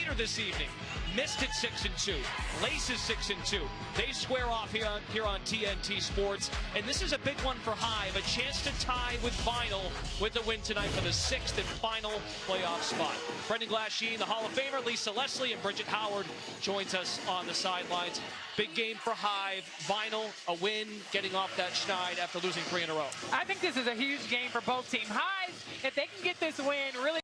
Griner this evening. Missed it 6-2. Laces 6-2. They square off here on TNT Sports. And this is a big one for Hive. A chance to tie with Vinyl with a win tonight for the 6th and final playoff spot. Brendan Glasheen, the Hall of Famer, Lisa Leslie, and Bridget Howard joins us on the sidelines. Big game for Hive. Vinyl, a win, getting off that schneid after losing 3 in a row. I think this is a huge game for both teams. Hive, if they can get this win, really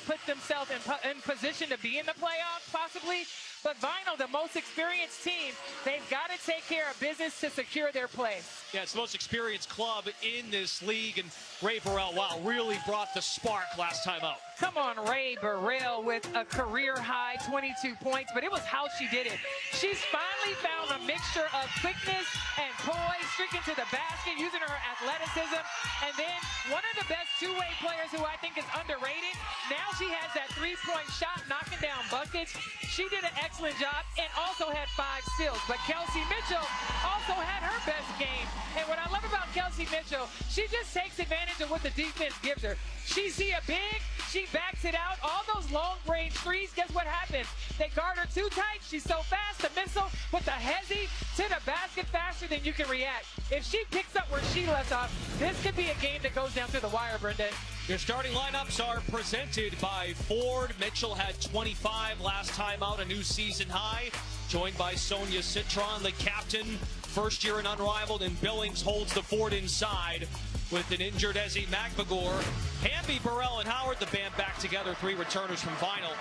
put themselves in position to be in the playoffs, possibly. But Vinyl, the most experienced team, they've got to take care of business to secure their place. Yeah, it's the most experienced club in this league, and Ray Burrell, wow, really brought the spark last time out. Come on, Ray Burrell with a career-high 22 points, but it was how she did it. She's finally found a mixture of quickness and poise, streaking to the basket, using her athleticism, and then one of the best two-way players who I think is underrated. Now she has that three-point shot, knocking down buckets. She did an excellent job and also had 5 steals, but Kelsey Mitchell also had her best game. And what I love about Kelsey Mitchell, she just takes advantage of what the defense gives her. She see a big, she backs it out. All those long-range threes, guess what happens? They guard her too tight. She's so fast. The missile with the hezzy to the basket faster than you can react. If she picks up where she left off, this could be a game that goes down to the wire, Brenda. Your starting lineups are presented by Ford. Mitchell had 25 last time out, a new season high. Joined by Sonia Citron, the captain, first year in Unrivaled, and Billings holds the fort inside with an injured Ezzy Magbegor. Hamby, Burrell, and Howard, the band back together, 3 returners from Vinyl.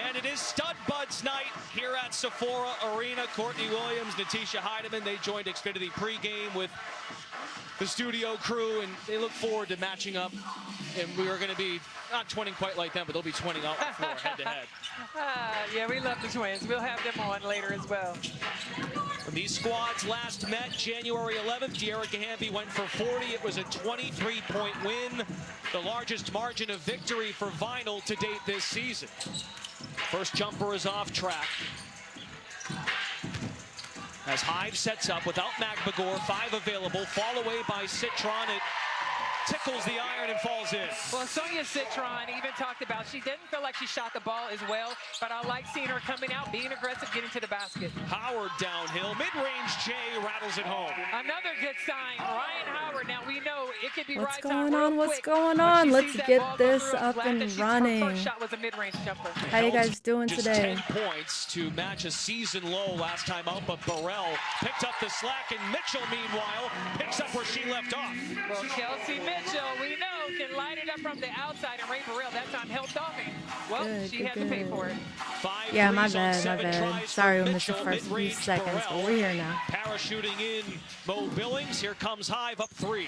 And it is Stud Buds night here at Sephora Arena. Courtney Williams, Natisha Hiedeman, they joined Xfinity pregame with the studio crew, and they look forward to matching up. And we are going to be not twinning quite like them, but they'll be twinning out the floor head-to-head. Yeah, we love the twins. We'll have them on later as well. When these squads last met January 11th, Dearica Hamby went for 40. It was a 23-point win, the largest margin of victory for Vinyl to date this season. First jumper is off track. As Hive sets up without Magbegor, 5 available, fall away by Citron. It tickles the iron and falls in. Well, Sonia Citron even talked about she didn't feel like she shot the ball as well, but I like seeing her coming out, being aggressive, getting to the basket. Howard downhill, mid-range J rattles it home. Another good sign, Ryan Howard. Now we know it could be What's right going time on? real What's quick. going on? Let's get this up Her and running. first shot was a mid-range jumper. How you guys doing just today? 10 points to match a season low last time out, but Burrell picked up the slack, and Mitchell, meanwhile, picks up where she left off. Well, Kelsey Mitchell, we know, can light it up from the outside, and Ray Burrell that time helped off him. Well, she had to pay for it. 5 Yeah, my threes on bad, 7 my bad. tries Sorry for we missed the Mitchell, first few mid-range seconds, but Burrell. we're here now. Parachuting in Mo Billings. Here comes Hive up 3.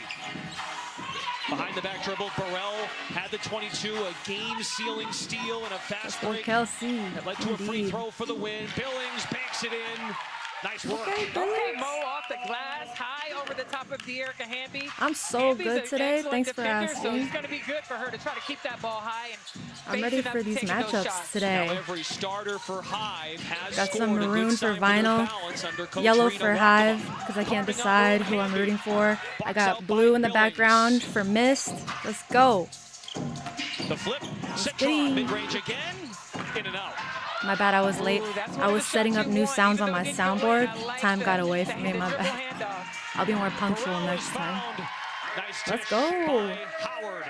Behind the back dribble, Burrell had the 22, a game-sealing steal and a fast For break Kelsey, that led to a free indeed. throw for the win. Billings banks it in. Nice work. Okay, Okay, Billings. Mo off the glass, high over the top of Dearica Hamby. I'm so Hamby's good an today. excellent Thanks for defender, So asking. it's going to be good for her to try to keep that ball high. And I'm ready facing up for to these taking those matchups shots. today. Now every starter for Hive has Got scored some a good maroon for sign their Vinyl, balance under Coach yellow Rena for Wackerman. Hive because I can't decide who I'm rooting for. I got blue in the background for Mist. Let's go. The flip, Goody. Citron, mid-range again, in and out. My bad, I was late. I was setting up new sounds on my soundboard. Time got away from me, my bad. I'll be more punctual next time. Nice Let's dish go. by Howard.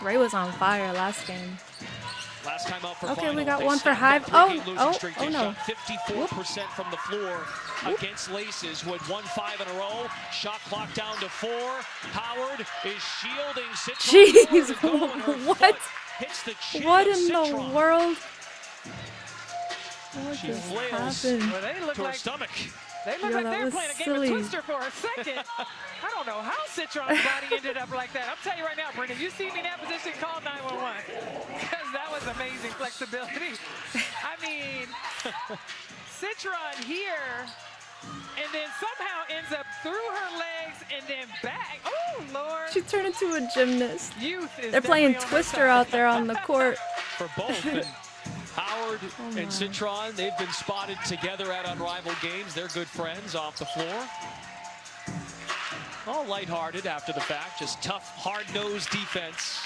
Ray was on fire last game. Last time out for Okay, Vinyl, we got they one for snapped Hive. that three-game losing Oh, streak. oh They no. shot 54% from the floor against Laces, who had won 5 in a row. Shot clock down to 4. Howard is shielding Citron. Jeez, what? Hits the chin What of in the Citron. world? What She just flails happened? Well, they look to her like stomach. They look Yo, like that they're was playing a game silly. of Twister for a second. I don't know how Citron's body ended up like that. I'm telling you right now, Brittney, you see me in that position, call 911. Because that was amazing flexibility. I mean, Citron here, and then somehow ends up through her legs and then back. Oh, Lord. She turned into a gymnast. Youth is They're playing definitely on Twister her out side. there on the court. For both. And Howard my. and Citron, they've been spotted together at Unrivaled games. They're good friends off the floor. All lighthearted after the fact, just tough, hard-nosed defense.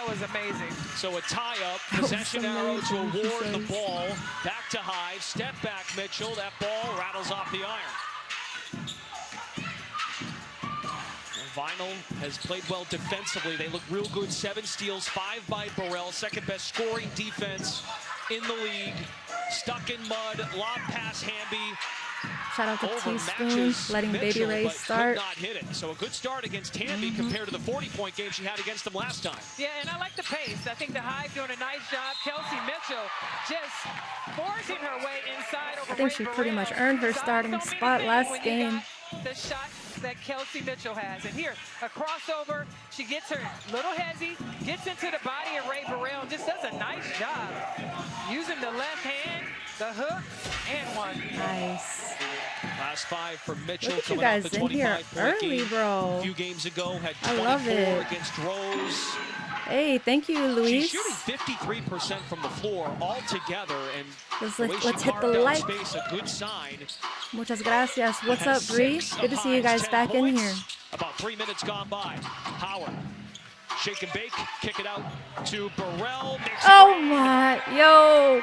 That was amazing. So a tie-up, possession arrow to award the ball. Back to Hive, step back Mitchell. That ball rattles off the iron. Vinyl has played well defensively. They look real good. 7 steals, 5 by Burrell. Second best scoring defense in the league. Stuck in mud, lob pass Hamby. Shout out to Teaspoon, letting Baby Ray start. Not hit it. So a good start against Hamby compared to the 40-point game she had against them last time. Yeah, and I like the pace. I think the Hive doing a nice job. Kelsey Mitchell just forcing her way inside over I think she pretty much earned her starting spot last game. The shots that Kelsey Mitchell has. And here, a crossover. She gets her little hezzy, gets into the body of Ray Burrell, just does a nice job. Using the left hand, the hook, and one. Nice. Last 5 for Mitchell. Look at you guys in here early, bro. A few games ago, had 24 against Rose. Hey, thank you, Luis. She's shooting 53% from the floor altogether, and let's hit the like. Space, a good sign. Muchas gracias. What's up, Bree? Good to see you guys back in here. About 3 minutes gone by. Howard, shake and bake, kick it out to Burrell. Oh my, yo.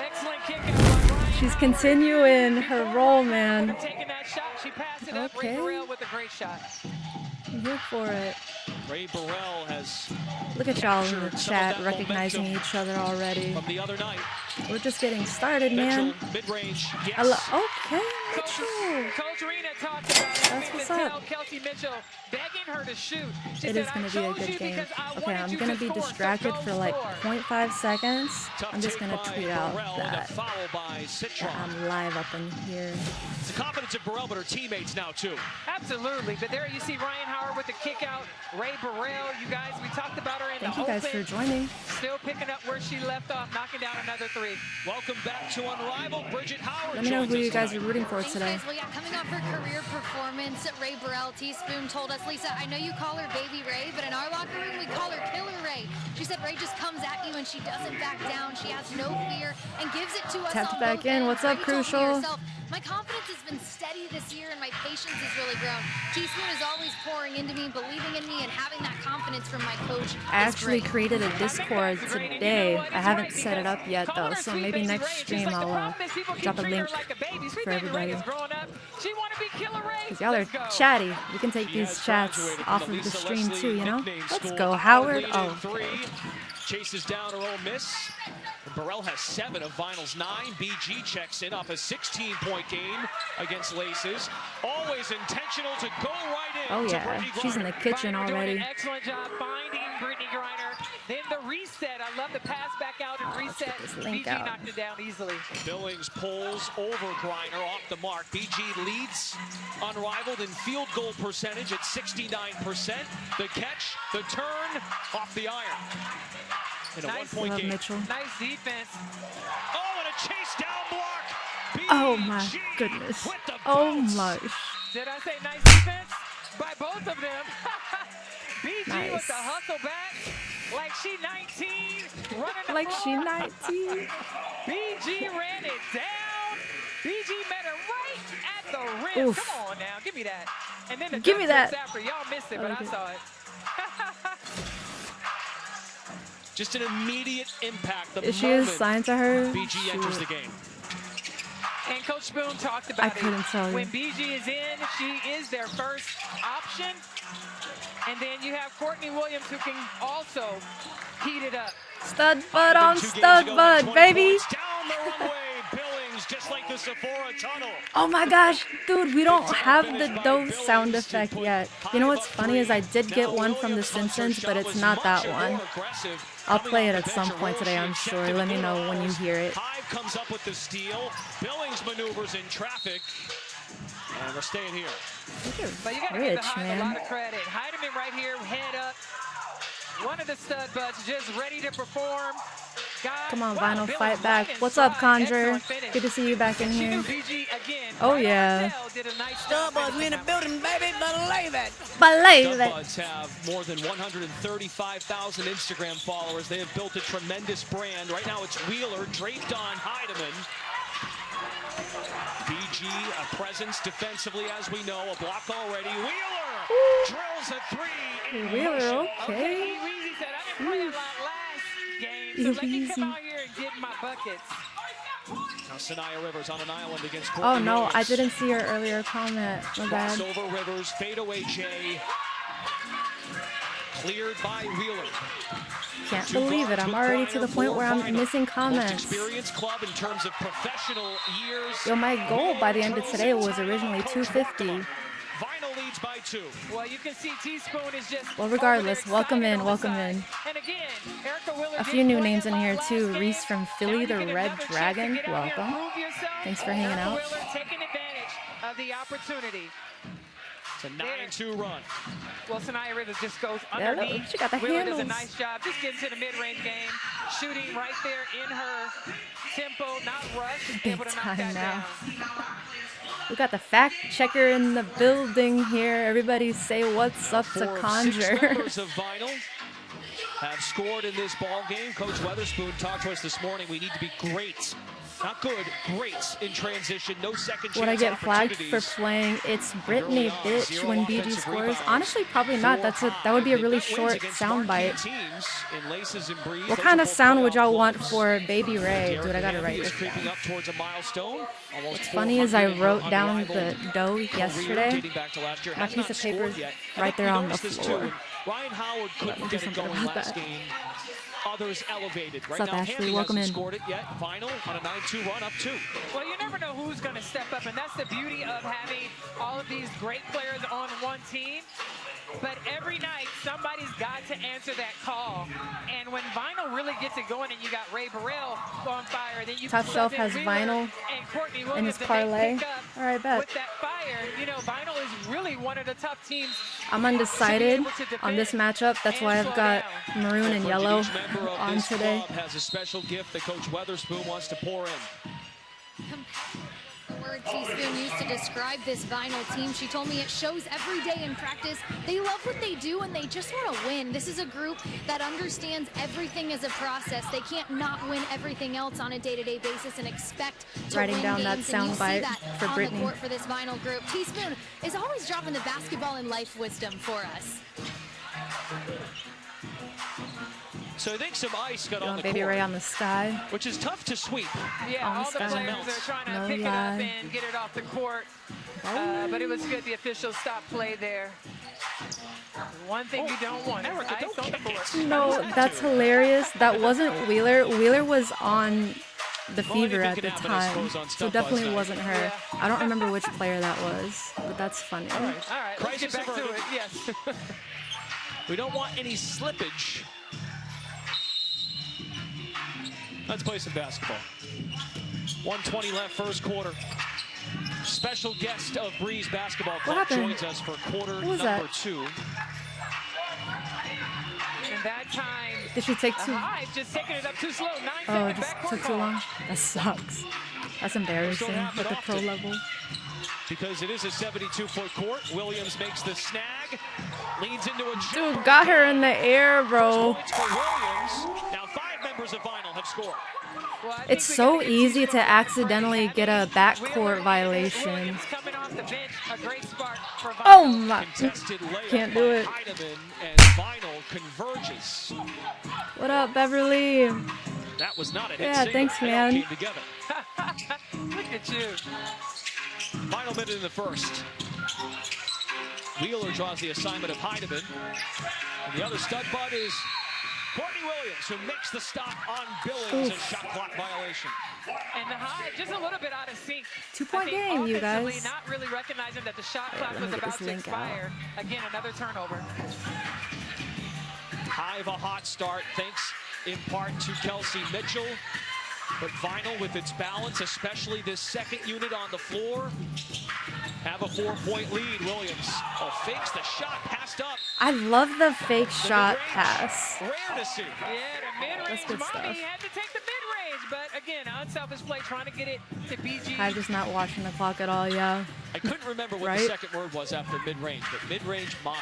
Excellent kick out by Rhyne. She's continuing her role, man. Taking that shot, she passed it up. Ray Burrell with a great shot. I'm here for it. Ray Burrell has. Look at y'all in the chat recognizing each other already. From the other night. We're just getting started, man. Mid-range, yes. Okay, Mitchell. Coach Rena talked about it. That's what's up. Kelsey Mitchell begging her to shoot. It is going to be a good game. Okay, I'm going to be distracted for like 0.5 seconds. I'm just going to tweet out that I'm live up in here. It's the confidence of Burrell, but her teammates now too. Absolutely, but there you see Ryan Howard with the kick out. Ray Burrell, you guys, we talked about her in the open. Thank you guys for joining. Still picking up where she left off, knocking down another 3. Welcome back to Unrivaled. Bridget Howard. Let me know who you guys are rooting for today. Well, yeah, coming off her career performance, Ray Burrell, Teaspoon told us, Lisa, I know you call her Baby Ray, but in our locker room, we call her Killer Ray. She said Ray just comes at you and she doesn't back down. She has no fear and gives it to us. Tapped back in. What's up, Crucial? My confidence has been steady this year and my patience has really grown. Teaspoon is always pouring into me, believing in me, and having that confidence from my coach. I actually created a Discord today. I haven't set it up yet though, so maybe next stream I'll drop a link for everybody. Because y'all are chatty. We can take these chats off of the stream too, you know? Let's go, Howard. Oh, okay. Chases down her own miss. Burrell has 7 of Vinyl's 9. BG checks in off a 16-point game against Laces. Always intentional to go right in. Oh yeah, she's in the kitchen already. Doing an excellent job finding Brittney Griner. Then the reset. I love the pass back out and reset. BG knocked it down easily. Billings pulls over Griner off the mark. BG leads Unrivaled in field goal percentage at 69%. The catch, the turn, off the iron. In a nice, 1-point game. Mitchell. Nice defense. Oh, and a chase down block. BG oh my goodness. Oh my. Did I say nice defense? By both of them. BG nice. with the hustle back. Like she 19. Running the like floor. she 19. BG ran it down. BG met her right at the rim. Oof. Come on now. Give me that. And then the give me that. After. Y'all missed it, but I saw it. Just an immediate impact. The Is she assigned to her? BG enters the game. And Coach Spoon talked about I couldn't tell you. When BG is in, she is their first option. And then you have Courtney Williams who can also heat it up. Stud bud on stud bud, baby. Down the runway, Billings, just like the Sephora tunnel. Oh my gosh, dude, we don't have the dove sound effect yet. You know what's funny is I did get one from The Simpsons, but it's not that one. I'll play it at some point today, I'm sure. Let me know when you hear it. Hive comes up with the steal. Billings maneuvers in traffic. And we're staying here. But you got to give the Hive a lot of credit. Hiedeman right here, head up. One of the stud buds just ready to perform. Come on, Vinyl, fight back. What's up, Conjure? Good to see you back in here. Oh, yeah. Stud buds, we in the building, baby. Believe it. Believe Stud it. buds have more than 135,000 Instagram followers. They have built a tremendous brand. Right now, it's Wheeler draped on Hiedeman. BG, a presence defensively, as we know. A block already. Wheeler drills a 3. Wheeler, okay. said I didn't play a lot last game, so let me come out here and get my buckets. Now Saniya Rivers on an island against Oh Courtney no, Williams. I didn't see your earlier comment. My bad. Crossover Rivers, fadeaway Jay. Cleared by Wheeler. Can't believe it. I'm already to the point where I'm missing Most comments. experienced club in terms of professional years. Yo, my goal by the end of today was originally 250. Vinyl leads by 2. Well, you can see Teaspoon is just. Well, regardless, welcome in, welcome in. And again, Erica Wheeler A few new names in here too. Reese from Philly, the Red Dragon. Welcome. Thanks for hanging out. Erica Wheeler taking advantage of the opportunity. It's a 9-2 run. Well, Saniya Rivers just goes Yeah, underneath. she got the Wheeler does a handles. nice job. Just gets to the mid-range game, shooting right there in her tempo, not rushed, able to knock time that now. down. We got the fact checker in the building here. Everybody say what's up to 4 of 6 Conjure. members of Vinyl have scored in this ball game. Coach Weatherspoon talked to us this morning. We need to be great. Not good, great in transition. No second chance Would I get flagged for opportunities. playing It's Brittney, bitch, 0 when BG offensive scores? rebounds. Honestly, probably not. That would be a really short soundbite. What kind of sound would y'all want for Baby Ray? Dude, I gotta write this down. Up towards a milestone. What's funny is I wrote down the dough yesterday. My piece of paper is right there on the floor. Ryan Howard couldn't get it going last game. Others elevated. Right What's up, now, Ashley? Hamby Welcome hasn't in. scored it yet. Vinyl on a 9-2 run, up 2. Well, you never know who's going to step up, and that's the beauty of having all of these great players on one team. But every night, somebody's got to answer that call. And when Vinyl really gets it going, and you got Ray Burrell on fire, then you Top put Shelf in has Wheeler Vinyl and Courtney in Williams, his and they parlay. pick up All right, bet. with that fire. You know, Vinyl is really one of the tough teams. I'm undecided on this matchup. That's why I've got maroon and yellow Each member of on this today. club has a special gift that Coach Weatherspoon wants to pour in. Word Teaspoon used to describe this Vinyl team. She told me it shows every day in practice. They love what they do and they just want to win. This is a group that understands everything as a process. They can't not win everything else on a day-to-day basis and expect to Writing win down that games. And you see soundbite that for on Brittney. the court for this Vinyl group. Teaspoon is always dropping the basketball and life wisdom for us. So I think some ice got on the Baby court, Ray on the sky. which is tough to sweep. Yeah, all the Almost players melts. are trying to No pick it lie. up and get it off the court. But it was good the officials stopped play there. One thing you don't want is Erica, ice don't on the kick court. it. No, that's hilarious. That wasn't Wheeler. Wheeler was on the fever anything at can the happen, I time, suppose, on so stuff definitely last night. wasn't her. Yeah. I don't remember which player that was, but that's funny. All right, let's get Crisis back to averted. it. Yes. We don't want any slippage. Let's play some basketball. 1:20 left, first quarter. Special guest of Breeze Basketball Club happened? joins us for quarter What was number that? 2. And that time, Did she take the too? Hive just taking it up too slow. 9 Oh, second it just backcourt took too call. long. That sucks. That's embarrassing happen at the pro often. level. Because it is a 72-foot court. Williams makes the snag, leans into a jump. Dude, got her in the air, bro. Points for Williams. Now 5 members of Vinyl have scored. Well, I think It's we so gotta get easy to Teaspoon accidentally right. get a backcourt Wheeler and violation. Williams coming off the bench, a great spark for Vinyl. Oh my! Contested layup Can't by do it. Hiedeman, and Vinyl converges. What up, Beverly? That was not a hit Yeah, single. thanks, They all man. came together. Look at you. Final minute in the first. Wheeler draws the assignment of Hiedeman. And the other stud bud is Courtney Williams, who makes the stop on Billings, a shot clock violation. And the Hive just a little bit out of sync. 2-point I think game, you offensively, guys. Not really recognizing that the shot clock let me was get about this to link out. expire. Again, another turnover. Hive a hot start, thanks in part to Kelsey Mitchell. But Vinyl with its balance, especially this second unit on the floor, have a 4-point lead. Williams fakes the shot, passed up. I love the fake The shot mid-range, pass. Rare to see. Yeah, the mid-range good mommy stuff. had to take the mid-range, but again, unselfish play, trying to get it to BG. I'm just not watching the clock at all, yeah. I couldn't remember what the Right? second word was after mid-range, but mid-range mommy.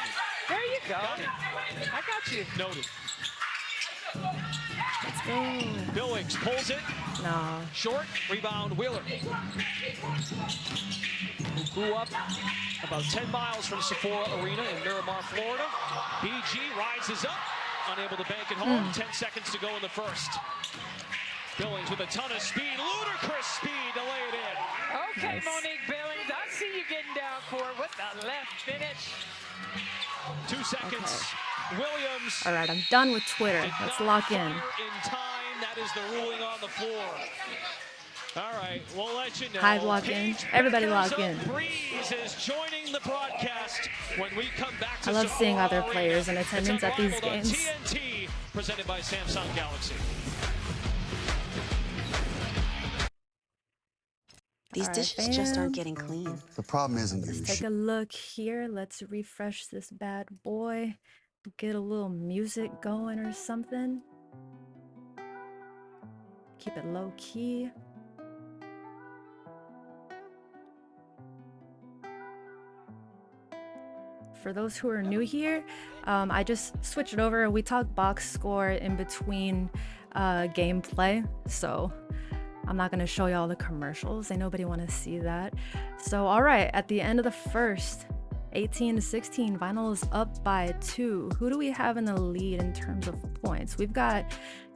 There you go. Got it. I got you. Noted. Let's go. Billings pulls it. No. Short, rebound, Wheeler. Who grew up about 10 miles from Sephora Arena in Miramar, Florida. BG rises up, unable to bank it home. 10 seconds to go in the first. Billings with a ton of speed, ludicrous speed to lay it in. Okay, nice. Monique Billings, I see you getting down for it with the left finish. 2 seconds. Okay. Williams. All right, I'm done with Twitter. Let's lock in. In time, that is the ruling on the floor. All right, we'll let you know. Hive lock in. Everybody lock in. Breeze is joining the broadcast when we come back to I love seeing other players in attendance at these games. TNT, presented by Samsung Galaxy. These dishes just aren't getting clean. The problem isn't Let's take a look here. Let's refresh this bad boy. Get a little music going or something. Keep it low key. For those who are new here, I just switched it over. We talk box score in between gameplay, so I'm not gonna show y'all the commercials. Ain't nobody wanna see that. So all right, at the end of the first, 18-16, Vinyl is up by 2. Who do we have in the lead in terms of points? We've got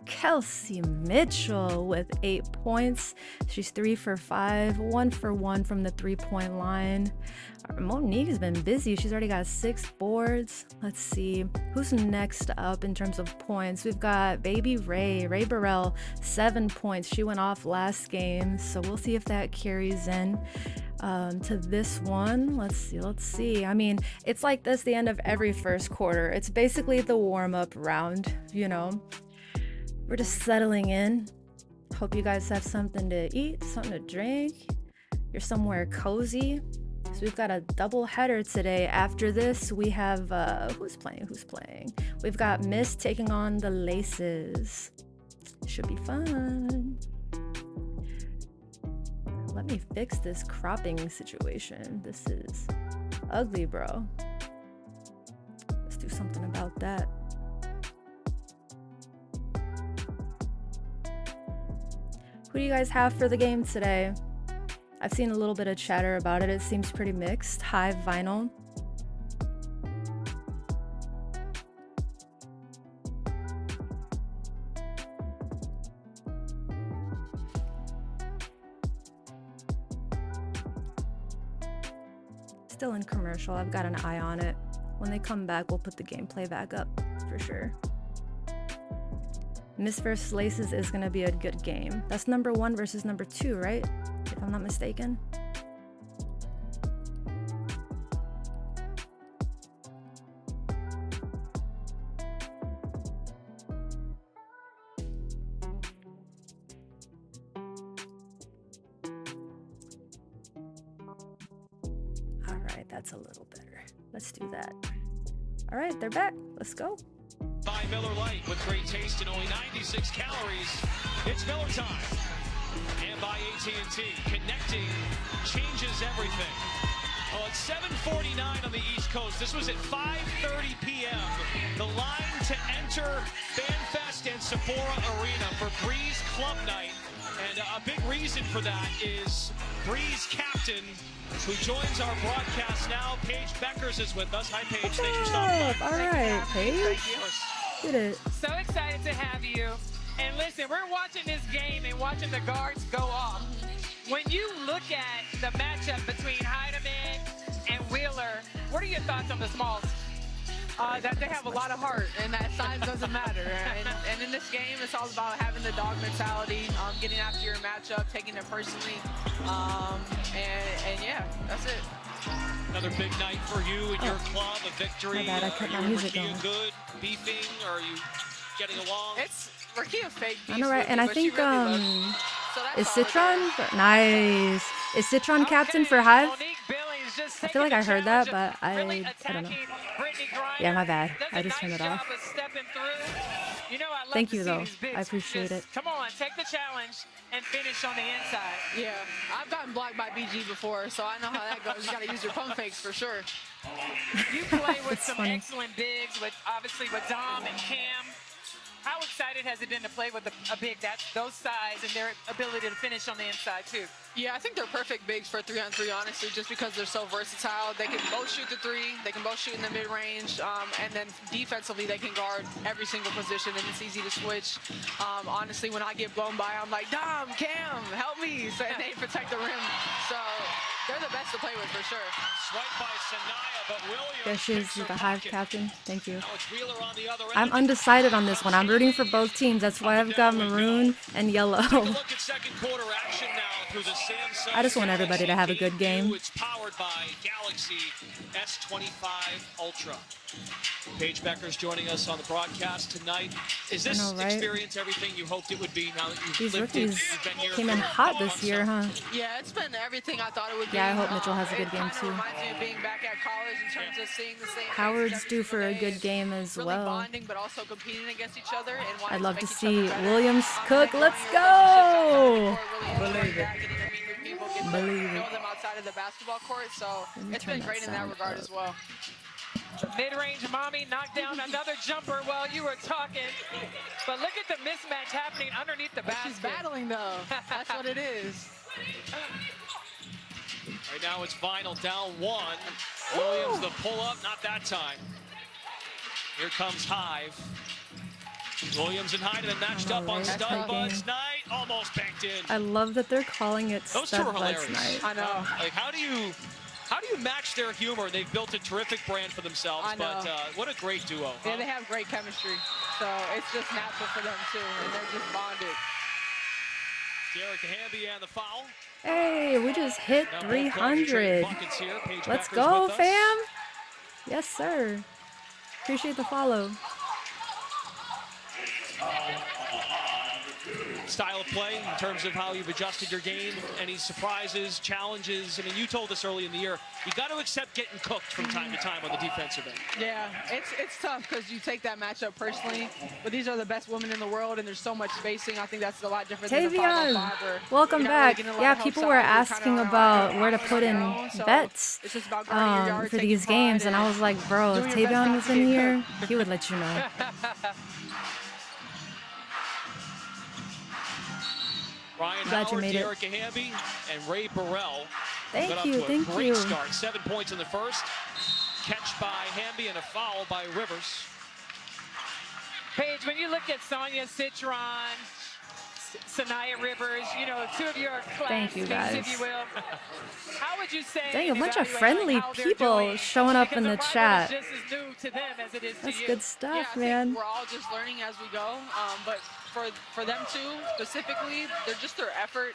Kelsey Mitchell with 8 points. She's 3 for 5, 1 for 1 from the 3-point line. Monique has been busy. She's already got 6 boards. Let's see who's next up in terms of points. We've got baby Ray Burrell, 7 points. She went off last game, so we'll see if that carries in to this one. Let's see. I mean, it's like this the end of every first quarter. It's basically the warm-up round, you know. We're just settling in. Hope you guys have something to eat, something to drink. You're somewhere cozy. So we've got a double header today. After this, we have who's playing? We've got Miss taking on the Laces. Should be fun. Let me fix this cropping situation. This is ugly, bro. Let's do something about that. Who do you guys have for the game today? I've seen a little bit of chatter about it. It seems pretty mixed. Hive, Vinyl. Still in commercial. I've got an eye on it. When they come back, we'll put the gameplay back up for sure. Miss vs. Laces is going to be a good game. That's number 1 versus number 2, right? If I'm not mistaken. All right, that's a little better. Let's do that. All right, they're back. Let's go. By Miller Lite with great taste and only 96 calories. It's Miller time. And by AT&T, connecting changes everything. Oh, it's 7:49 on the East Coast. This was at 5:30 p.m. The line to enter FanFest and Sephora Arena for Breeze Club Night. And a big reason for that is Breeze captain, who joins our broadcast now, Paige Beckers, is with us. Hi, Paige. Thanks for stopping by. All right, Paige. Did it. So excited to have you. And listen, we're watching this game and watching the guards go off. When you look at the matchup between Hiedeman and Wheeler, what are your thoughts on the smalls? That they have a lot of heart, and that size doesn't matter. And in this game, it's all about having the dog mentality, getting after your matchup, taking it personally, and yeah, that's it. Another big night for you and your club, a victory. My bad, I cut my music going. Good, beefing, or are you getting along? It's Rakia fake beef. I know, right? And I think really is Citron nice? Is Citron captain for Hive? I feel like I heard that, but I don't know. Yeah, my bad. I just turned it off. Thank you, though. I appreciate it. Come on, take the challenge and finish on the inside. Yeah, I've gotten blocked by BG before, so I know how that goes. You got to use your pump fakes for sure. You play with some excellent bigs, with obviously with Dom and Cam. How excited has it been to play with a big those size and their ability to finish on the inside too? Yeah, I think they're perfect bigs for 3-on-3, honestly, just because they're so versatile. They can both shoot the three, they can both shoot in the mid-range, and then defensively they can guard every single position, and it's easy to switch. Honestly, when I get blown by, I'm like, Dom, Cam, help me, so, and they protect the rim. So they're the best to play with for sure. Swipe by Saniya, but Williams. There she is, the Hive captain. Thank you. On the other I'm undecided on this one. I'm rooting for both teams. That's why I've got maroon and yellow. Look at second quarter action now through the Samsung. I just want everybody to have a good game. It's powered by Galaxy S25 Ultra. Paige Becker's joining us on the broadcast tonight. Is this experience everything you hoped it would be now that you've These lived it? rookies came in hot this year, huh? Yeah, it's been everything I thought it would be. Yeah, I hope Mitchell has a good game too. Reminds me of being back at college in terms of seeing the same. Howard's due for a good game as really well. bonding, but also competing against each other. And I'd love to see Williams cook. Let's go! Believe it. Believe Know it. them outside of the basketball court, so it's been great in that regard as well. Mid-range mommy knocked down another jumper while you were talking. But look at the mismatch happening underneath the basket. She's battling though. That's what it is. Right now it's Vinyl down one. Williams the pull-up, not that time. Here comes Hive. Williams and Hiedeman matched up on Stud Buds Night. Almost banked in. I love that they're calling it Those two Stud are Buds hilarious. Night. I know. Like, how do you match their humor? They've built a terrific brand for themselves, but what a great duo. Yeah, Huh? they have great chemistry, so it's just natural for them too, and they're just bonded. Dearica, Hamby, and the foul. Hey, we just hit Now both 300. buckets here. Paige Let's Becker's go, with us. fam. Yes, sir. Appreciate the follow. Style of play in terms of how you've adjusted your game, any surprises, challenges? I mean, you told us early in the year, you got to accept getting cooked from time to time on the defensive end. Yeah, it's tough because you take that matchup personally, but these are the best women in the world, and there's so much spacing. I think that's a lot different than the 5-on-5. Where Welcome you're not really back. getting a lot Yeah, of help people side, were you're kinda asking on about your where to own, put in so bets it's just about guarding your yard, for taking these pride, games, and I was like, bro, if doing your best Tavion not was to in get here, he would let you know. Ryan Glad you Howard, made it. Dearica Hamby, and Ray Burrell. Thank got off you, to a thank great you. start. 7 points in the first. Catch by Hamby and a foul by Rivers. Paige, when you look at Sonia, Citron, Saniya Rivers, you know, two of your Thank you, guys. if you will. How would you say? Dang, a in bunch of evaluating, friendly like, how they're people doing? showing up in the Because chat. Unrivaled is just as new to them as it is to That's you. good stuff, Yeah, I man. think we're all just learning as we go, but for them two specifically, they're just their effort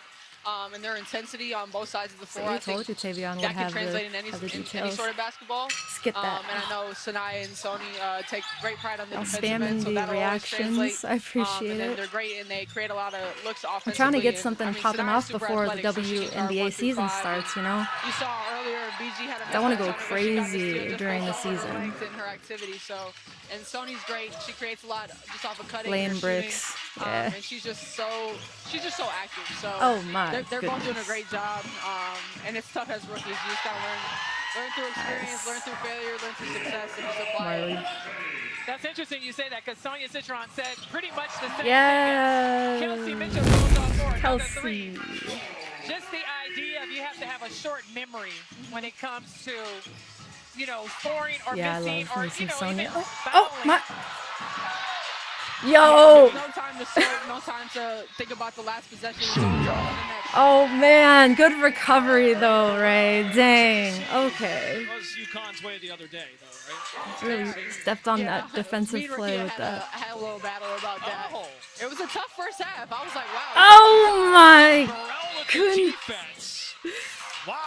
and their intensity on both sides of the floor. So I I think told you Tavion would that can have translate in the, any, have the in any details. sort of basketball. Skip that. And I know Saniya and Sonia take great pride on the Y'all defensive end, spamming so the that'll always translate. reactions. I appreciate and then it. they're great, and they create a lot of looks offensively. I'm trying to get and, something I mean, popping Saniya's off super before the athletic, so she can guard 1 WNBA through season 5. starts, you know? You saw earlier, BG had a I wanna mismatch go on her, but she got the crazy steal just during the based off her season. length and her activity. So, and Sony's great. She creates a lot just off of cutting. Laying and bricks. shooting. Yeah. And she's just so active. So Oh my they're both doing a goodness. great job. And it's tough as rookies. You just gotta learn through experience, learn through failure, learn through success, and just apply it. Marley. That's interesting you say that because Sonia Citron said pretty much the same Yes. thing. Kelsey Mitchell goes off for another Kelsey. 3. Just the idea of you have to have a short memory when it comes to, you know, scoring or Yeah, I missing love or, me you some know, Sonia. even Oh, fouling. my. There's Yo. no time to soak, no time to think about the last possession. It's on to the next. Oh, man. Good recovery, though, Ray. Dang. Okay. It was UConn's way the other day, though, right? Really stepped on Yeah, that defensive me and play Ricky with that. had a little battle about that. Oh. It was a tough first half. I was like, wow. Oh, my. Burrell with Goodness. the defense. Wow.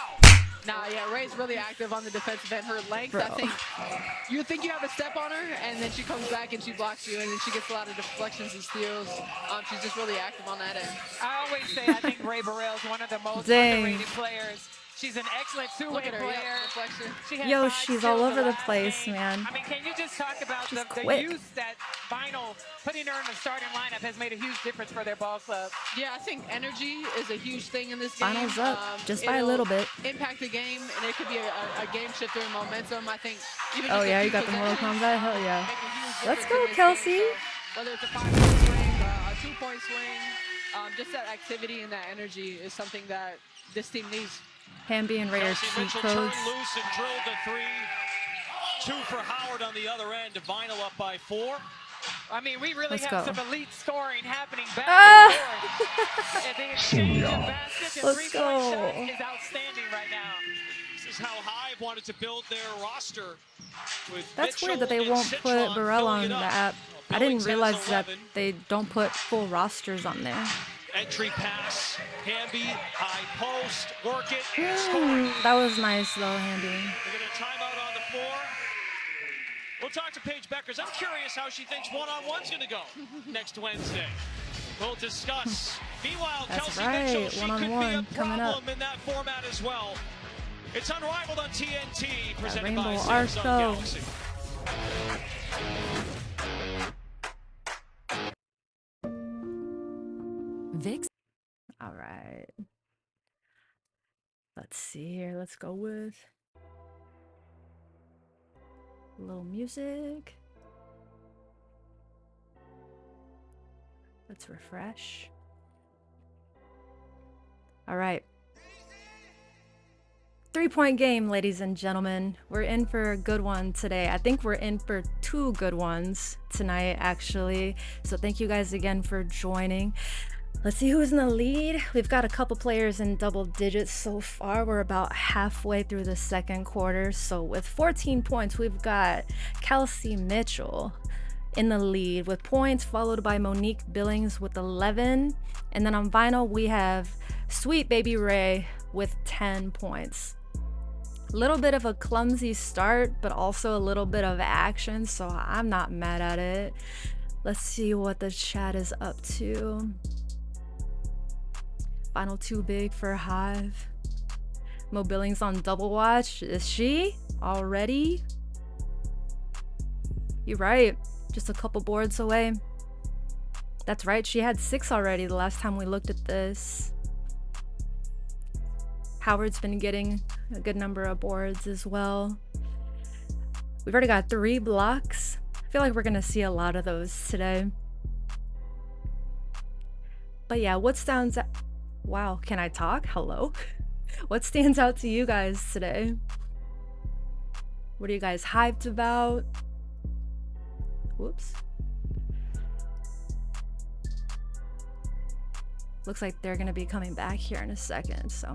Nah, yeah, Ray's really active on the defensive end. Her length, I Bro. think, you think you have a step on her, and then she comes back and she blocks you, and then she gets a lot of deflections and steals. She's just really active on that end. I always say I think Ray Burrell is one of the most Dang. underrated players. She's an excellent Look two-way at her, player. yeah, deflection. She had Yo, 5 she's steals all over the last place, game. man. I mean, can you just talk about She's the quick. use that Vinyl, putting her in the starting lineup has made a huge difference for their ball club. Yeah, I think energy is a huge thing in this game. Finals up, just by a It'll little bit. Impact the game, and it could be a game shifter in momentum. I think. Even Oh, just a yeah, few you got the Mortal possessions Kombat? Hell yeah. make a huge Let's difference go, in this Kelsey. game, whether it's a 5-point swing, a 2-point swing, just that activity and that energy is something that this team needs. Hamby and Ray are Kelsey cheat Mitchell codes. turned loose and drilled the 3. 2 for Howard on the other end. Vinyl up by 4. I mean, we really Let's have go. some elite scoring happening back and forth. And the exchange of baskets and Let's three-point go. shots is outstanding right now. This is how Hive wanted to build their roster. With That's Mitchell weird that they and won't Citron put Burrell filling on it the up. app. I Billings didn't has realize that 11. they don't put full rosters on there. Entry pass, Hamby, high post, work it, and score. That was nice though, Hamby. We're going to timeout on the floor. We'll talk to Paige Beckers. I'm curious how she thinks one-on-one's going to go next Wednesday. We'll discuss. Meanwhile, That's Kelsey right, Mitchell, she could be one-on-one a coming up. problem in that format as well. It's Unrivaled on TNT, presented by Rainbow Samsung Arco. Galaxy. Vix. All right. Let's see here. Let's go with a little music. Let's refresh. All right. 3-point game, ladies and gentlemen. We're in for a good one today. I think we're in for 2 good ones tonight, actually. So thank you guys again for joining. Let's see who's in the lead. We've got a couple players in double digits so far. We're about halfway through the second quarter. So with 14 points, we've got Kelsey Mitchell in the lead with points, followed by Monique Billings with 11. And then on vinyl, we have Sweet Baby Ray with 10 points. A little bit of a clumsy start, but also a little bit of action, so I'm not mad at it. Let's see what the chat is up to. Final too big for Hive. Mo Billings on double watch. Is she already? You're right. Just a couple boards away. That's right. She had 6 already the last time we looked at this. Howard's been getting a good number of boards as well. We've already got 3 blocks. I feel like we're going to see a lot of those today. But yeah, what stands out? Wow, can I talk? Hello? What stands out to you guys today? What are you guys hyped about? Whoops. Looks like they're going to be coming back here in a second, so.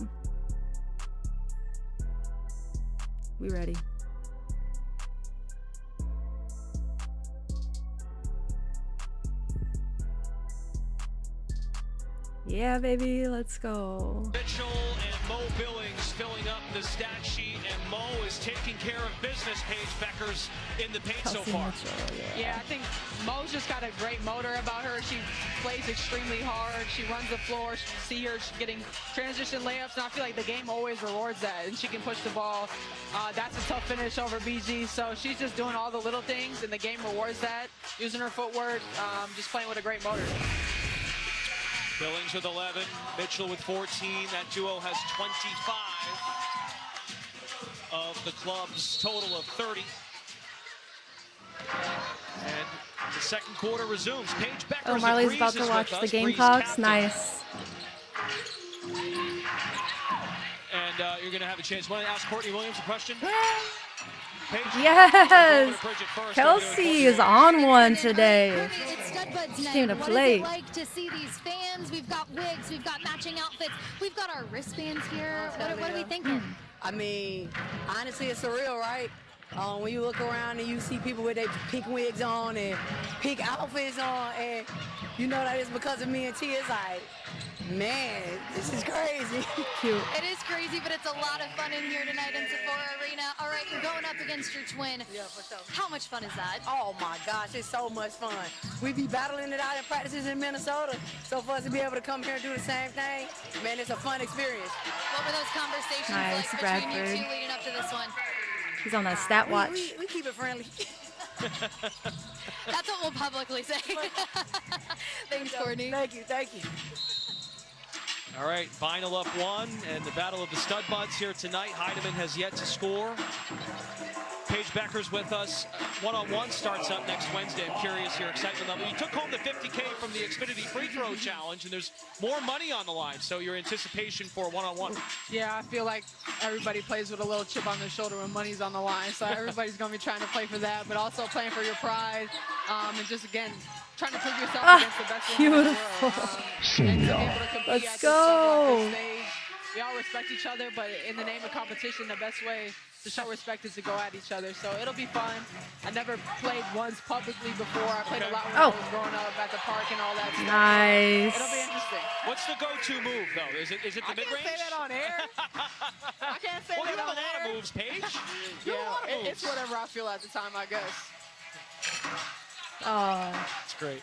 We ready. Yeah, baby, let's go. Mitchell and Mo Billings filling up the stat sheet, and Mo is taking care of business, Paige Beckers, in the paint so Kelsey far. Mitchell, Yeah, I think Mo's just got a great motor about her. She plays extremely hard. She runs the floor. She see her getting transition layups, and I feel like the game always rewards that. And she can push the ball. That's a tough finish over BG. So she's just doing all the little things, and the game rewards that. Using her footwork, just playing with a great motor. Billings with 11, Mitchell with 14. That duo has 25 of the club's total of 30. And the second quarter resumes. Paige Beckers. Oh, Marley's about to watch the Gamecocks. Nice. And you're going to have a chance. Want to ask Courtney Williams a question? Paige? Yes! First, Kelsey is on one today. It's Studbuds She night. came to What play. is it like to see these fans? We've got wigs, we've got matching outfits, we've got our wristbands here. What are we thinking? I mean, honestly, it's surreal, right? When you look around and you see people with their pink wigs on and pink outfits on, and you know that it's because of me and T. It's like, man, this is crazy. Cute. It is crazy, but it's a lot of fun in here tonight in Sephora Arena. All right, you're going up against your twin. Yeah, for sure. How much fun is that? Oh my gosh, it's so much fun. We be battling it out in practices in Minnesota. So for us to be able to come here and do the same thing, man, it's a fun experience. What were those conversations Nice, like between you Bradford. two leading up to this one? He's on that stat watch. We keep it friendly. That's what we'll publicly say. Thanks, Courtney. Thank you, thank you. All right, Vinyl up 1, and the battle of the Studbuds here tonight. Hiedeman has yet to score. Paige Beckers with us. one-on-one starts up next Wednesday. I'm curious your excitement level. You took home the $50K from the Xfinity Free Throw Challenge, and there's more money on the line, so your anticipation for one-on-one. Yeah, I feel like everybody plays with a little chip on their shoulder when money's on the line, so everybody's going to be trying to play for that, but also playing for your pride, and just, again, trying to prove yourself against the best women in the world. And to be able to compete Let's at go. this stage. We all respect each other, but in the name of competition, the best way to show respect is to go at each other. So it'll be fun. I never played once publicly before. I played a lot when I was growing up at the park and all that stuff. Nice. It'll be interesting. What's the go-to move, though? Is it the mid-range? I can't say that on air. I can't say well, that on air. you have a lot of moves, Paige. Yeah, it's whatever I feel at the time, I guess. Oh. That's great.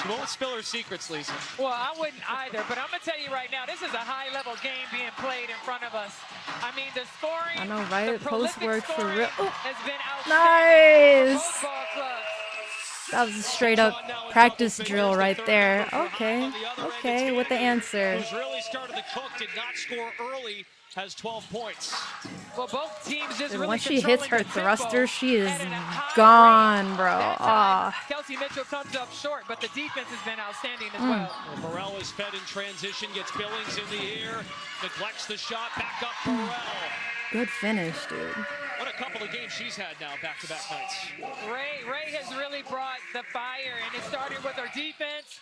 She won't spill her secrets, Lisa. Well, I wouldn't either, but I'm going to tell you right now, this is a high-level game being played in front of us. I mean, the scoring, I know, right? the Post work for real. has been outstanding. Nice. Both ball clubs. That was a straight up practice drill right there. Okay. Okay, with the answer. Who's really started the cook, did not score early, has 12 points. Well, both teams just Dude, really once she hits her controlling the thruster, tempo she is at a high gone, rate. bro. That time, Ah. Kelsey Mitchell comes up short, but the defense has been outstanding as Mm. well. Burrell is fed in transition, gets Billings in the air, neglects the shot, back up Burrell. Good finish, dude. What a couple of games she's had now, back-to-back nights. Ray has really brought the fire, and it started with her defense,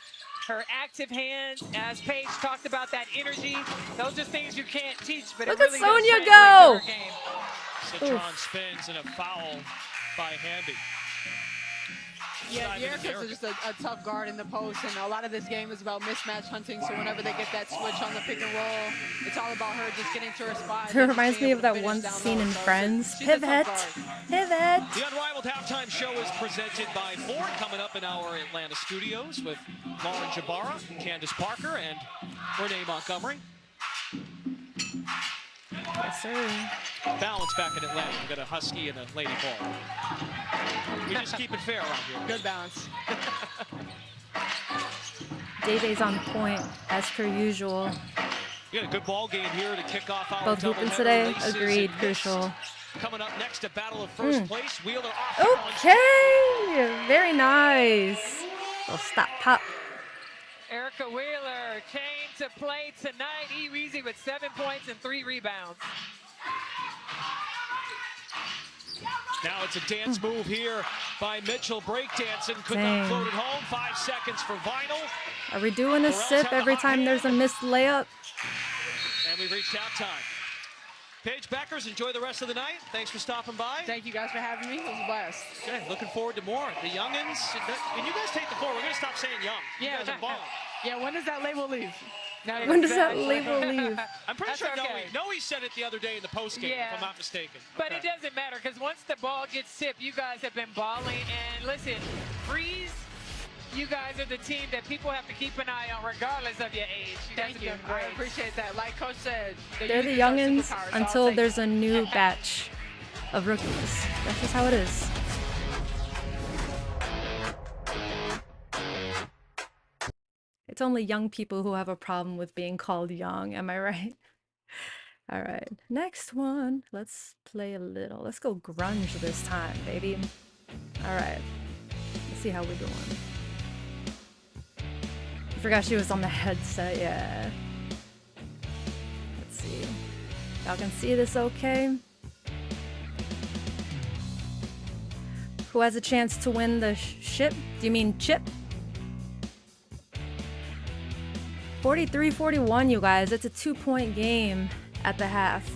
her active hands, as Paige talked about that energy. Those are things you can't teach, but Look it really at Sonia does translate go. to her game. Citron spins and a foul by Hamby. Yeah, Dearica's just a tough guard in the post, and a lot of this game is about mismatch hunting, so whenever they get that switch on the pick and roll, it's all about her just getting to her spot. It reminds me of that one scene in Friends. Pivot. Pivot. The Unrivaled Halftime Show is presented by Ford, coming up in our Atlanta studios with Lauren Jabara, Candace Parker, and Renee Montgomery. Yes, sir. Balance back in Atlanta. We've got a Husky and a Lady Ball. We just keep it fair around here. Good balance. Day-Day's on point, as per usual. We got a good ball game here to kick off our Both hooping doubleheader. today. Laces Agreed, and crucial. Coming up next, a battle of first place. Wheeler off balance. Okay, very nice. Well, stop, pop. Erica Wheeler came to play tonight. Easy with 7 points and 3 rebounds. Now it's a dance move here by Mitchell. Breakdancing, could Dang. not float it home. 5 seconds for Vinyl. Are we doing a sip every time there's a missed layup? And we've reached halftime. Paige Beckers, enjoy the rest of the night. Thanks for stopping by. Thank you guys for having me. It was a blast. Okay, looking forward to more. The youngins, and you guys take the floor. We're going to stop saying young. You Yeah. guys are balling. Yeah, when does that label leave? Now When does that label leave? I'm pretty That's sure okay. Noe said it the other day in the postgame, Yeah. if I'm not mistaken. But Okay. it doesn't matter, because once the ball gets tipped, you guys have been balling. And listen, Freeze, you guys are the team that people have to keep an eye on regardless of your age. You guys Thank you. have been I great. appreciate that. Like Coach said, They're the youth is our youngins superpower, so I'll until take there's it. a new batch of rookies. That's just how it is. It's only young people who have a problem with being called young, am I right? All right, next one. Let's play a little. Let's go grunge this time, baby. All right, let's see how we're doing. I forgot she was on the headset, yeah. Let's see. Y'all can see this okay? Who has a chance to win the ship? Do you mean chip? 43-41, you guys. It's a 2-point game at the half.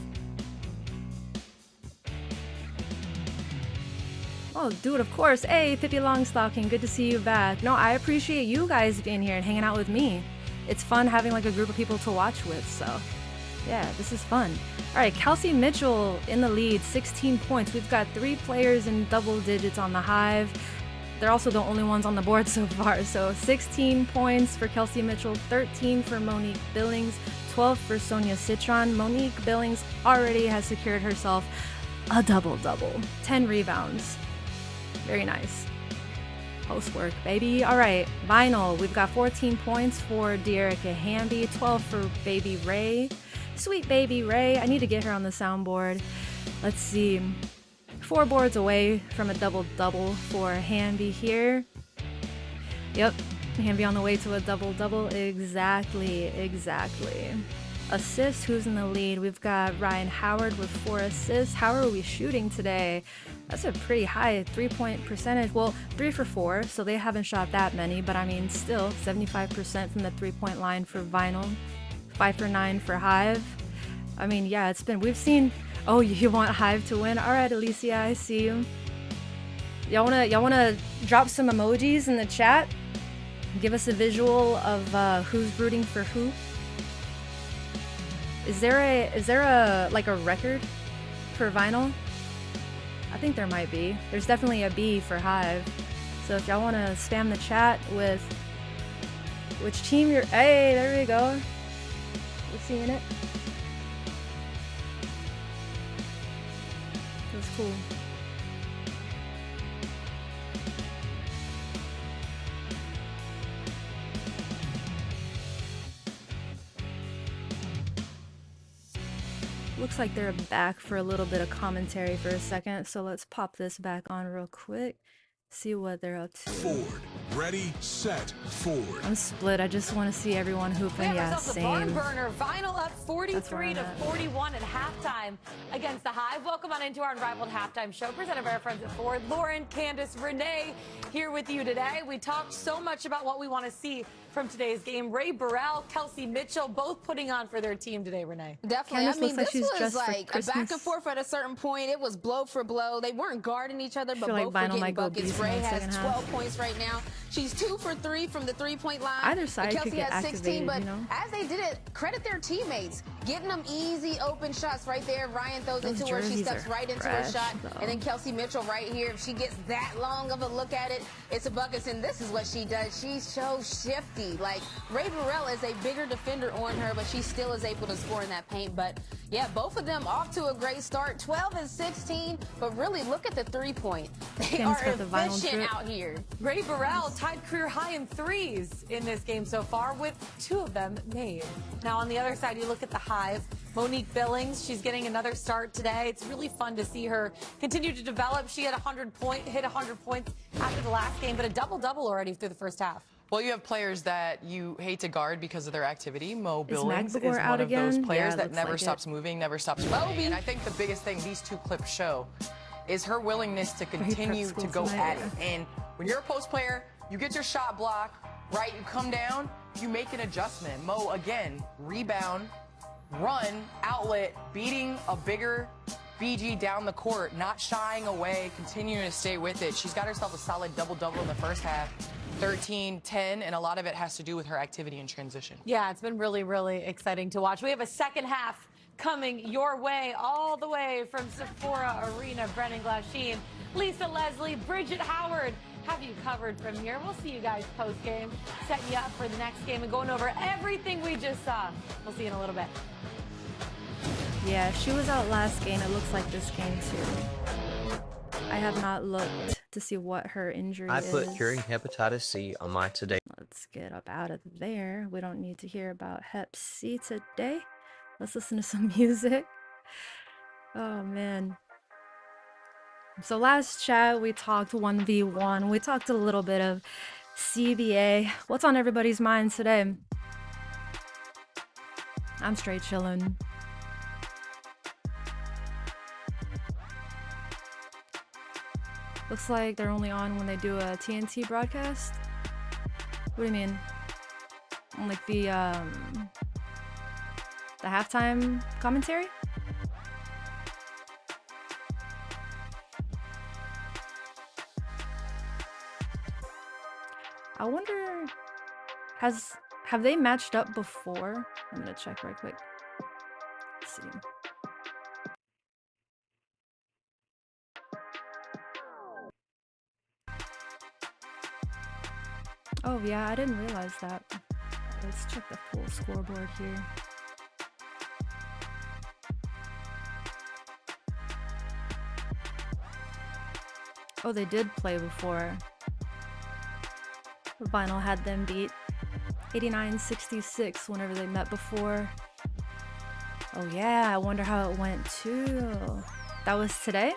Oh, dude, of course. Hey, Pippi Longstocking, good to see you back. No, I appreciate you guys being here and hanging out with me. It's fun having like a group of people to watch with, so yeah, this is fun. All right, Kelsey Mitchell in the lead, 16 points. We've got 3 players in double digits on the Hive. They're also the only ones on the board so far. So 16 points for Kelsey Mitchell, 13 for Monique Billings, 12 for Sonia Citron. Monique Billings already has secured herself a double-double, 10 rebounds. Very nice. Post-work, baby. All right, Vinyl. We've got 14 points for Dearica Hamby, 12 for Baby Ray. Sweet Baby Ray. I need to get her on the soundboard. Let's see. 4 boards away from a double-double for Hamby here. Yep, Hamby on the way to a double-double. Exactly. Assists, who's in the lead? We've got Ryan Howard with 4 assists. How are we shooting today? That's a pretty high 3-point percentage. Well, 3 for 4, so they haven't shot that many, but I mean, still 75% from the 3-point line for Vinyl, 5 for 9 for Hive. I mean, yeah, we've seen. Oh, you want Hive to win? All right, Alicia, I see you. Y'all wanna drop some emojis in the chat? Give us a visual of who's rooting for who. Is there a like a record for Vinyl? I think there might be. There's definitely a B for Hive. So if y'all want to spam the chat with which team you're... Hey, there we go. We're seeing it. That's cool. Looks like they're back for a little bit of commentary for a second, so let's pop this back on real quick. See what they're up to. Forward, ready, set, forward. I'm split. I just want to see everyone hooping. Yeah, same. Burner. Vinyl up 43 to 41 at halftime against the Hive. Welcome on into our Unrivaled halftime show presented by our friends at Ford. Lauren, Candace, Renee here with you today. We talked so much about what we want to see from today's game. Ray Burrell, Kelsey Mitchell, both putting on for their team today, Renee. Definitely. Candace I mean, like this was like a back and forth at a certain point. It was blow for blow. They weren't guarding each other, but both like were getting buckets. Ray has 12 half. points right now. She's 2 for 3 from the 3-point line. Either side Kelsey could get has 16, but activated, you know? as they did it, credit their teammates. Getting them easy open shots right there. Ryan throws into her. She steps right into her shot. Though. And then Kelsey Mitchell right here. If she gets that long of a look at it, it's a bucket. And this is what she does. She's so shifty. Like, Ray Burrell is a bigger defender on her, but she still is able to score in that paint. But, yeah, both of them off to a great start. 12 and 16. But really, look at the 3-point. They are efficient out here. Ray Burrell tied career high in threes in this game so far, with 2 of them made. Now, on the other side, you look at the Hive. Monique Billings, she's getting another start today. It's really fun to see her continue to develop. She had hit 100 points after the last game, but a double-double already through the first half. Well, you have players that you hate to guard because of their activity. Billings is Magbegor one of those players yeah, that never stops moving, never stops running. And I think the biggest thing these 2 clips show is her willingness to continue to go at it. And when you're a post player, you get your shot block, right? You come down, you make an adjustment. Mo, again, rebound, run, outlet, beating a bigger BG down the court, not shying away, continuing to stay with it. She's got herself a solid double-double in the first half, 13, 10, and a lot of it has to do with her activity in transition. Yeah, it's been really, really exciting to watch. We have a second half coming your way, all the way from Sephora Arena. Brennan Glasheen, Lisa Leslie, Bridget Howard have you covered from here. We'll see you guys post-game, setting you up for the next game and going over everything we just saw. We'll see you in a little bit. Yeah, she was out last game. It looks like this game too. I have not looked to see what her injury is. I put curing hepatitis C on my today. Let's get up out of there. We don't need to hear about Hep C today. Let's listen to some music. Oh man. So last chat we talked 1v1. We talked a little bit of CBA. What's on everybody's minds today? I'm straight chilling. Looks like they're only on when they do a TNT broadcast. What do you mean? On like the halftime commentary? I wonder, have they matched up before? I'm gonna check right quick. Let's see. Oh yeah, I didn't realize that. Let's check the full scoreboard here. Oh, they did play before. Vinyl had them beat 89-66 whenever they met before. Oh yeah, I wonder how it went too. That was today?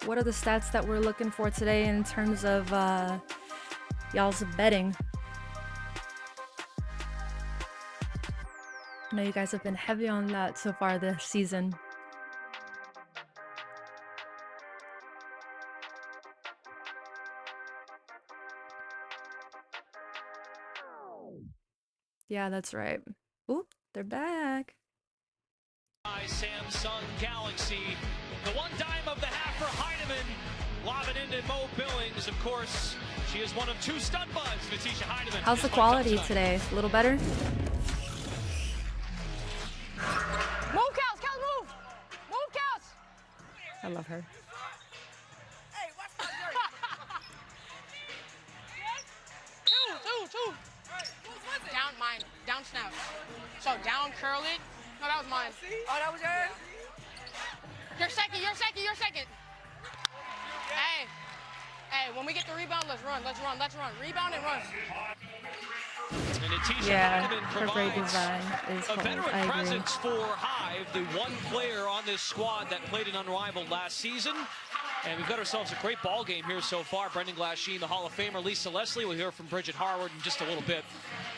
what are the stats that we're looking for today in terms of y'all's betting? I know you guys have been heavy on that so far this season. Yeah, that's right. Ooh, they're back. Samsung Galaxy. The one dime of the half for Hiedeman. Lob it into Mo Billings. Of course, she is one of 2 stun buds. Natisha Hiedeman. How's the quality today? A little better? Move, Kels, move! Move, Kels! I love her. Hey, watch my two. Down mine, down snap. So down curl it. No, that was mine. Oh, that was yours? You're second. Hey, when we get the rebound, let's run. Rebound and run. And Natisha Yeah, Hiedeman her great provides design is a cold. veteran I agree. presence for Hive, the one player on this squad that played in Unrivaled last season. And we've got ourselves a great ball game here so far. Brendan Glasheen, the Hall of Famer, Lisa Leslie. We'll hear from Bridget Harwood in just a little bit.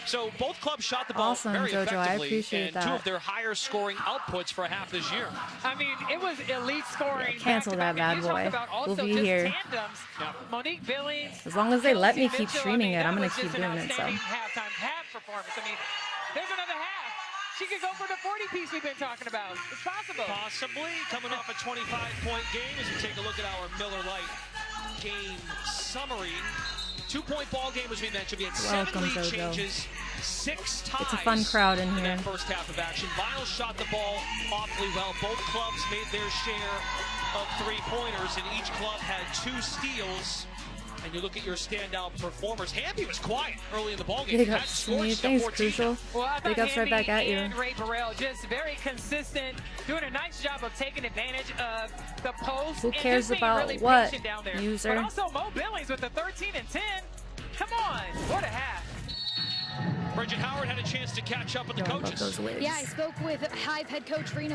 So both clubs shot the ball Awesome, very Jojo. I effectively, appreciate and 2 that. of their higher scoring outputs for half this year. I mean, it was elite scoring. Cancel that bad boy. We'll be here. Tandems. Monique Billings. As long as they let me Kelsey keep Mitchell, streaming it, I'm going that to was keep just an doing it. So. outstanding half performance. I mean, there's another half. She could go for the 40-piece we've been talking about. It's possible. Possibly. Coming off a 25-point game as we take a look at our Miller Lite game summary. 2-point ball game, as we mentioned. We had 7 Welcome, lead Jojo. changes, 6 ties. It's a fun crowd in here. That first half of action. Vinyl shot the ball awfully well. Both clubs made their share of 3-pointers, and each club had 2 steals. And you look at your standout performers. Hamby was quiet early in the ballgame. Big ups to me. Thanks, Crucial. Big ups right back at you. And Ray Burrell just very consistent, doing a nice job of taking advantage of the post. Who cares about really what, down there. user? But also Mo Billings with the 13 and 10. Come on, what a half. Bridget Howard had a chance to catch up with the coaches. Yeah, I spoke with Hive head coach Rhyne.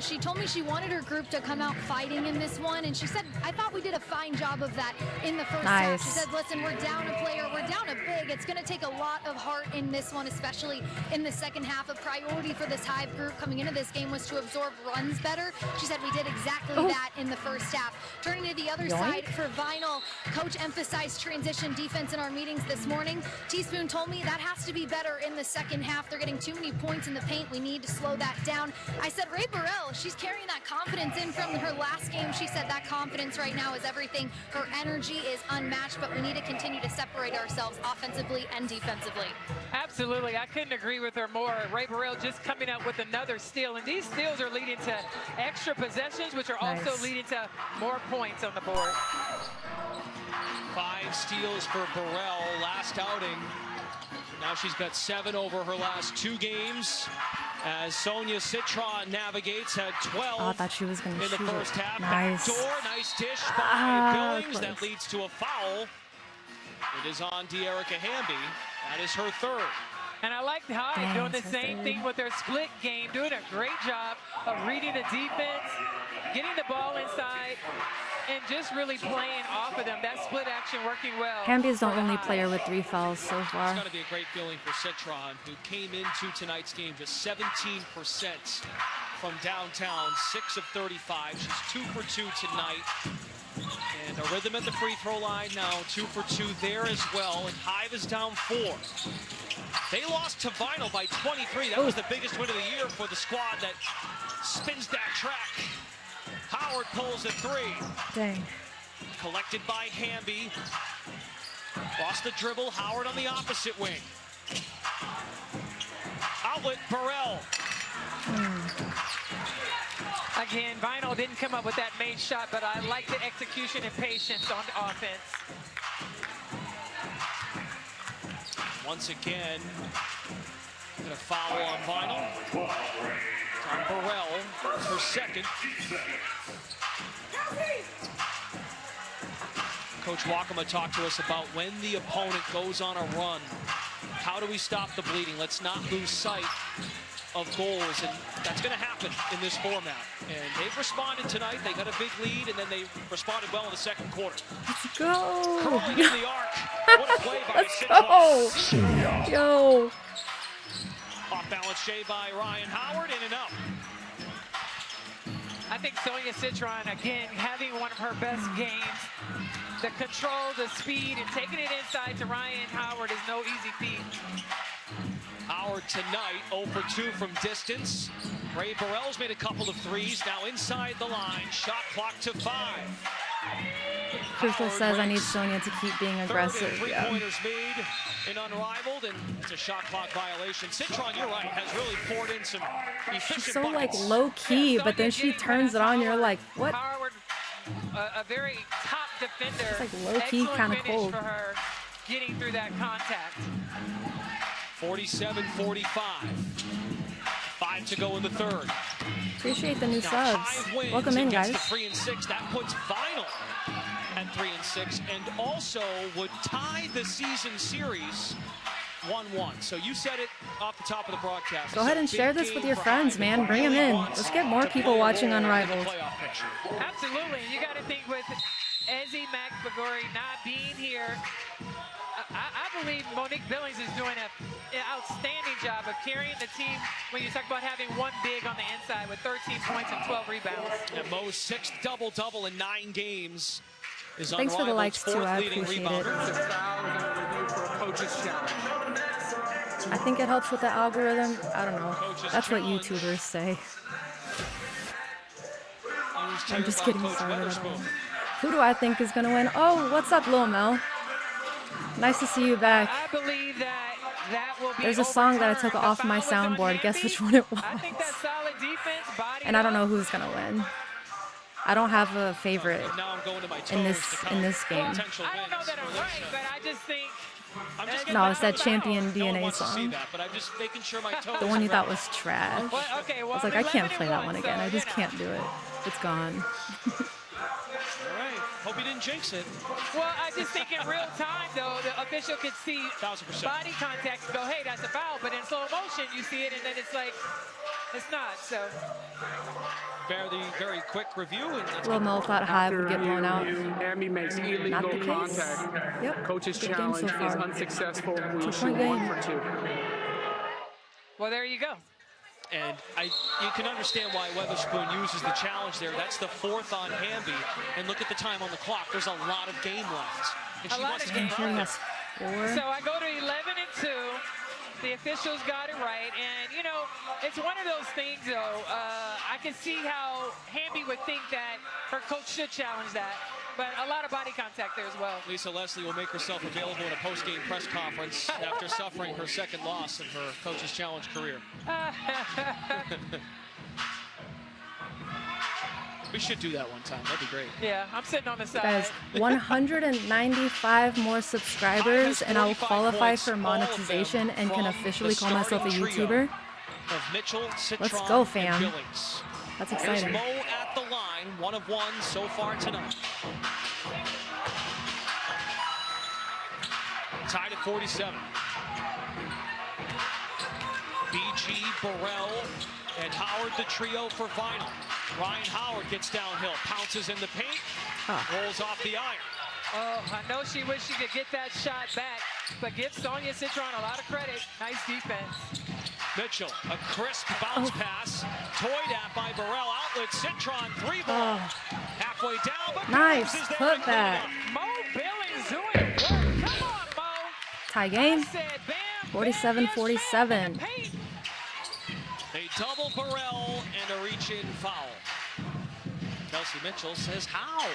She told me she wanted her group to come out fighting in this one, and she said, I thought we did a fine job of that in the first half. She said, listen, we're down a player, we're down a big. It's going to take a lot of heart in this one, especially in the second half. A priority for this Hive group coming into this game was to absorb runs better. She said we did exactly that in the first half. Turning to the other side for Vinyl, coach emphasized transition defense in our meetings this morning. Teaspoon told me that has to be better in the second half. They're getting too many points in the paint. We need to slow that down. I said, Ray Burrell, she's carrying that confidence in from her last game. She said that confidence right now is everything. Her energy is unmatched, but we need to continue to separate ourselves offensively and defensively. Absolutely. I couldn't agree with her more. Ray Burrell just coming up with another steal, and these steals are leading to extra possessions, which are also leading to more points on the board. 5 steals for Burrell last outing. Now she's got 7 over her last 2 games. As Sonia Citron navigates, had 12 I thought she was going to in the shoot first it. half. Nice. Backdoor, nice dish by Billings. Close. That leads to a foul. It is on Dearica Hamby. That is her 3rd. And I like Hive doing the same thing with their split game, doing a great job of reading the defense, getting the ball inside, and just really playing off of them. That split action working well. Hamby is the only player with 3 fouls so far. It's got to be a great feeling for Citron, who came into tonight's game just 17% from downtown, 6 of 35. She's 2 for 2 tonight. And a rhythm at the free throw line now, 2 for 2 there as well. And Hive is down 4. They lost to Vinyl by 23. That was the biggest win of the year for the squad that spins that track. Howard pulls a 3. Dang. Collected by Hamby. Lost the dribble. Howard on the opposite wing. Outlet, Burrell. Again, Vinyl didn't come up with that main shot, but I like the execution and patience on the offense. Once again, gonna foul on Vinyl. On Burrell, it's her 2nd. Coach Wakama talked to us about when the opponent goes on a run. How do we stop the bleeding? Let's not lose sight of goals, and that's going to happen in this format. And they've responded tonight. They got a big lead, and then they responded well in the second quarter. Let's go. Curling in the arc. What a play by Let's go. Yo. Off balance Jay by Ryan Howard, in and out. I think Sonia Citron, again, having one of her best games. The control, the speed, and taking it inside to Ryan Howard is no easy feat. Howard tonight 0 for 2 from distance. Ray Burrell's made a couple of threes. Now inside the line. Shot clock to 5. Crystal says I need Sonia to keep being aggressive. Three-pointers made in Unrivaled, and it's a shot clock violation. Citron, you're right, has really poured in some efficient She's so like buckets. low key, but then she turns it on. You're like, what? Howard, a very top defender. It's like low key, kind of cold. For her, getting through that contact. 47-45. 5 to go in the third. Appreciate the new Now, subs. wins Welcome in, guys. 3 and 6. That puts Final at 3 and 6, and also would tie the season series 1-1. So you said it off the top of the broadcast. Go ahead and share this with your friends, man. Bring them in. Let's get more people watching Unrivaled. Absolutely. You got to think with Ezzy Magbegor not being here, I believe Monique Billings is doing an outstanding job of carrying the team when you talk about having one big on the inside with 13 points and 12 rebounds. And Mo's 6th double-double in 9 games. Is Thanks for the likes, too. I leading appreciate rebounder. it. I think it helps with the algorithm. I don't know. That's what YouTubers say. I'm just getting started. Who do I think is going to win? Oh, what's up, Lil Mel? Nice to see you back. I believe that will be. There's a song that I took off my soundboard. Guess which one it was. I think that's solid defense, body And I don't know who's going to win. I don't have a favorite in this game. I don't know that I'm right, but I just think. No, it's that Champion DNA song. The one you thought was trash. Okay, I was like, I can't play that one again. I just can't do it. It's gone. Hope you didn't jinx it. Well, I just think in real time, though, the official could see 1000%. body contact and go, hey, that's a foul. But in slow motion, you see it, and then it's like, it's not. So. Very quick review. Lil Mel thought Hive would get blown out. Hamby makes illegal Not the case. contact. Yep. Coach's Good game challenge so is far. unsuccessful. We 2-point shoot game. 1 for 2. Well, there you go. And you can understand why Weatherspoon uses the challenge there. That's the 4th on Hamby. And look at the time on the clock. There's a lot of game left. And she wants to get around it. So I go to 11 and 2. The officials got it right. And, you know, it's one of those things, though. I can see how Hamby would think that her coach should challenge that. But a lot of body contact there as well. Lisa Leslie will make herself available in a post-game press conference after suffering her 2nd loss in her coach's challenge career. We should do that one time. That'd be great. Yeah, I'm sitting on the side. Guys, 195 more subscribers, and I'll qualify for monetization and can officially call myself a YouTuber. Of Mitchell, Citron, Let's go, fam. and Billings. That's There's exciting. Mo at the line, 1 of 1 so far tonight. Tied at 47. BG, Burrell, and Howard, the trio for Final. Ryan Howard gets downhill, pounces in the paint, rolls off the iron. Oh, I know she wished she could get that shot back, but give Sonia Citron a lot of credit. Nice defense. Mitchell, a crisp bounce pass, toyed at by Burrell, outlet, Citron, 3-ball. Halfway down, but Nice, Billings is there put and that. Mo Billings doing work. Come on, Mo. Tie game, I said, bam, 47-47. They double Burrell and a reach-in foul. Kelsey Mitchell says, how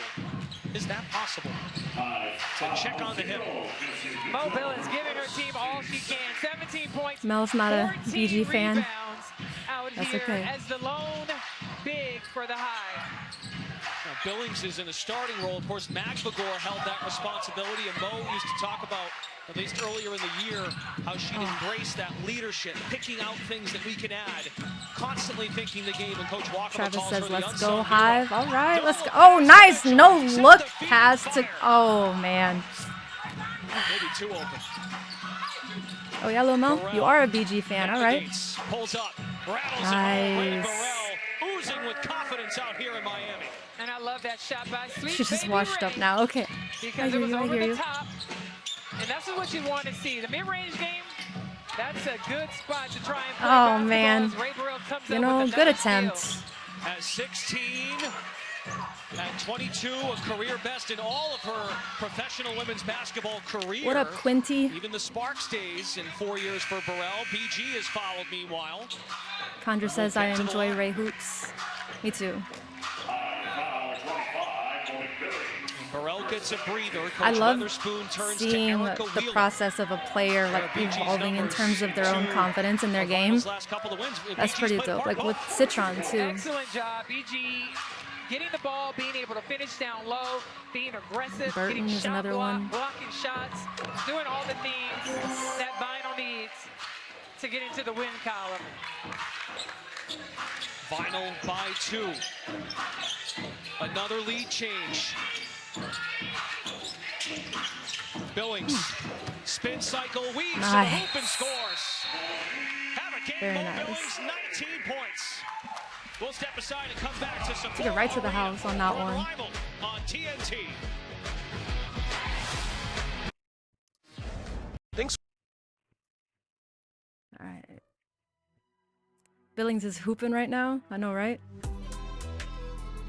is that possible? To check on the hip. Mo Billings giving her team all she can. 17 points. Mel's not a 14 BG fan. rebounds out That's here okay. as the lone big for the Hive. Now, Billings is in a starting role. Of course, Magbegor held that responsibility, and Mo used to talk about, at least earlier in the year, how she'd embrace that leadership, picking out things that we can add, constantly thinking the game, and Coach Walker Travis calls says, her the let's unsung go, hero. Hive. All right, let's go. Oh, nice. No look pass to. Oh, man. Maybe 2 open. Oh, yeah, Lil Mel, you are a BG fan. All right. Pulls up, Rattles Ray Burrell oozing with confidence out here in Miami. And I love that shot by Sweet She's just Baby washed Ray, up now. Okay. because it was over the top. And that's what you want to see. The mid-range game, that's a good spot to try and play Oh, basketball man. as Ray Burrell comes You up know, with a good nice attempt. steal. At 16, at 22, a career best in all of her professional women's basketball career. What up, Quinty? Even the Sparks days in 4 years for Burrell. BG has followed meanwhile. Condra says, I enjoy Ray hoops. Me too. Burrell gets a breather. Coach I love Weatherspoon turns seeing to Erica the Wheeler. process of a player like evolving in terms of their own confidence in their game. That's pretty dope. Like with Citron too. Excellent job, BG. Getting the ball, being able to finish down low, being aggressive, Burton getting is shot another block, one. blocking shots, doing all the things that Vinyl needs to get into the win column. Vinyl by 2. Another lead change. Billings, spin cycle, weaves to the hoop and scores. Have a game, Very Mo nice. Billings, 19 points. We'll step aside and come back to support. Took it right to the house on that one. Unrivaled on TNT. Thanks. All right. Billings is hooping right now. I know, right?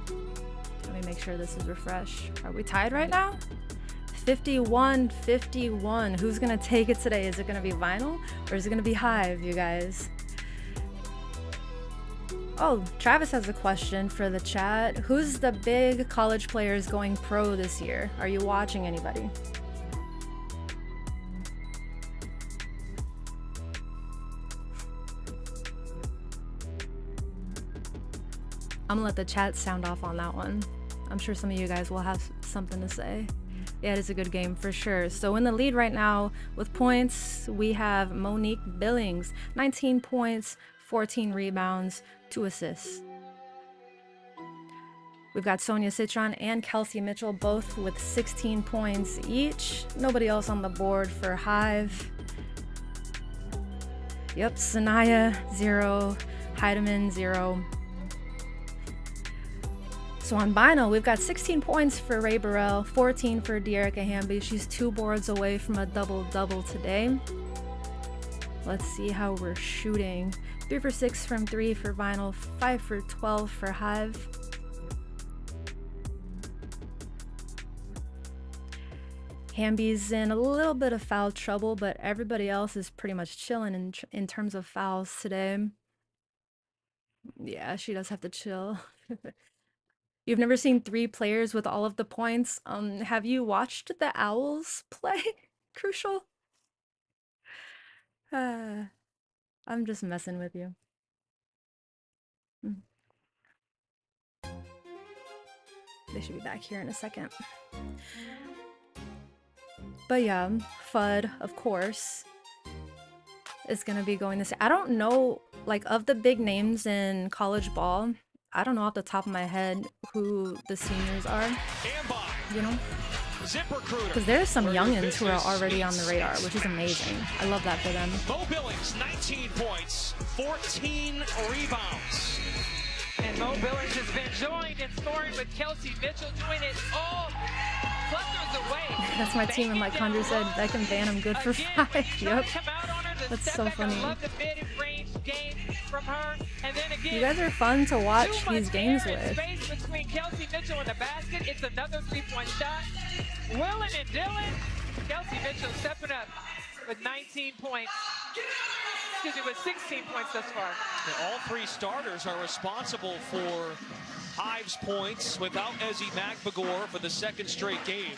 Let me make sure this is refreshed. Are we tied right now? 51-51. Who's gonna take it today? Is it gonna be Vinyl or is it gonna be Hive, you guys? Oh, Travis has a question for the chat. Who's the big college players going pro this year? Are you watching anybody? I'm gonna let the chat sound off on that one. I'm sure some of you guys will have something to say. Yeah, it is a good game for sure. So in the lead right now with points, we have Monique Billings, 19 points, 14 rebounds, 2 assists. We've got Sonia Citron and Kelsey Mitchell both with 16 points each. Nobody else on the board for Hive. Yep, Saniya, 0. Hiedeman, 0. So on Vinyl, we've got 16 points for Ray Burrell, 14 for Dearica Hamby. She's 2 boards away from a double-double today. Let's see how we're shooting. 3 for 6 from 3 for Vinyl, 5 for 12 for Hive. Hamby's in a little bit of foul trouble, but everybody else is pretty much chilling in terms of fouls today. Yeah, she does have to chill. You've never seen 3 players with all of the points. Have you watched the Owls play? Crucial. I'm just messing with you. They should be back here in a second. But yeah, Fudd, of course, is gonna be going this. I don't know, like, of the big names in college ball, I don't know off the top of my head who the seniors are, you know? Because there's some youngins who are already on the radar, which is amazing. I love that for them. Mo Billings, 19 points, 14 rebounds. And Mo Billings has been joined in scoring with Kelsey Mitchell doing it all clusters away. That's my team, and like Condra said, Beck and Van, I'm good for 5. Yep. That's so funny. You guys are fun to watch these games with. Space between Kelsey Mitchell and the basket. It's another 3-point shot. Willing and Dylan. Kelsey Mitchell stepping up with 19 points. Excuse me, with 16 points thus far. Yeah, all 3 starters are responsible for Hive's points without Ezzy Magbegor for the 2nd straight game.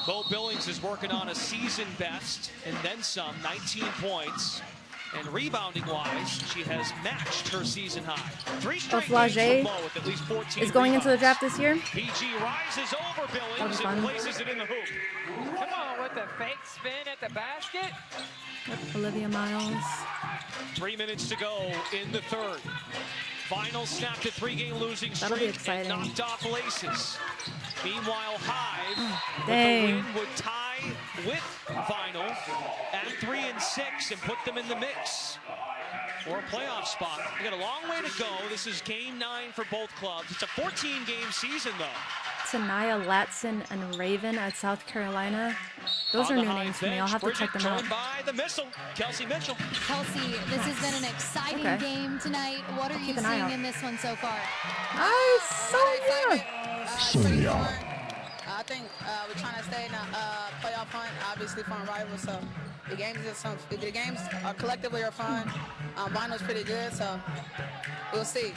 Mo Billings is working on a season best and then some, 19 points. And rebounding-wise, she has matched her season high. 3 straight games for Mo with at least 14 is going rebounds. into the draft this year. BG rises over Billings and places it in the hoop. Come on with the fake spin at the basket. Yep, Olivia Miles. 3 minutes to go in the 3rd. Vinyl snapped a 3-game losing That'll be streak exciting. and knocked off Laces. Meanwhile, Hive with the dang. win would tie with Vinyl at 3 and 6 and put them in the mix for a playoff spot. We got a long way to go. This is game 9 for both clubs. It's a 14-game season, though. Saniya, Latson, and Raven at South Carolina. Those are new names to me. I'll have to check them out. By the missile, Kelsey Mitchell. Kelsey, this has been an exciting game tonight. What are you seeing in this one so far? Sonia. I think we're trying to stay in a playoff hunt, obviously for Unrivaled. So the games are collectively are fun. Vinyl's pretty good, so we'll see.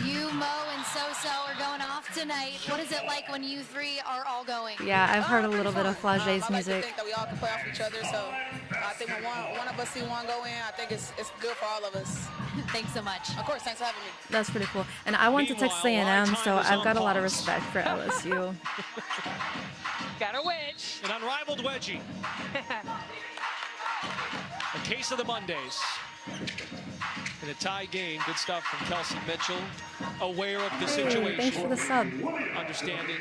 You, Mo, and So-So are going off tonight. What is it like when you three are all going? Yeah, I've heard a little bit of Flage's music. I think that we all can play off each other, so I think when one of us see one go in, I think it's good for all of us. Thanks so much. Of course, thanks for having me. That's pretty cool. And I went to Texas A&M, so I've got a lot of respect for LSU. Got a wedge. An unrivaled wedgie. A case of the Mondays. In a tie game, good stuff from Kelsey Mitchell. Aware of the situation. Thanks for the sub. Understanding.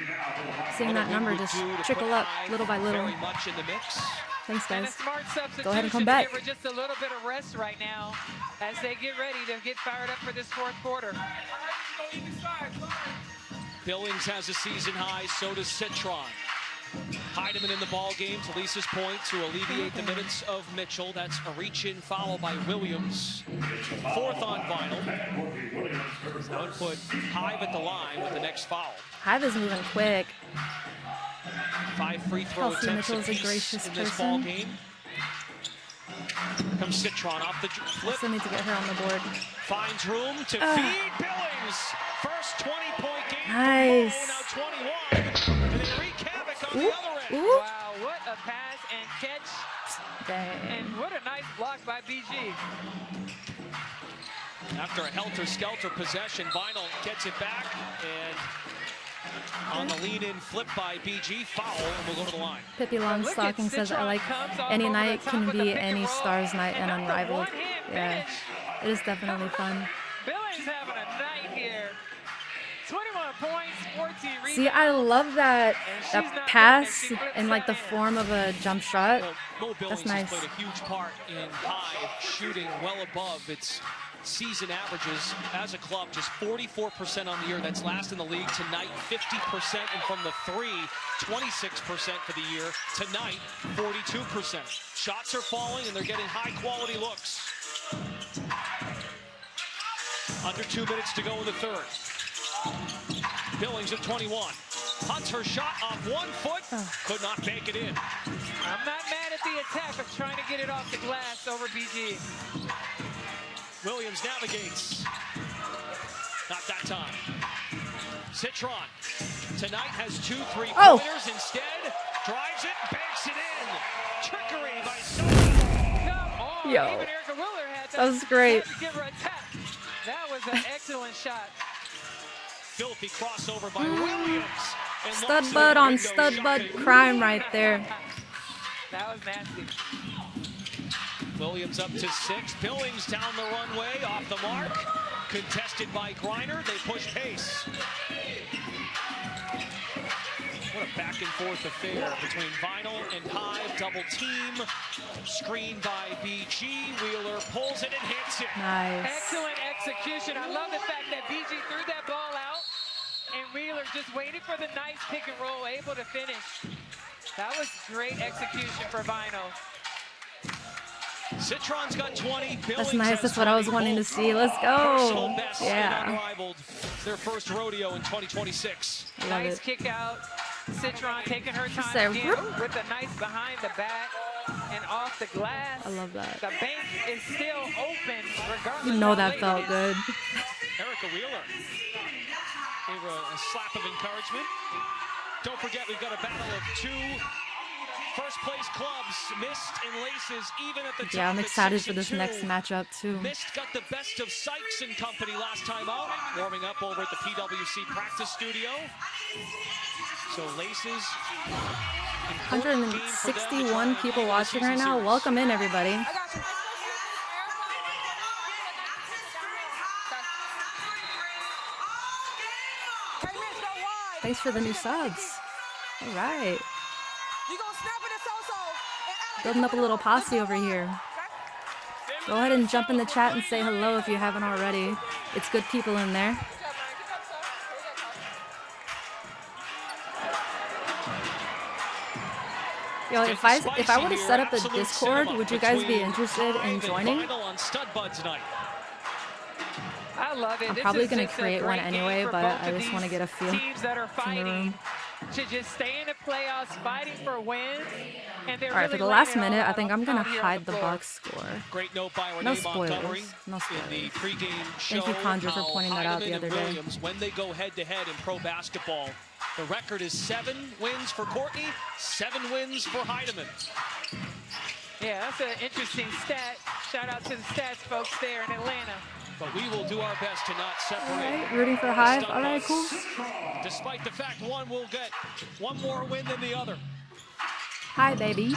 Seeing that number just trickle up little by little. Very much in the mix. Thanks, And a guys. smart Go ahead and come substitution back. to give her just a little bit of rest right now as they get ready to get fired up for this fourth quarter. Billings has a season high, so does Citron. Hiedeman in the ball game to Lisa's point to alleviate the minutes of Mitchell. That's Arike followed by Williams. Fourth on Vinyl. That would put Hive at the line with the next foul. Hive is moving quick. 5 free throw Kelsey attempts Mitchell is a apiece gracious in this ball person. game. Comes Citron off the flip. Still need to get her on the board. Finds room to feed Billings. First 20-point game. Nice. For Mo, now 21. And they wreak havoc on the other end. Wow, what a pass and catch. Dang. And what a nice block by BG. After a helter-skelter possession, Vinyl gets it back, and on the lean-in flip by BG, foul, and we'll go to the line. Pippi Longstocking says, I like any night can be any star's night and Unrivaled. Yeah, it is definitely fun. Billings having a night here. 21 points, 14 rebounds. See, I love that pass in like the form of a jump shot. Mo Billings That's nice. has played a huge part in Hive, shooting well above its season averages as a club, just 44% on the year. That's last in the league. Tonight, 50%, and from the three, 26% for the year. Tonight, 42%. Shots are falling, and they're getting high-quality looks. Under 2 minutes to go in the third. Billings at 21. Hunts her shot off 1 foot. Could not bank it in. I'm not mad at the attack, but trying to get it off the glass over BG. Williams navigates. Not that time. Citron tonight has 2 3-pointers. Instead, drives it, banks it in. Trickery by Sonia. Come on. Yo. Even Erica Willer had That was great. to give her a tap. That was an excellent shot. Filthy crossover by Williams. And Stud bud on stud bud crime right there. That was nasty. Williams up to 6. Billings down the runway, off the mark. Contested by Griner. They push pace. What a back and forth affair between Vinyl and Hive. Double team. Screen by BG. Wheeler pulls it and hits it. Nice. Excellent execution. I love the fact that BG threw that ball out and Wheeler just waited for the nice pick and roll, able to finish. That was great execution for Vinyl. Citron's got 20. That's nice. That's what I was wanting to see. Let's go. Yeah. Unrivaled. It's their first rodeo in 2026. Love Nice it. kick out. Citron taking her time Say, again whoop. with a nice behind the back and off the glass. I love that. The bank is still open regardless. You know of how that late felt it is. good. Erica Wheeler gave her a slap of encouragement. Don't forget, we've got a battle of 2 first-place clubs, Mist and Laces, even at the top. Yeah, I'm at excited 6 for and this 2. next matchup too. Mist got the best of Sykes and company last time out, warming up over at the PWC practice studio. So Laces. 161 people watching right now. Welcome in, everybody. Thanks for the new subs. All right. Building up a little posse over here. Go ahead and jump in the chat and say hello if you haven't already. It's good people in there. Yo, if I were to set up a Discord, would you guys be interested in joining? I love it. I'm probably going to create one anyway, but I just want to get a feel teams that are from the room. to just stay in the playoffs, fighting for wins. And they're All right, really for the last laying it minute, all I think I'm going to hide the floor. box score. Great note by No Renee Montgomery spoilers. No spoilers. in the pregame show. Thank you, Conjure, for how pointing that out the Hiedeman other and day. Williams, when they go head-to-head in pro basketball, the record is 7 wins for Courtney, 7 wins for Hiedeman. Yeah, that's an interesting stat. Shout out to the stats folks there in Atlanta. But we will do our best to not separate. All right, rooting for Hive. All right, cool. Despite the fact one will get one more win than the other. Hi, baby.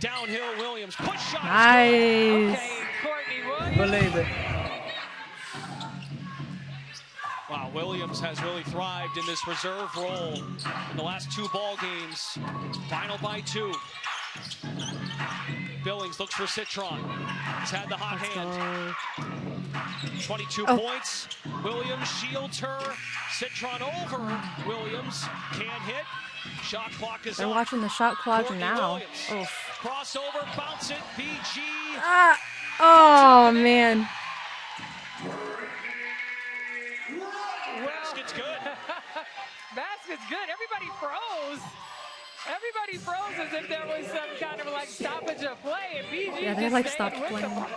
Downhill Williams, push shot. Nice. Okay, Courtney Williams. Believe it. Wow, Williams has really thrived in this reserve role in the last 2 ball games. Final by 2. Billings looks for Citron. He's had the hot hand. 22 points. Williams shields her. Citron over. Williams can't hit. Shot clock is They're up. watching the shot clock Courtney now. Williams. Oh. Crossover, bounce it, BG. Ah. Oh, man. Basket's good. Basket's good. Everybody froze. Everybody froze as if there was some kind of like stoppage of play. And BG Yeah, they just like stayed stopped with the playing. ball.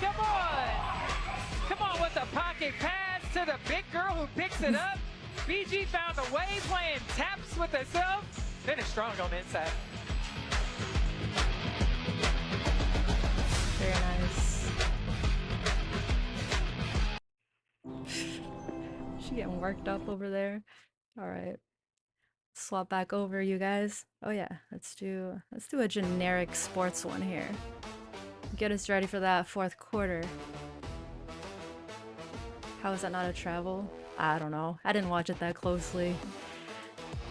Come on. Come on with the pocket pass to the big girl who picks it up. BG found a way, playing taps with herself. Finished strong on the inside. Very nice. She getting worked up over there. All right. Swap back over, you guys. Oh yeah, let's do a generic sports one here. Get us ready for that 4th quarter. How is that not a travel? I don't know. I didn't watch it that closely.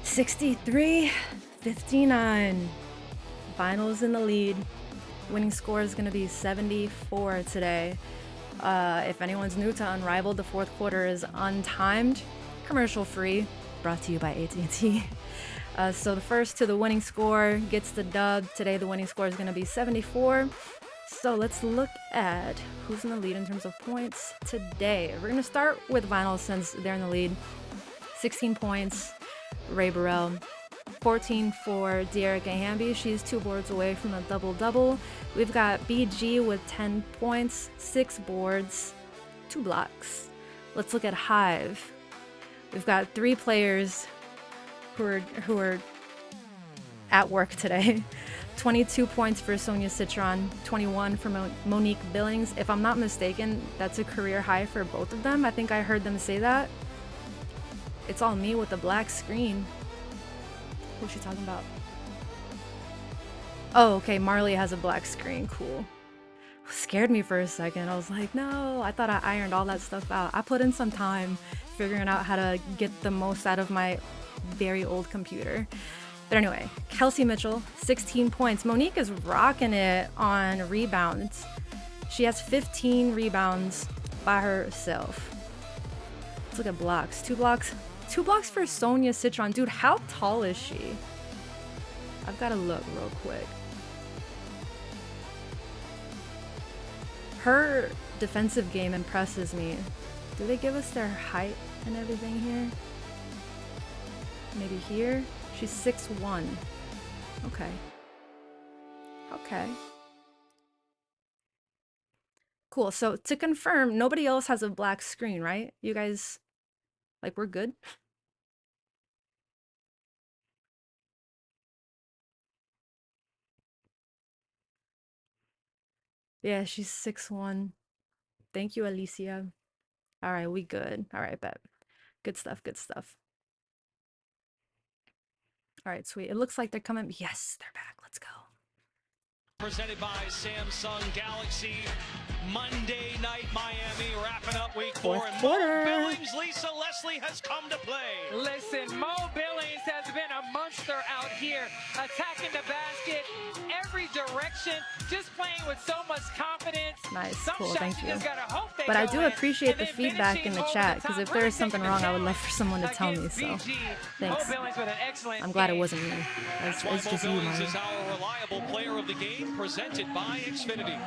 63-59. Finals in the lead. Winning score is going to be 74 today. If anyone's new to Unrivaled, the 4th quarter is untimed, commercial free, brought to you by AT&T. So the first to the winning score gets the dub. Today the winning score is going to be 74. So let's look at who's in the lead in terms of points today. We're going to start with Vinyl since they're in the lead. 16 points, Ray Burrell. 14 for Dearica Hamby. She's 2 boards away from a double-double. We've got BG with 10 points, 6 boards, 2 blocks. Let's look at Hive. We've got 3 players who are at work today. 22 points for Sonia Citron, 21 for Monique Billings. If I'm not mistaken, that's a career high for both of them. I think I heard them say that. It's all me with the black screen. Who's she talking about? Oh, okay, Marley has a black screen. Cool. Scared me for a second. I was like, no, I thought I ironed all that stuff out. I put in some time figuring out how to get the most out of my very old computer. But anyway, Kelsey Mitchell, 16 points. Monique is rocking it on rebounds. She has 15 rebounds by herself. Let's look at blocks. 2 blocks. 2 blocks for Sonia Citron. Dude, how tall is she? I've got to look real quick. Her defensive game impresses me. Do they give us their height and everything here? Maybe here? She's 6'1". Okay. Okay. Cool. So to confirm, nobody else has a black screen, right? You guys, like, we're good? Yeah, she's 6'1". Thank you, Allisha. All right, we good. All right, bet. Good stuff, good stuff. All right, sweet. It looks like they're coming. Yes, they're back. Let's go. Presented by Samsung Galaxy. Monday night, Miami, wrapping up week 4. Fourth And quarter. Mo Billings, Lisa Leslie has come to play. Listen, Mo Billings Billings has been a monster out here, attacking the basket every direction, just playing with so much confidence. Nice, Some cool, shots thank you. just gotta hope they But I go do in. appreciate the And then feedback in the finishing chat, over because the if top, there really is something taking wrong, the I would love for someone to tell me, against so BG. thanks. Mo Billings with an excellent I'm glad it game. wasn't me. That's It's why just Mo you, Billings Maya. is our reliable player of the game, presented by Xfinity.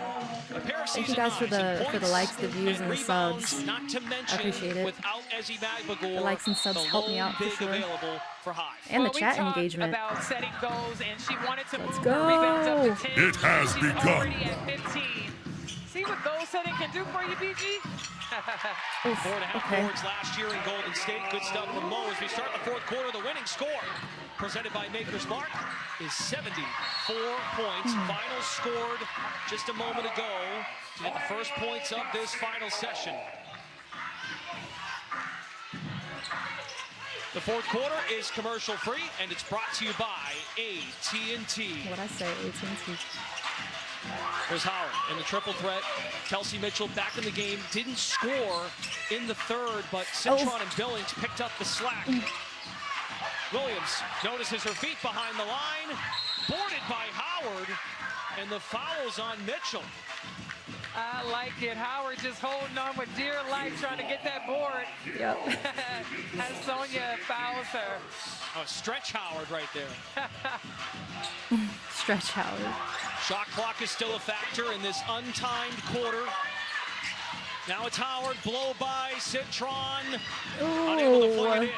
A pair of Thank you season guys for highs in the points likes, the views, and the rebounds, subs. not to I mention, appreciate it. without Ezzy Magbegor, The likes and subs the help me lone out for big sure. available for Hive. And the Well, we chat talked engagement. about setting goals, and she wanted to Let's move her rebounds go. up to 10. It has She's begun. already at 15. See what goal setting can do for you, BG? Oof, 4.5 okay. boards last year in Golden State. Good stuff from Mo as we start the fourth quarter. The winning score, presented by Maker's Mark, is 74 points. Final scored just a moment ago to get the first points of this final session. The fourth quarter is commercial free, and it's brought to you by AT&T. What'd I say? AT&T. There's Howard in the triple threat. Kelsey Mitchell back in the game. Didn't score in the third, but Citron and Billings picked up the slack. Williams notices her feet behind the line. Boarded by Howard, and the foul's on Mitchell. I like it. Howard just holding on with dear life, trying to get that board. Yep. As Sonia fouls her. Oh, stretch Howard right there. Stretch Howard. Shot clock is still a factor in this untimed quarter. Now it's Howard, blow by Citron, unable to flick it in.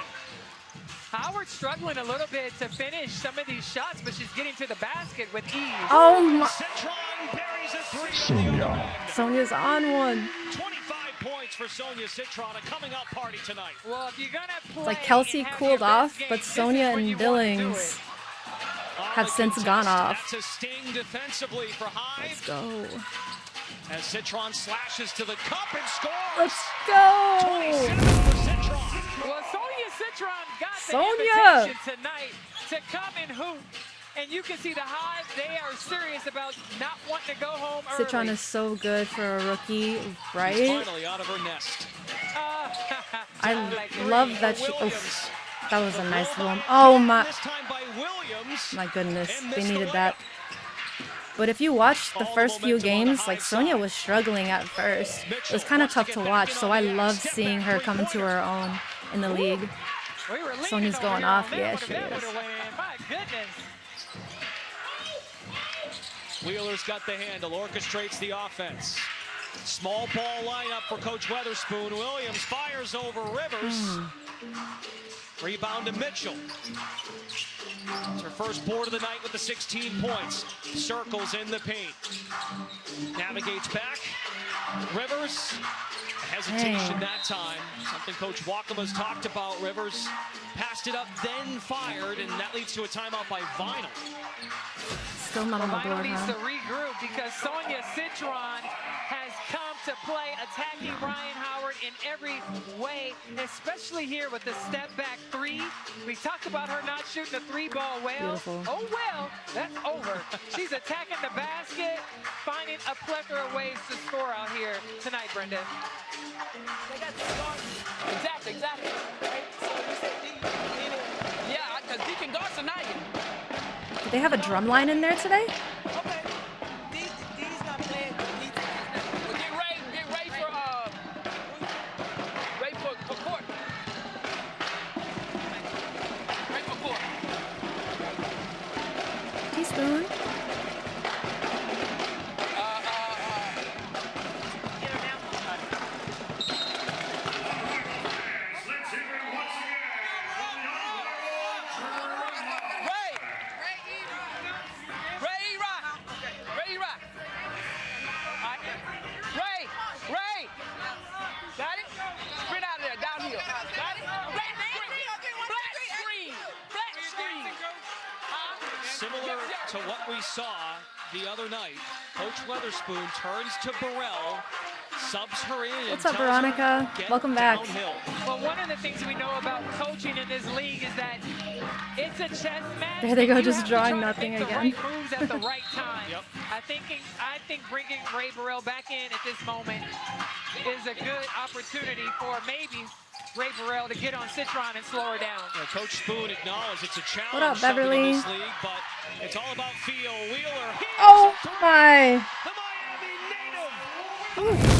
Howard struggling a little bit to finish some of these shots, but she's getting to the basket with ease. Oh my. Citron buries a three on the other end. Sonia's on one. 25 points for Sonia Citron, a coming out party tonight. Well, if you're gonna play, It's like Kelsey and have cooled your best off, game, but this is Sonia when and you wanna do Billings it. have since gone off. That's a sting defensively for Hive. Let's go. As Citron slashes to the cup and scores. Let's go. 27 for Citron. Well, Sonia Citron got the Sonia. invitation tonight to come and hoop. And you can see the Hive, they are serious about not wanting to go home early. Citron is so good for a rookie, She's right? finally out of her nest. I like love that she. Williams. Oof, that was a nice one. Oh my. This time by Williams. My goodness, And they missed the needed that. layup. But if you watch the All first the few momentum on the games, like high Sonia side. was struggling at first. It was kind of tough to watch, so I love seeing her come into her own in the league. We were leaning Sonia's over going here off. on that Yeah, one, she if that is. would've went in. My goodness. Wheeler's got the handle, orchestrates the offense. Small ball lineup for Coach Weatherspoon. Williams fires over Rivers. Rebound to Mitchell. It's her first board of the night with the 16 points. Circles in the paint. Navigates back. Rivers. Hesitation Dang. that time. Something Coach Wakaba's talked about. Rivers passed it up, then fired, and that leads to a timeout by Vinyl. Still not on the Vinyl board, needs huh? to regroup because Sonia Citron has come to play, attacking Ryan Howard in every way, especially here with the step back three. We talked about her not shooting the three ball well. Beautiful. Oh well, that's over. She's attacking the basket, finding a plethora of ways to score out here tonight, Brenda. Exactly. Yeah, because he can guard tonight. Did they have a drum line in there today? Okay. These not playing. Well, get ready for court. Ready for court. Teaspoon. Ray. Got it? Sprint out of there, downhill. Got it? Black screen. Similar to what we saw the other night, Coach Weatherspoon turns to Burrell, subs her in. What's and up, tells her, Veronica? "Get Welcome back." downhill." Well, one of the things we know about coaching in this league is that it's a chess match. There they go, and you just have to drawing try to nothing make the again. right moves at the right time. Yep. I think bringing Ray Burrell back in at this moment is a good opportunity for maybe Ray Burrell to get on Citron and slow her down. Coach Spoon acknowledged it's a challenge. What up, Beverly? In this league, but it's all about feel. Wheeler. Oh my! The Miami native.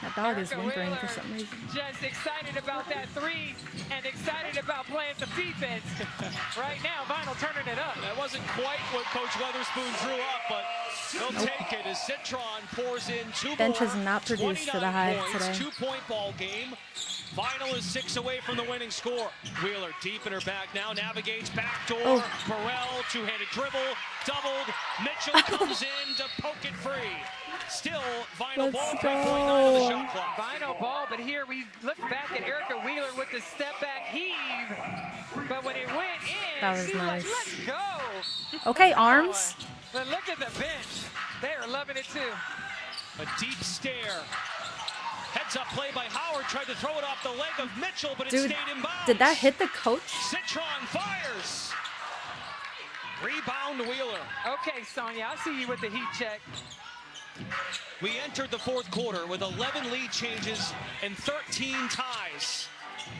That dog is whimpering for some reason. Just excited about that three and excited about playing some defense. Right now, Vinyl turning it up. That wasn't quite what Coach Weatherspoon drew up, but they'll take it as Citron pours in two Bench more. has not produced for the Hive points, today. 2-point ball game. Vinyl is 6 away from the winning score. Wheeler deep in her back now, navigates backdoor. Oh. Burrell, two-handed dribble, doubled. Mitchell comes in to poke it free. Still, Vinyl ball, 3.9 on the shot clock. Vinyl ball, but here we look back at Arike Wheeler with the step back heave. But when it went in, That was she was nice. like, let's go. Okay, arms. But look at the bench. They're loving it too. A deep stare. Heads up play by Howard, tried to throw it off the leg of Mitchell, but it Dude, stayed in bounds. did that hit the coach? Citron fires. Rebound Wheeler. Okay, Sonia, I see you with the heat check. We entered the fourth quarter with 11 lead changes and 13 ties.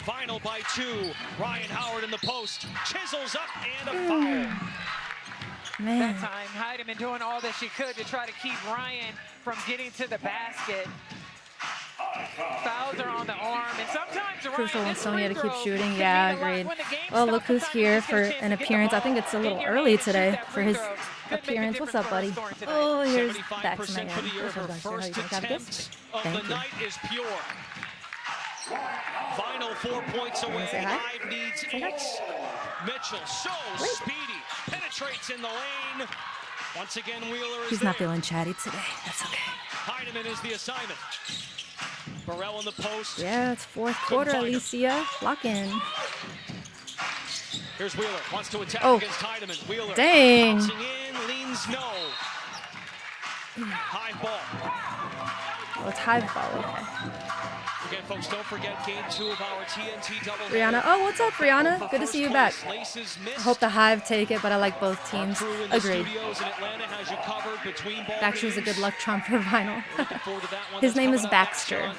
Vinyl by 2. Ryan Howard in the post. Chisels up and a foul. Man. That time, Hiedeman doing all that she could to try to keep Ryan from getting to the basket. Fouls are on the arm, and sometimes Crucial when Sonia to keep shooting. Yeah, agreed. Well, look who's here for an appearance. I think it's a little early today for his appearance. What's up, buddy? Oh, here's back to my for the year. Her first attempt of the night is pure. Vinyl 4 points away. Hive needs 8. Mitchell so speedy, penetrates in the lane. Once again, Wheeler is He's not feeling chatty today. That's okay. Hiedeman is the assignment. Burrell in the post. Yeah, it's fourth quarter, Allisha. Lock in. Here's Wheeler. Wants to attack against Hiedeman. Wheeler. Dang. Bouncing in, leans no. High ball. Oh, it's Hive ball. Okay. Again, folks, don't forget game 2 of our TNT double. Brianna. Oh, what's up, Brianna? Good to see you back. I hope the Hive take it, but I like both teams. Agreed. Actually, was a good luck charm for Vinyl. His name is Baxter.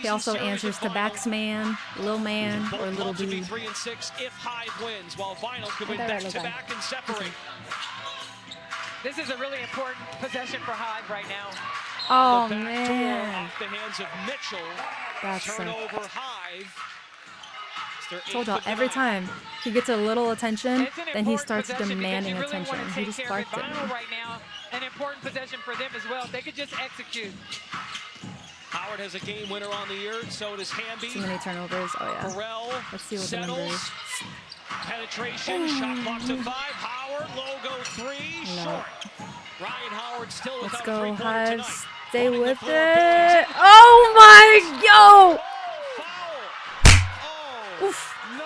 He also answers to Baxman, Lil Man, or Little Dude. 3 and 6 if Hive wins, while Vinyl could win back-to-back and separate. This is a really important possession for Hive right now. Oh, the back door man. off the hands of Mitchell. That's sick. Turnover Hive. Told y'all, every time he gets a little attention, then he starts demanding attention. He just barked at me. Right now, an important possession for them as well. They could just execute. Howard has a game winner on the year, so does Hamby. Too many turnovers. Oh, yeah. Burrell Let's see what the number is. Penetration, shot clock to 5. Howard, logo 3, short. Ryan Howard still Let's without go, a three-pointer Hive. tonight. Stay with it. Oh, my. Yo. Oof. No.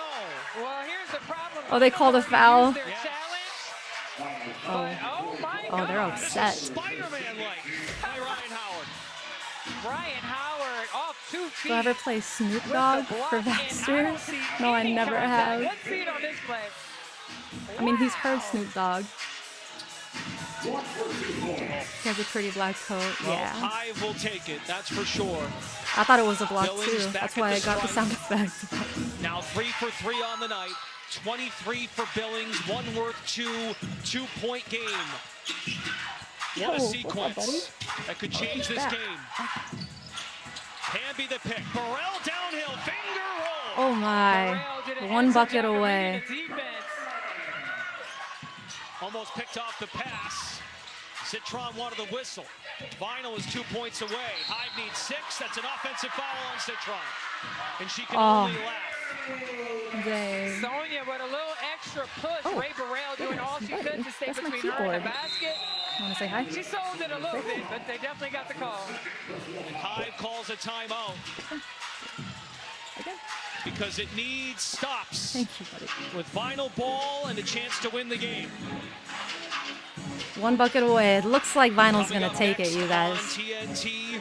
Well, here's the problem. Oh, they called a foul. Oh, they're upset. Spider-Man-like by Ryan Howard. Ryan Howard off 2 feet. Do I ever play Snoop Dogg for Baxter? No, I never have. Let's see it on this play. I mean, he's heard Snoop Dogg. He has a pretty black coat. Well, Yeah. Hive will take it, that's for sure. I thought it was a block Billings too. back That's at why I the got the stripe. sound effect. Now 3 for 3 on the night. 23 for Billings, 1 worth 2, 2-point game. What a sequence that could change this game. Hamby the pick. Burrell downhill, finger roll. Oh my. One bucket away. Almost picked off the pass. Citron wanted the whistle. Vinyl is 2 points away. Hive needs 6. That's an offensive foul on Citron. And she can only laugh. Dang. Sonia with a little extra push. Ray Burrell doing all she could to stay That's my between her and the keyboard. basket. Want to say hi? She sold it a little bit, but they definitely got the call. And Hive calls a timeout. Okay. Because it needs stops. Thank you, buddy. With Vinyl ball and a chance to win the game. One bucket away. It looks like Vinyl's Coming gonna up take it, next you guys. on TNT,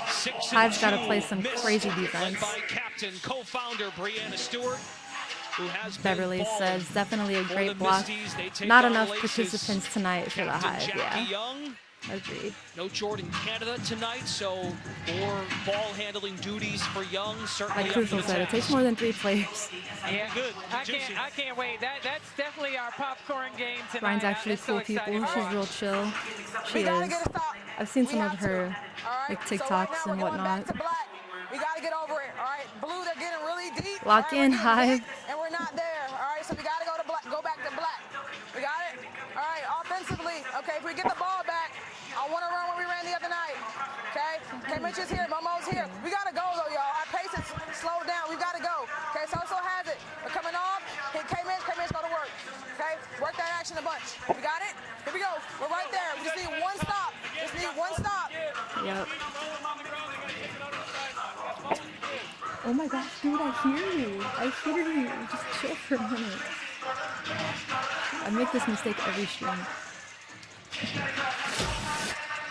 6 Hive's got to and play 2, some missed, crazy led defense. by captain, co-founder Brianna Stewart, who has Beverly been says balling definitely a for great the block. Misties. They take Not on esse Laces. participants tonight for the Captain Hive. Jackie Yeah. Young Agreed. No Jordan Canada tonight, so more ball handling duties for Young. Certainly Like Crucial said, it takes more than 3 players. Yeah, good. I can't wait. That's definitely our popcorn game tonight. Ryan's actually cool people. She's real chill. She is. I've seen some of her like TikToks and whatnot. We gotta get over it. All right, blue, they're getting really deep. Lock in, Hive. And we're not there. All right, so we gotta go back to black. We got it. All right, offensively. Okay, if we get the ball back, I want to run what we ran the other night. Okay, Mitch is here. Momo's here. We gotta go though, y'all. Our pace is slowed down. We gotta go. Okay, so has it. We're coming off. Hit K-Mitch, go to work. Okay, work that action a bunch. We got it. Here we go. We're right there. We just need one stop. Just need one stop. Yep. Oh my gosh, dude, I hear you. I hear you. Just chill for a minute. I make this mistake every stream.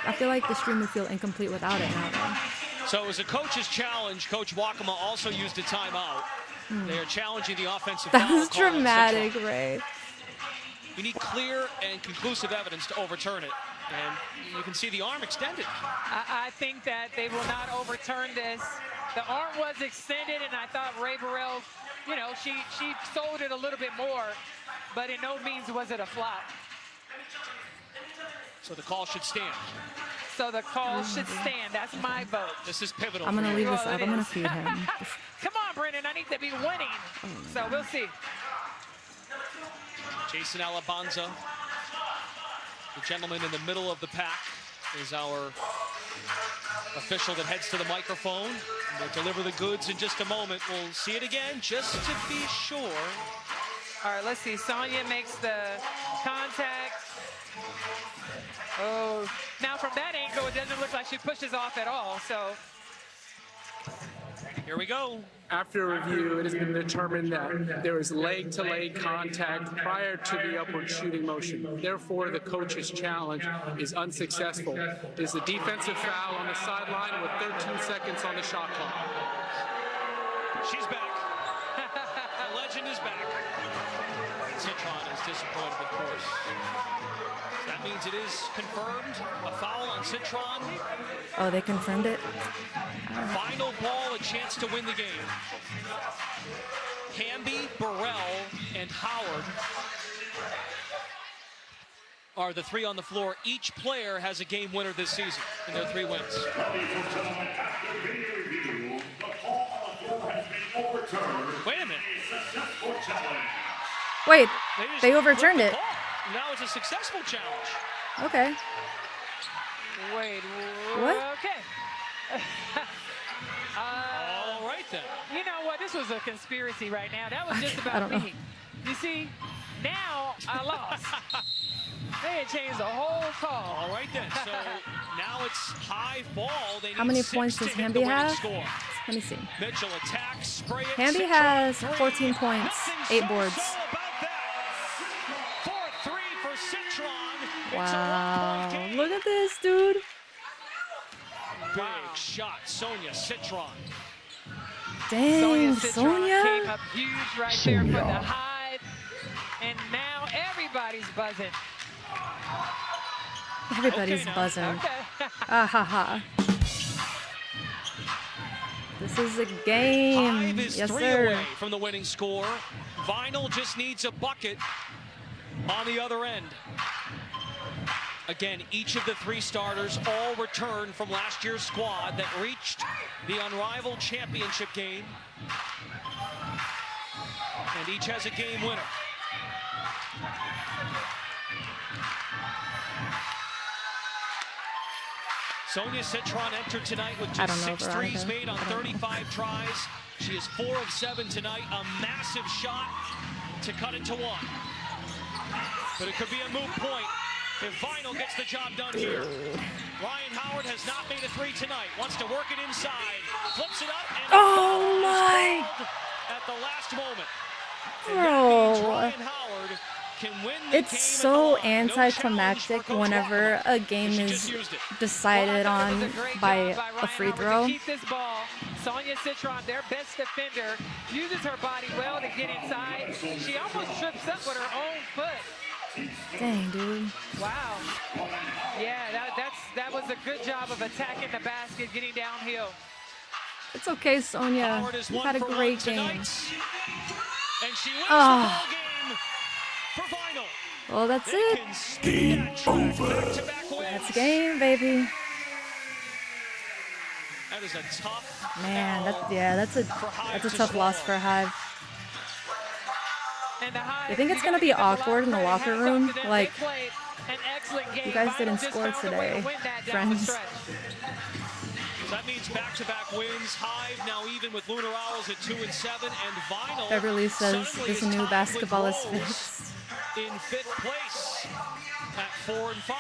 I feel like the stream would feel incomplete without it now, though. So as a coach's challenge, Coach Wakama also used a timeout. They are challenging the offensive That foul was call on dramatic, Citron. Ray. We need clear and conclusive evidence to overturn it. And you can see the arm extended. I think that they will not overturn this. The arm was extended, and I thought Ray Burrell, you know, she sold it a little bit more, but in no means was it a flop. So the call should stand. So the call should stand. That's my vote. This is pivotal. I'm going to leave this Well, up. it I'm going to is. feed him. Come on, Brennan. I need to be winning. So we'll see. Jason Alabanza, the gentleman in the middle of the pack, is our official that heads to the microphone. We'll deliver the goods in just a moment. We'll see it again just to be sure. All right, let's see. Sonia makes the contact. Oh, now from that angle, it doesn't look like she pushes off at all. So here we go. After review, it has been determined that there is leg-to-leg contact prior to the upward shooting motion. Therefore, the coach's challenge is unsuccessful. It is a defensive foul on the sideline with 13 seconds on the shot clock. She's back. The legend is back. Citron is disappointed, of course. That means it is confirmed. A foul on Citron. Oh, they confirmed it? Final ball, a chance to win the game. Hamby, Burrell, and Howard are the 3 on the floor. Each player has a game winner this season in their 3 wins. Wait a minute. Wait, they overturned it. Now it's a successful challenge. Okay. wait. What? Okay. All right then. You know what? This was a conspiracy right now. That was just I about don't know. me. You see, now I lost. They had changed the whole call. All right then. So now it's Hive ball. They How need many 6 points to does hit Hamby the winning have? score. Let me see. Mitchell attacks, spray it. Hamby Citron, has 3. 14 points, 8 boards. So about that. 4-3 for Citron. Wow. Look at this, dude. Big shot. Sonia, Citron. Dang, Citron Sonia. came up huge right there for the Hive. And now everybody's buzzing. Everybody's Okay, now. buzzing. Okay. Ah ha ha. This is a game. Hive is Yes, 3 sir. away from the winning score. Vinyl just needs a bucket on the other end. Again, each of the 3 starters all returned from last year's squad that reached the Unrivaled championship game. And each has a game winner. Sonia Citron entered tonight with I just don't know, 6 threes Veronica. made on 35 tries. She is 4 of 7 tonight. A massive shot to cut it to 1. But it could be a moot point if Vinyl gets the job done here. Ryan Howard has not made a 3 tonight. Wants to work it inside. Flips it up and Oh my! at the last moment. And Bro. that means Ryan Howard can win the It's game so at the line. No anticlimactic challenge for Coach whenever Wakama. a game She is just used it. decided Well, I thought on it was a great by job by a Ryan free Howard throw. to keep this ball. Sonia Citron, their best defender, uses her body well to get inside. She almost trips up with her own foot. Dang, dude. Wow. Yeah, that was a good job of attacking the basket, getting downhill. It's okay, Sonia. You had a great game. And she wins the ball game for Vinyl. Well, that's it. Game over. That's a game, baby. That is a tough man. That's a tough loss for Hive. I think it's gonna be awkward in the locker room. Like, you guys didn't score today, friends. So that means back-to-back wins. Hive now even with Lunar Owls at 2-7, and Vinyl Beverly says this new basketball is fixed. In 5th place at 4-5.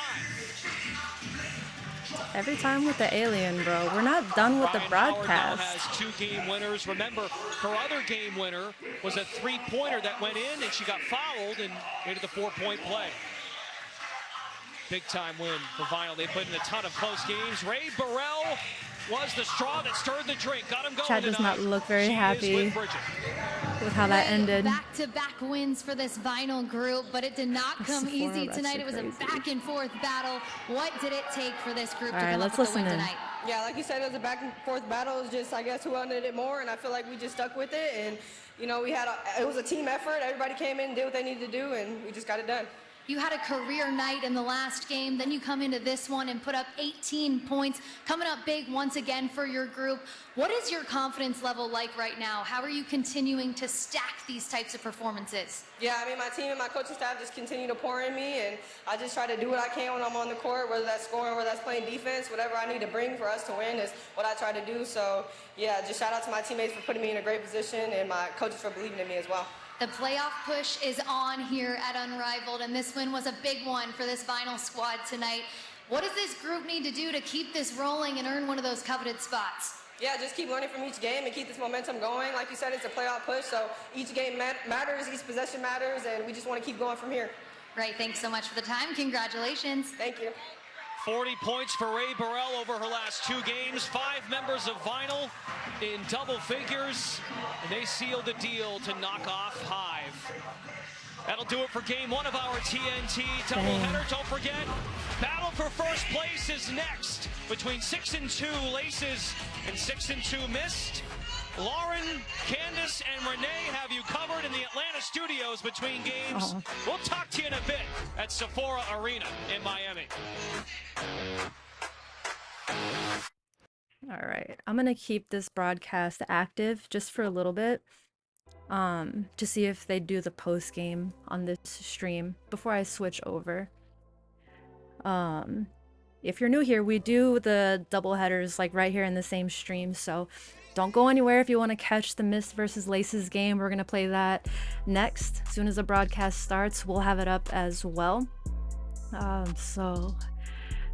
Every time with the alien, bro. We're not done with the broadcast. Has 2 game winners. Remember, her other game winner was a 3-pointer that went in, and she got fouled and made it the 4-point play. Big time win for Vinyl. They put in a ton of close games. Ray Burrell was the straw that stirred the drink. Got him going. Chat does not look very happy with how that ended. Back-to-back wins for this Vinyl group, but it did not come easy tonight. It was a back-and-forth battle. What did it take for this group to come up with the win tonight? Yeah, like you said, it was a back-and-forth battle. It was just, I guess, who wanted it more, and I feel like we just stuck with it. And, you know, it was a team effort. Everybody came in and did what they needed to do, and we just got it done. You had a career night in the last game, then you come into this one and put up 18 points, coming up big once again for your group. What is your confidence level like right now? How are you continuing to stack these types of performances? Yeah, I mean, my team and my coaching staff just continue to pour in me, and I just try to do what I can when I'm on the court, whether that's scoring, whether that's playing defense, whatever I need to bring for us to win is what I try to do. So, yeah, just shout out to my teammates for putting me in a great position and my coaches for believing in me as well. The playoff push is on here at Unrivaled, and this win was a big one for this Vinyl squad tonight. What does this group need to do to keep this rolling and earn one of those coveted spots? Yeah, just keep learning from each game and keep this momentum going. Like you said, it's a playoff push, so each game matters, each possession matters, and we just want to keep going from here. Right, thanks so much for the time. Congratulations. Thank you. 40 points for Ray Burrell over her last 2 games. 5 members of Vinyl in double figures, and they sealed the deal to knock off Hive. That'll do it for game 1 of our TNT doubleheader. Don't forget, battle for first place is next between 6-2 Laces and 6-2 Mist. Lauren, Candace, and Renee have you covered in the Atlanta studios between games. We'll talk to you in a bit at Sephora Arena in Miami. All right, I'm gonna keep this broadcast active just for a little bit, to see if they do the post game on this stream before I switch over. If you're new here, we do the double headers like right here in the same stream, so don't go anywhere if you want to catch the Mist versus Laces game. We're gonna play that next. As soon as the broadcast starts, we'll have it up as well. So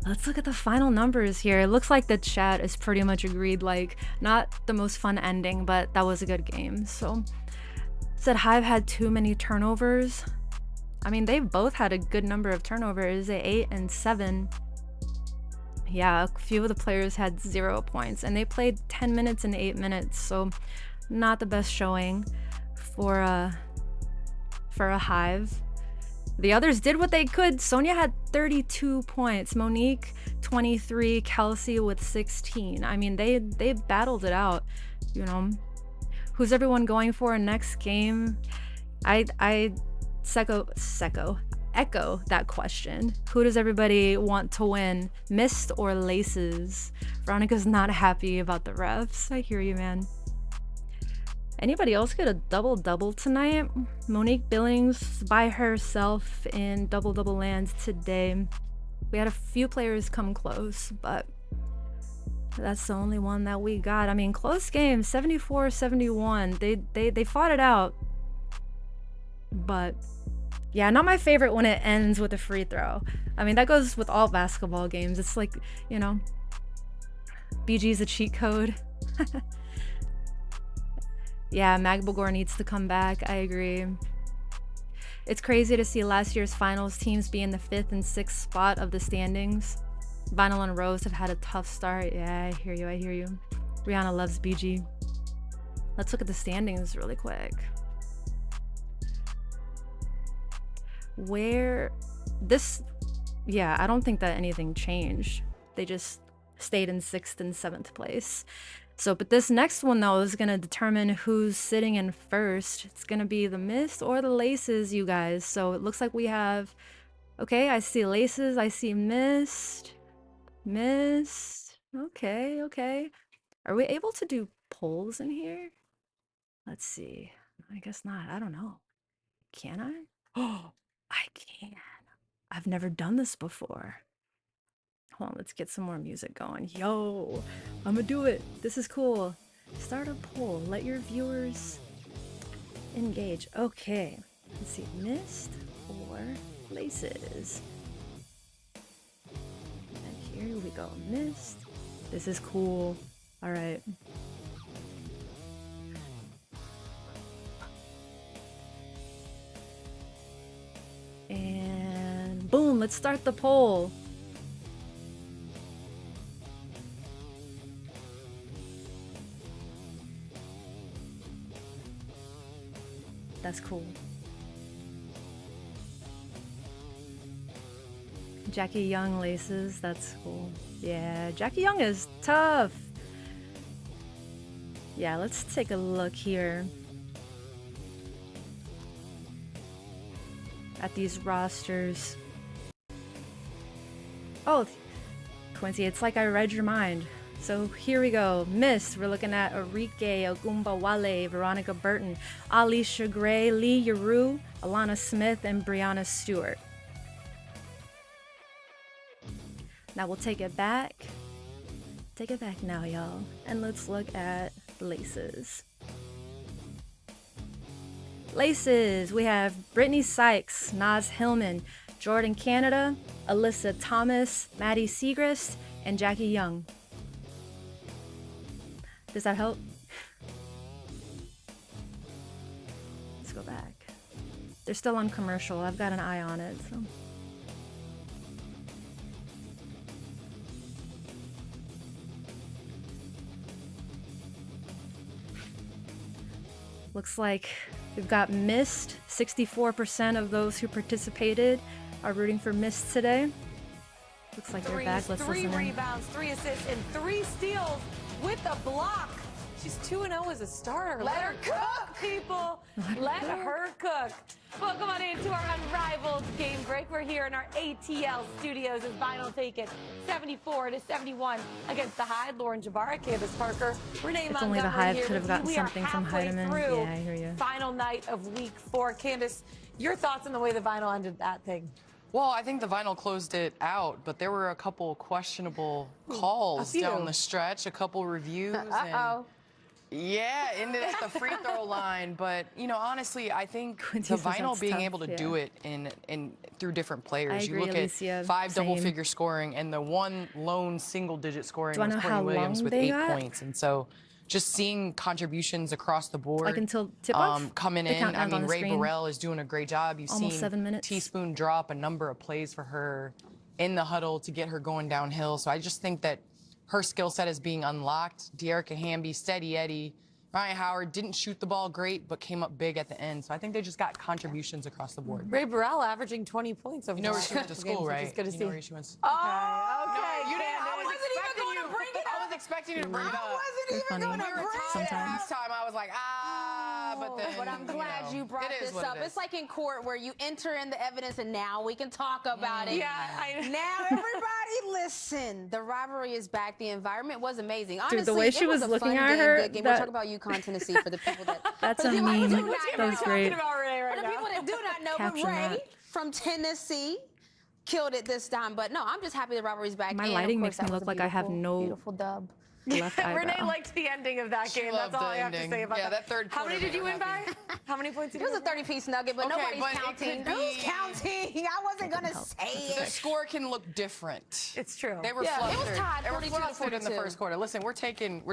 let's look at the final numbers here. It looks like the chat is pretty much agreed, like, not the most fun ending, but that was a good game. So, said Hive had too many turnovers. I mean, they've both had a good number of turnovers, 8 and 7. Yeah, a few of the players had 0 points, and they played 10 minutes and 8 minutes, so not the best showing for a Hive. The others did what they could. Sonia had 32 points, Monique 23, Kelsey with 16. I mean, they battled it out, you know. Who's everyone going for next game? I echo that question. Who does everybody want to win, Mist or Laces? Veronica's not happy about the refs. I hear you, man. Anybody else get a double-double tonight? Monique Billings by herself in double-double lands today. We had a few players come close, but that's the only one that we got. I mean, close game, 74-71. They fought it out. But yeah, not my favorite when it ends with a free throw. I mean, that goes with all basketball games. It's like, you know, BG's a cheat code. Yeah, Magbegor needs to come back. I agree. It's crazy to see last year's finals teams be in the 5th and 6th spot of the standings. Vinyl and Rose have had a tough start. Yeah, I hear you. Brianna loves BG. Let's look at the standings really quick. Yeah, I don't think that anything changed. They just stayed in 6th and 7th place. So, but this next one though is gonna determine who's sitting in first. It's gonna be the Mist or the Laces, you guys. So it looks like we have, okay, I see Laces, I see Mist. Okay, okay. Are we able to do polls in here? Let's see. I guess not. I don't know. Can I? Oh, I can. I've never done this before. Hold on, let's get some more music going. Yo, I'm gonna do it. This is cool. Start a poll. Let your viewers engage. Okay. Let's see. Mist or Laces? And here we go. Mist. This is cool. All right. And boom, let's start the poll. That's cool. Jackie Young Laces, that's cool. Yeah, Jackie Young is tough. Yeah, let's take a look here at these rosters. Oh, Quincy, it's like I read your mind. So here we go. Mist, we're looking at Arike, Ogunbowale, Veronica, Burton, Allisha Gray, Lee Yueru, Alanna Smith, and Brianna Stewart. Now we'll take it back. Take it back now, y'all. And let's look at Laces. Laces, we have Brittney Sykes, Naz Hillmon, Jordan Canada, Alyssa Thomas, Maddie Segrist, and Jackie Young. Does that help? Let's go back. They're still on commercial. I've got an eye on it, so. Looks like we've got Mist. 64% of those who participated are rooting for Mist today. Looks like they're back. Let's listen in. 3 rebounds, 3 assists, and 3 steals with a block. She's 2-0 as a starter. Let her cook, people. Let her cook. Welcome on into our Unrivaled game break. We're here in our ATL studios as Vinyl take it 74-71 against the Hive. Lauren Jabara, Candace Parker, Renee If Montgomery only the Hive here could have with you. gotten We something are from halfway Hiedeman. through Yeah, I hear you. final night of week 4. Candace, your thoughts on the way the Vinyl ended that thing? Well, I think the Vinyl closed it out, but there were a couple questionable calls down the stretch, a couple reviews. Uh-oh. Yeah, ended at the free throw line, but you know, honestly, I think Quincy the says Vinyl that's being tough, able to yeah. do it in through different players. I You agree, look Alicia. at 5 Same. double-figure scoring, and the one lone single-digit scoring Do I was know Courtney how Williams long with they 8 got? points, and so just seeing contributions across the board. Like until tip-off? Coming The in. countdown I on mean, the Ray screen? Burrell is doing a great job. You've Almost seen 7 minutes. Teaspoon drop a number of plays for her in the huddle to get her going downhill. So I just think that her skill set is being unlocked. Dearica, Hamby, Steady Eddie, Ryan Howard didn't shoot the ball great, but came up big at the end. So I think they just got contributions across the board. Ray Burrell averaging 20 points over You know the where last she went to couple school, games, which right? is good to You see. know where she went. Oh, okay. No, you didn't. I wasn't even going to bring it up. I was expecting you to bring it up. I wasn't even going to bring it up. Sometimes. Halftime, I was like, but then. But I'm glad you brought it is this what up. it is. It's like in court where you enter in the evidence and now we can talk about it. Yeah, Now everybody listen. The rivalry is back. The environment was amazing. Honestly, Dude, the way she it was was a looking fun at game, her, good game. We're that- talking about UConn, Tennessee for the people that That's for a the people meme. who do not That was know. great. About Ray right For the now. people that do not know, Caption but Ray that. from Tennessee killed it this time. But no, I'm just happy the rivalry's back. My and, of lighting course, makes me that was look a like I have beautiful, no beautiful dub. left Renee eyebrow. liked the ending of that She game. loved That's all the I have to ending. say about Yeah, that. that third How many quarter did you made win me by? happy. How many points did It you was a win by? 30-piece nugget, but Okay, nobody's but it counting. could Who's be- counting? I wasn't going to say The it. score can look different. It's true. They were Yeah, it was flustered. tied, They were 42 flustered in the 42. first quarter. Listen, we're taking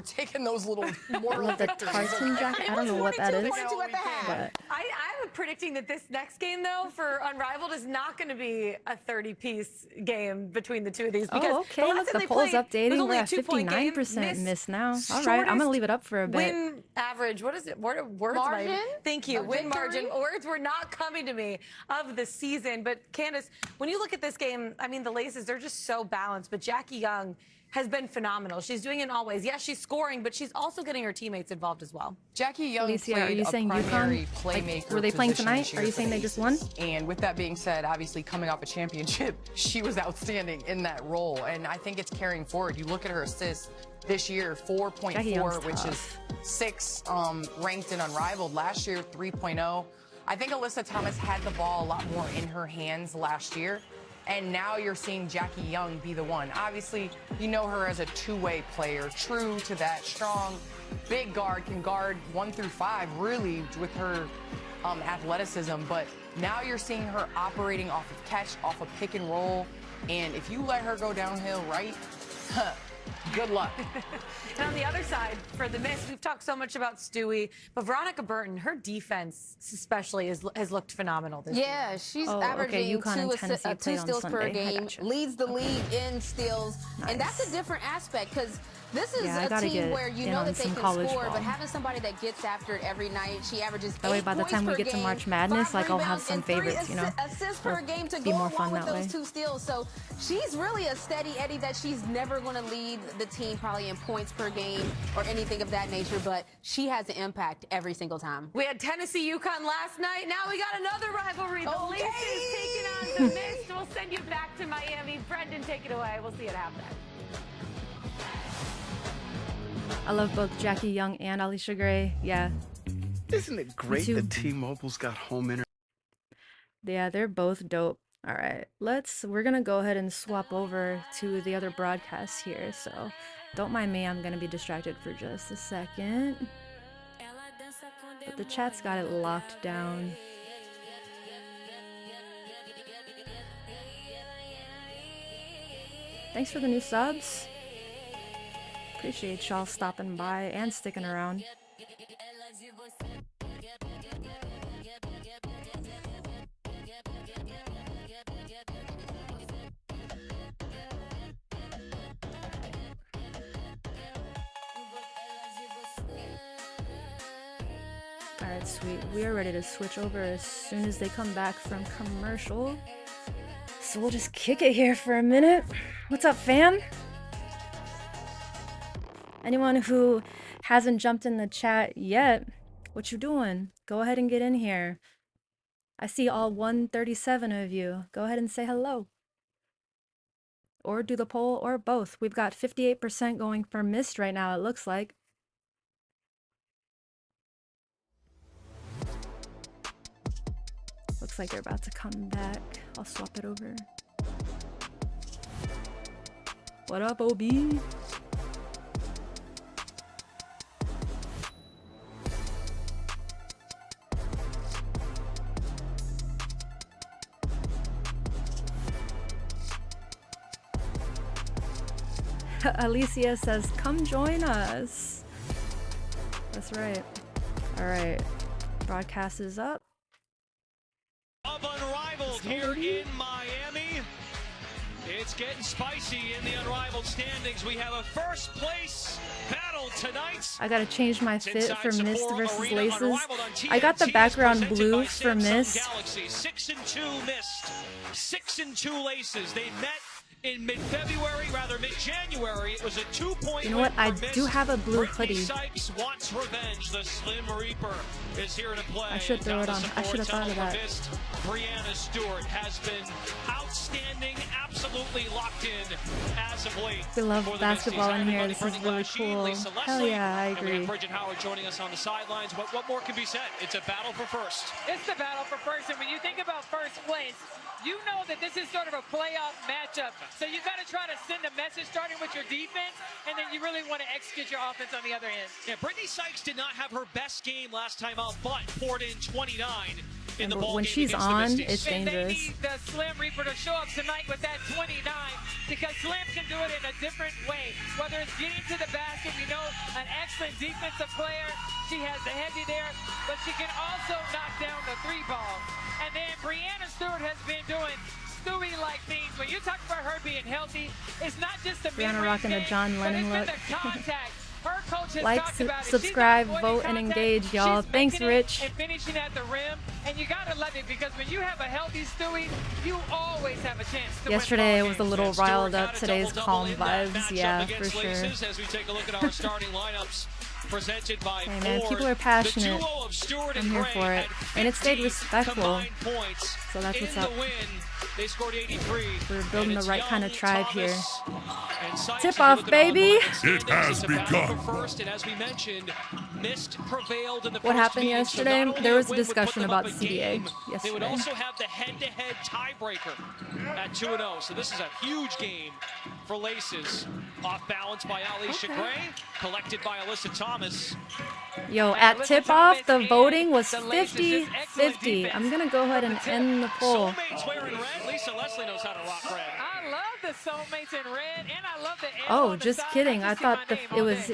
those little moral Love the victories. tartan jacket. I don't know what that is. 42 at the half. But I'm predicting that this next game, though, for Unrivaled is not going to be a 30-piece game between the two of these. Because okay, the last look, time the they poll's played, it was updating. only We're a at 2-point game. 59%. 30% miss now. All right, I'm gonna leave it up for a bit. Win average. What is it? Words Margin? Thank you. Win Victory? margin. Words were not coming to me of the season. But Candace, when you look at this game, I mean, the Laces, they're just so balanced. But Jackie Young has been phenomenal. She's doing it always. Yes, she's scoring, but she's also getting her teammates involved as well. Jackie Young Alicia, played are you saying a primary UConn? playmaker. Were they playing position tonight? this year Are you for saying the they just Aces. won? And with that being said, obviously coming off a championship, she was outstanding in that role. And I think it's carrying forward. You look at her assists this year, 4.4, which is 6 ranked in Unrivaled. Last year, 3.0. I think Alyssa Thomas had the ball a lot more in her hands last year. And now you're seeing Jackie Young be the one. Obviously, you know her as a two-way player, true to that, strong, big guard, can guard 1 through 5, really, with her athleticism. But now you're seeing her operating off of catch, off of pick and roll. And if you let her go downhill right, good luck. And on the other side, for the Miss, we've talked so much about Stewie, but Veronica Burton, her defense especially has looked phenomenal this year. Yeah, she's averaging two steals per game, leads the league in steals, and that's a different aspect because this is a team where you know that they can score, but having somebody that gets after it every night, she averages 8 That way, by the time we get to March Madness, like I'll have some favorites, you know. Assists per game to be go more along fun with that those way. 2 steals. So she's really a steady Eddie that she's never going to lead the team probably in points per game or anything of that nature, but she has an impact every single time. We had Tennessee UConn last night. Now we got another rivalry. The Laces taking on the Mist. We'll send you back to Miami. Brendan, take it away. We'll see you at halftime. I love both Jackie Young and Allisha Gray. Yeah. Isn't it great that T-Mobile's got home internet? Yeah, they're both dope. All right, we're gonna go ahead and swap over to the other broadcast here. So don't mind me, I'm gonna be distracted for just a second. But the chat's got it locked down. Thanks for the new subs. Appreciate y'all stopping by and sticking around. Alright, sweet. We are ready to switch over as soon as they come back from commercial. So we'll just kick it here for a minute. What's up, fam? Anyone who hasn't jumped in the chat yet, what you doing? Go ahead and get in here. I see all 137 of you. Go ahead and say hello. Or do the poll, or both. We've got 58% going for Mist right now, it looks like. Looks like they're about to come back. I'll swap it over. What up, OB? Alicia says, come join us. That's right. All right. Broadcast is up. Of Unrivaled here in Miami. It's getting spicy in the Unrivaled standings. We have a first place battle tonight. I gotta change my fit for Mist versus Laces. I got the background blue for Mist. 6-2 Mist, 6-2 Laces. They met in mid-February, rather mid-January. It was a 2-point You know what? I do have a blue Brittney hoodie. Sykes wants revenge. The Slim Reaper is here to play. I should throw it on. I should have thought of that. Brianna Stewart has been outstanding, absolutely locked in as of late. We love basketball in here. This is really cool. Hell yeah, I And we agree. have Bridget Howard joining us on the sidelines. What more can be said? It's a battle for first. It's the battle for first, and when you think about first place, you know that this is sort of a playoff matchup. So you got to try to send a message starting with your defense, and then you really want to execute your offense on the other end. Yeah, Brittney Sykes did not have her best game last time out, but poured in 29 in the And ball when game she's against on, the Misties. it's dangerous. They need the Slim Reaper to show up tonight with that 29 because Slim can do it in a different way. Whether it's getting to the basket, we know an excellent defensive player. She has the heavy there, but she can also knock down the 3 ball. And then Brianna Stewart has been doing Stewie-like things when you talk about her being healthy, it's not just the Brianna rocking the John Lennon look. Her coach has Like, talked about subscribe, it. vote, and engage, y'all. Thanks, Rich. And finishing at the rim, and you gotta love it because when you have a healthy Stewie, you always have a chance to Yesterday win was a little riled up. Today's calm vibes. Yeah, for sure. As we take a look at our starting lineups. Presented by Hey man, Ford. people are passionate. The duo of Stewart I'm here for it. And it stayed respectful. Points So that's what's in up. The win. They scored 83. We're building the right kind of tribe here. Sykes Tip off, baby. It has begun. First, and as we mentioned, Mist prevailed in the What first happened meeting, so yesterday? not only There was a win would put discussion them about up a CBA game, They would yesterday. also have the head-to-head tiebreaker at 2-0. So this is a huge game for Laces. Off balance by Allisha Gray, collected by Alyssa Thomas. Yo, at tip-off, the voting was 50-50. I'm going to go ahead and end the poll. Soulmates wearing red. Lisa Leslie knows how to rock red. I love the soulmates in red, and I love the Oh, just kidding. I thought it was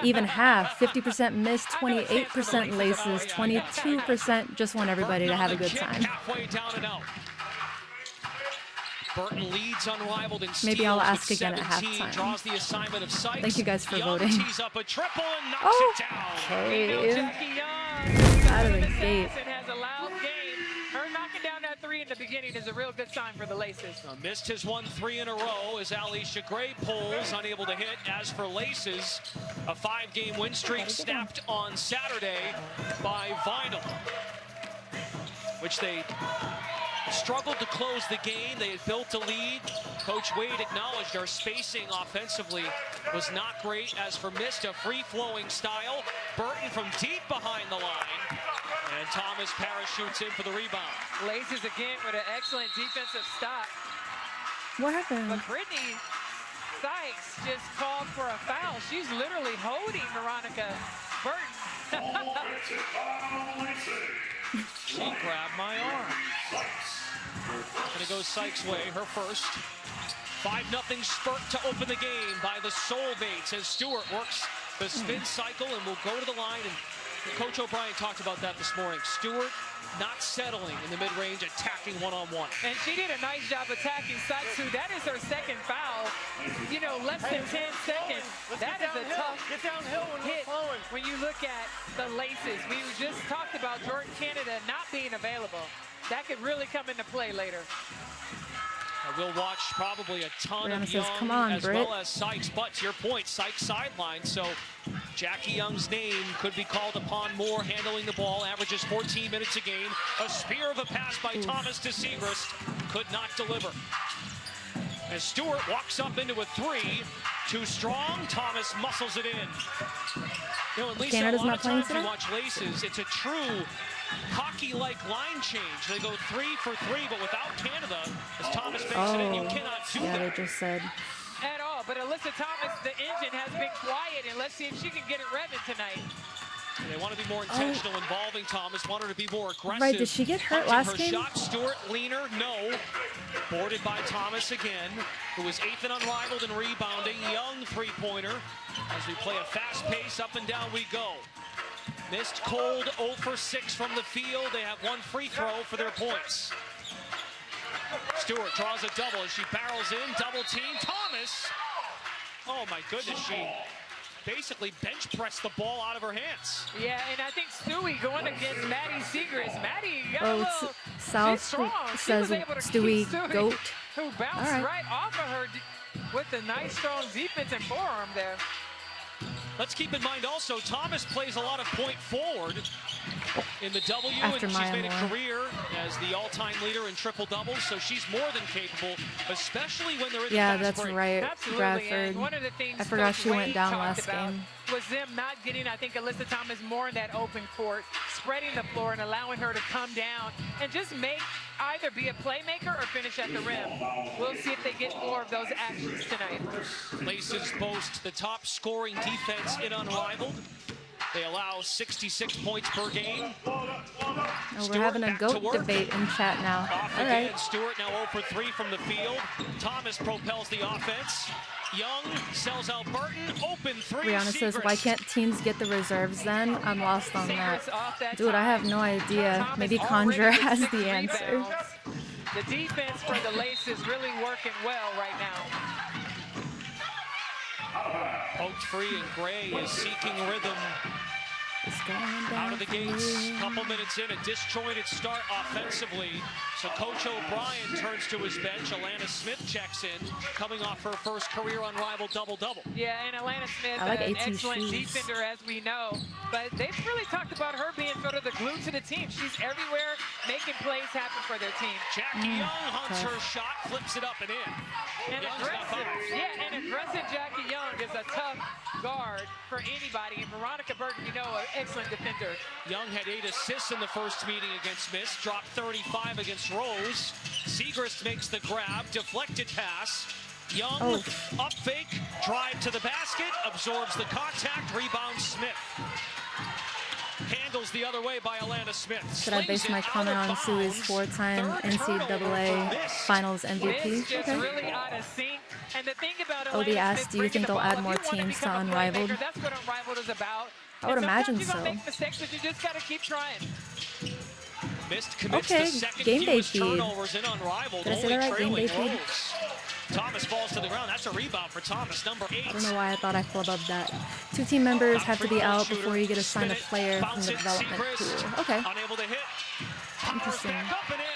even half. 50% missed, 28% laces, 22% just want everybody to have a good time. Halfway down and out. Burton leads Unrivaled in Maybe I'll steals ask with again at 17, halftime. Draws the assignment of Sykes. Thank you guys for Young voting. tees up a triple and knocks it down. Okay. Out of the gate. Has a loud game. Her knocking down that three in the beginning is a real good sign for the Laces. Mist has won 3 in a row as Allisha Gray pulls, unable to hit. As for Laces, a 5-game win streak snapped on Saturday by Vinyl, which they struggled to close the game. They had built a lead. Coach Wade acknowledged our spacing offensively was not great. As for Mist, a free-flowing style. Burton from deep behind the line. And Thomas parachutes in for the rebound. Laces again with an excellent defensive stop. What happened? But Brittney Sykes just called for a foul. She's literally holding Veronica Burton. She grabbed my arm. And it goes Sykes' way, her first. 5-0 spurt to open the game by the Soulmates as Stewart works the spin cycle and will go to the line. And Coach O'Brien talked about that this morning. Stewart not settling in the mid-range, attacking one-on-one. And she did a nice job attacking Sykes, who that is her second foul. You know, less than 10 seconds. That is a tough hit when you look at the Laces. We just talked about Jordan Canada not being available. That could really come into play later. We'll watch probably a ton Brianna of says, Young "Come on, as Britt." well as Sykes. But to your point, Sykes sideline. So Jackie Young's name could be called upon more, handling the ball, averages 14 minutes a game. A spear of a pass by Thomas to Segrist, could not deliver. As Stewart walks up into a 3, too strong, Thomas muscles it in. You know, and Lisa, Canada's a lot not of playing times you today? watch Laces, it's a true hockey-like line change. They go 3 for 3, but without Canada, as Thomas makes it in, you cannot do yeah, that. they just said. At all, but Alyssa Thomas, the engine has been quiet, and let's see if she can get it revving tonight. They want to be more intentional involving Thomas, want her to be more aggressive. Right, did she get hurt Punching last her game? Shot. Stewart, leaner, no. Boarded by Thomas again, who was 8th in Unrivaled in rebounding. Young three-pointer. As we play a fast pace, up and down we go. Missed cold, 0 for 6 from the field. They have 1 free throw for their points. Stewart draws a double as she barrels in, double team. Thomas! Oh my goodness, she basically bench pressed the ball out of her hands. Yeah, and I think Stewie going against Maddie Segrist. Maddie got a little, South she's strong. says She was able to Stewie keep goat. Who bounced right off of her with a nice strong defense and forearm there. Let's keep in mind also, Thomas plays a lot of point forward in the W, After and she's Maya made a Moore. career as the all-time leader in triple-doubles, so she's more than capable, especially when they're in Yeah, the fast that's break. right, Absolutely, Bradford. and one of the things I forgot Coach she went Wade down talked last about game. was them not getting, I think, Alyssa Thomas more in that open court, spreading the floor and allowing her to come down and just make either be a playmaker or finish at the rim. We'll see if they get more of those actions tonight. Laces boast the top scoring defense in Unrivaled. They allow 66 points per game. Oh, we're having a GOAT debate in chat now. Off All again, right. Stewart now 0 for 3 from the field. Thomas propels the offense. Young sells out Burton, open 3. Brianna says, why can't teams get the reserves then? I'm lost on that. Segrist off that Dude, I have no idea. Maybe Conjure has the answer. The defense for the Laces really working well right now. Poked free, and Gray is seeking rhythm. Out of the gates, couple minutes in, a disjointed start offensively. So Coach O'Brien turns to his bench. Alanna Smith checks in, coming off her first career Unrivaled double-double. Yeah, and Alanna Smith, like an AT excellent shoes. defender, as we know. But they've really talked about her being sort of the glue to the team. She's everywhere, making plays happen for their team. Jackie Young hunts her shot, flips it up and in. And aggressive Jackie Young is a tough guard for anybody. And Veronica Burton, you know, an excellent defender. Young had 8 assists in the first meeting against Miss, dropped 35 against Rose. Siegrist makes the grab, deflected pass. Young, up fake, drive to the basket, absorbs the contact, rebound Smith. Handles the other way by Alanna Smith. Should I base my comment on Sue's 4-time NCAA Finals MVP? Just really out of sync. And the thing about Obi asked, do you think they'll add more teams to Unrivaled? That's what Unrivaled is about. I would imagine so. Make mistakes, but you just gotta keep trying. Missed commits Okay, the second game day fewest feed. turnovers in Unrivaled, Did I say that right? Game day feed? Thomas falls to the ground. That's a rebound for Thomas, number 8. I don't know why I thought I flubbed up that. 2 team members have to be out before you get assigned a player from the development pool. Okay. Unable to hit. Interesting. Up and in.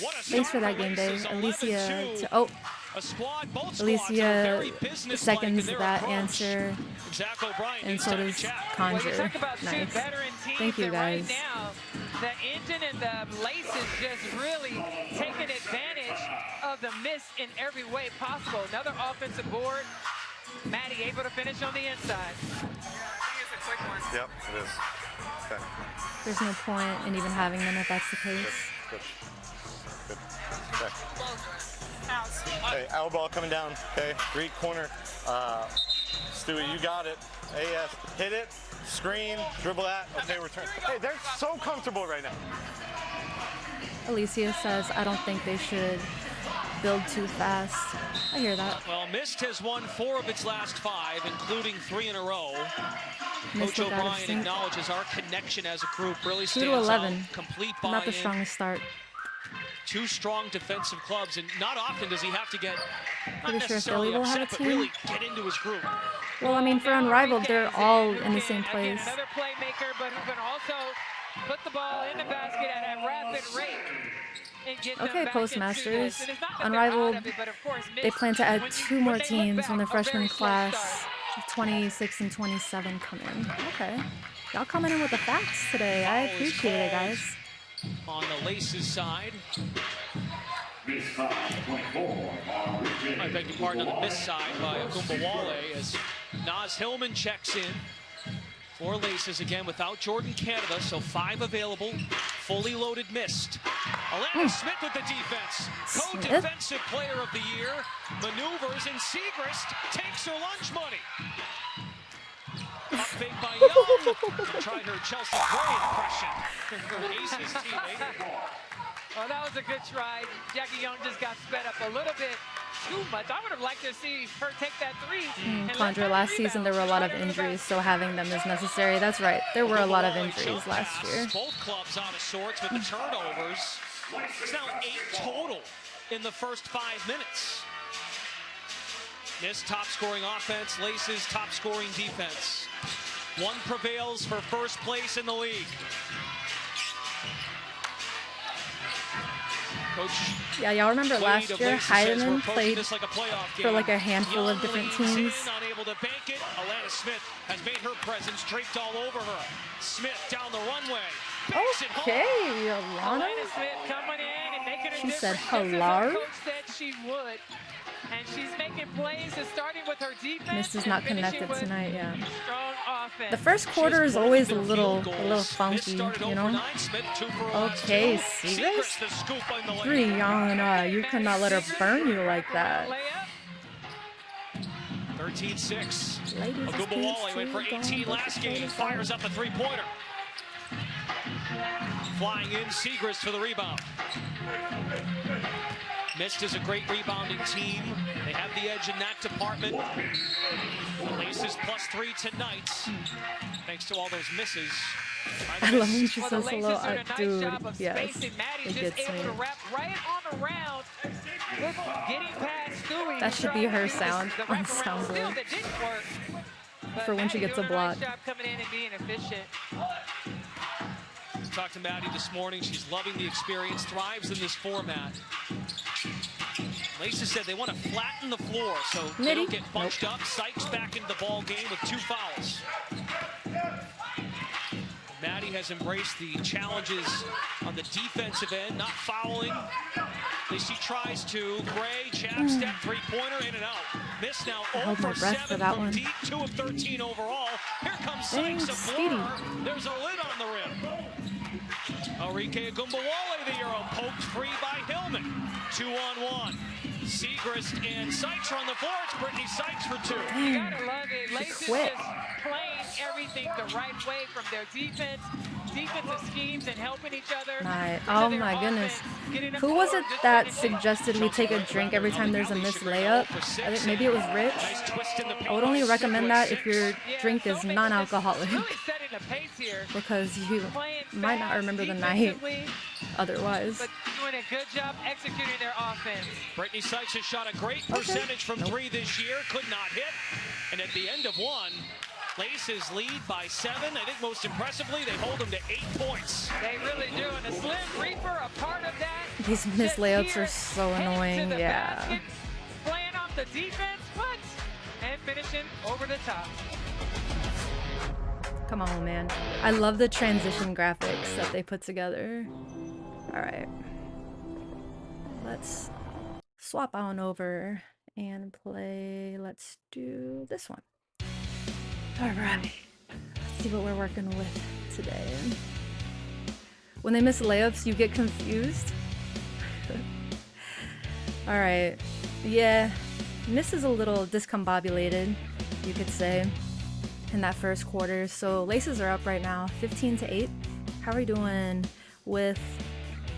What a Thanks for that game day. Alicia Alicia seconds that answer, and so does Conjure. Nice. Thank you, guys. The engine and the Laces just really taking advantage of the miss in every way possible. Another offensive board. Maddie able to finish on the inside. Yep, it is. Okay. There's no point in even having them if that's the case. Good. Okay. Hey, our ball coming down. Okay, Greek corner. Stewie, you got it. AS, hit it, screen, dribble that. Okay, return. Hey, they're so comfortable right now. Alicia says, I don't think they should build too fast. I hear that. Well, Mist has won 4 of its last 5, including 3 in a row. Mist Coach looked out of O'Brien sync. acknowledges our connection as a group really 2 stands to 11. out. Complete buy-in. Not the strongest start. 2 strong defensive clubs, and not often does he have to get, not Pretty sure necessarily Philly will have upset, a but really team. get into his group. Well, I mean, for Unrivaled, they're all in the same place. Again, another playmaker, but who can also put the ball in the basket at a rapid rate. And get them Okay, back into Postmasters. this. And it's not that they're Unrivaled, out of it, but of course, they plan to add when 2 more when they look teams back, when the a very freshman slow class start. of 26 and 27 come in. Okay. Y'all coming in with the facts today. I appreciate it, guys. On the Laces side. I beg your pardon, on the miss side by Ogunbowale as Naz Hillmon checks in. 4 Laces again without Jordan Canada, so 5 available. Fully loaded Mist. Alanna Smith with the defense. Co-defensive player of the year. Maneuvers, and Siegrist takes her lunch money. Up fake by Young. Tried her Chelsea Gray impression. Her Aces teammate. Well, that was a good try. Jackie Young just got sped up a little bit too much. I would have liked to see her take that 3. Conjure, last season there were a lot of injuries, so having them is necessary. That's right. There were a lot of injuries last year. Both clubs out of sorts with the turnovers. It's now 8 total in the first 5 minutes. This top scoring offense, Laces top scoring defense. 1 prevails for first place in the league. Coach, yeah, y'all remember last year, Hiedeman played like for like a handful of different teams. Unable to bank it. Alanna Smith has made her presence draped all over her. Smith down the runway. Okay, Alanna. Alanna Smith coming in and making a She difference. said Just as hello. our coach said she would. And she's making plays and starting with her defense. Mist is and not finishing connected with tonight, yeah. strong offense. The first quarter is always a little funky, you know? Okay, Siegrist? 3, Yana. You cannot let her burn you like that. 13-6. Ogunbowale went for 18 last game. Fires up a 3-pointer. Flying in, Siegrist for the rebound. Mist is a great rebounding team. They have the edge in that department. Laces +3 tonight, thanks to all those misses. I love when she says hello, dude. Yes, it gets me. That should be her sound on soundboard for when she gets a block. Talked to Maddie this morning. She's loving the experience, thrives in this format. Laces said they want to flatten the floor so they don't get bunched up. Sykes back into the ball game with 2 fouls. Maddie has embraced the challenges on the defensive end, not fouling. At least he tries to. Gray, jab step, 3-pointer, in and out. Miss now 0 for 7 from deep, 2 of 13 overall. Here comes Sykes, a blur. There's a lid on the rim. Arike Ogunbowale, the Euro, poked free by Hillmon. 2-on-1. Segrist and Sykes are on the floor. It's Brittney Sykes for 2. You gotta love it. Laces just playing everything the right way from their defensive schemes and helping each other. Oh my goodness. Who was it that suggested we take a drink every time there's a missed layup? I think maybe it was Rich. I would only recommend that if your drink is non-alcoholic, because you might not remember the night otherwise. But doing a good job executing their offense. Brittney Sykes has shot a great percentage from 3 this year, could not hit. And at the end of 1, Laces lead by 7. I think most impressively, they hold them to 8 points. They really do. And the Slim Reaper, a part of that. These missed layups are so annoying. Yeah. Basket, playing off the defense, and finishing over the top. Come on, man. I love the transition graphics that they put together. All right. Let's swap on over and play. Let's do this one. All right. Let's see what we're working with today. When they miss layups, you get confused. All right. Yeah. Miss is a little discombobulated, you could say, in that first quarter. So Laces are up right now, 15-8. How are we doing with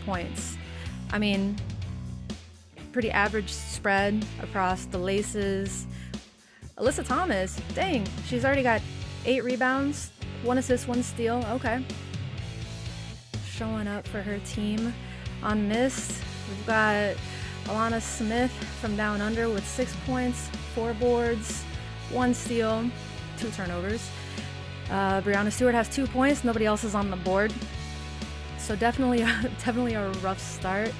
points? I mean, pretty average spread across the Laces. Alyssa Thomas, dang, she's already got 8 rebounds, 1 assist, 1 steal. Okay. Showing up for her team. On Mist, we've got Alanna Smith from Down Under with 6 points, 4 boards, 1 steal, 2 turnovers. Brianna Stewart has 2 points. Nobody else is on the board. So definitely a rough start.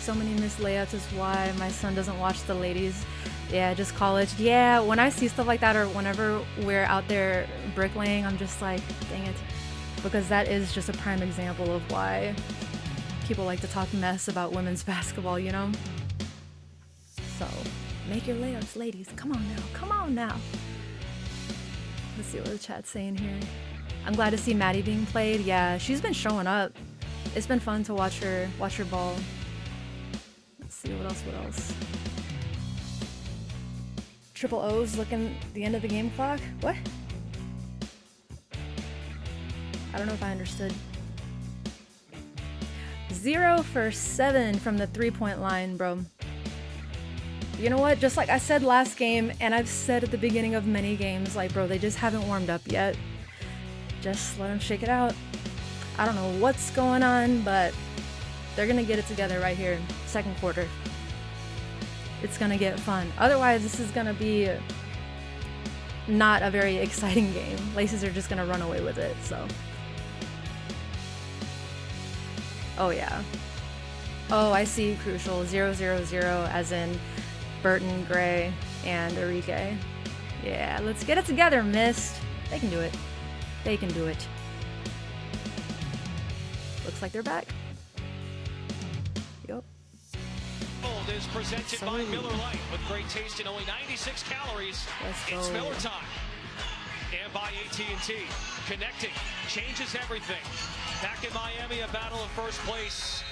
So many missed layups is why my son doesn't watch the ladies. Yeah, just college. Yeah, when I see stuff like that, or whenever we're out there bricklaying, I'm just like, dang it. Because that is just a prime example of why people like to talk mess about women's basketball, you know? So, make your layups, ladies. Come on now. Come on now. Let's see what the chat's saying here. I'm glad to see Maddie being played. Yeah, she's been showing up. It's been fun to watch her ball. Let's see what else. Triple O's looking the end of the game clock. What? I don't know if I understood. 0 for 7 from the 3-point line, bro. You know what? Just like I said last game, and I've said at the beginning of many games, like, bro, they just haven't warmed up yet. Just let them shake it out. I don't know what's going on, but they're going to get it together right here, second quarter. It's going to get fun. Otherwise, this is going to be not a very exciting game. Laces are just going to run away with it, so. Oh, yeah. Oh, I see. Crucial. 0-0-0, as in Burton, Gray, and Arike. Yeah, let's get it together, Mist. They can do it. They can do it. Looks like they're back. Yup. Is presented by Miller Lite with great taste and only 96 calories. It's Miller time. And by AT&T. Connecting changes everything. Back in Miami, a battle of first place.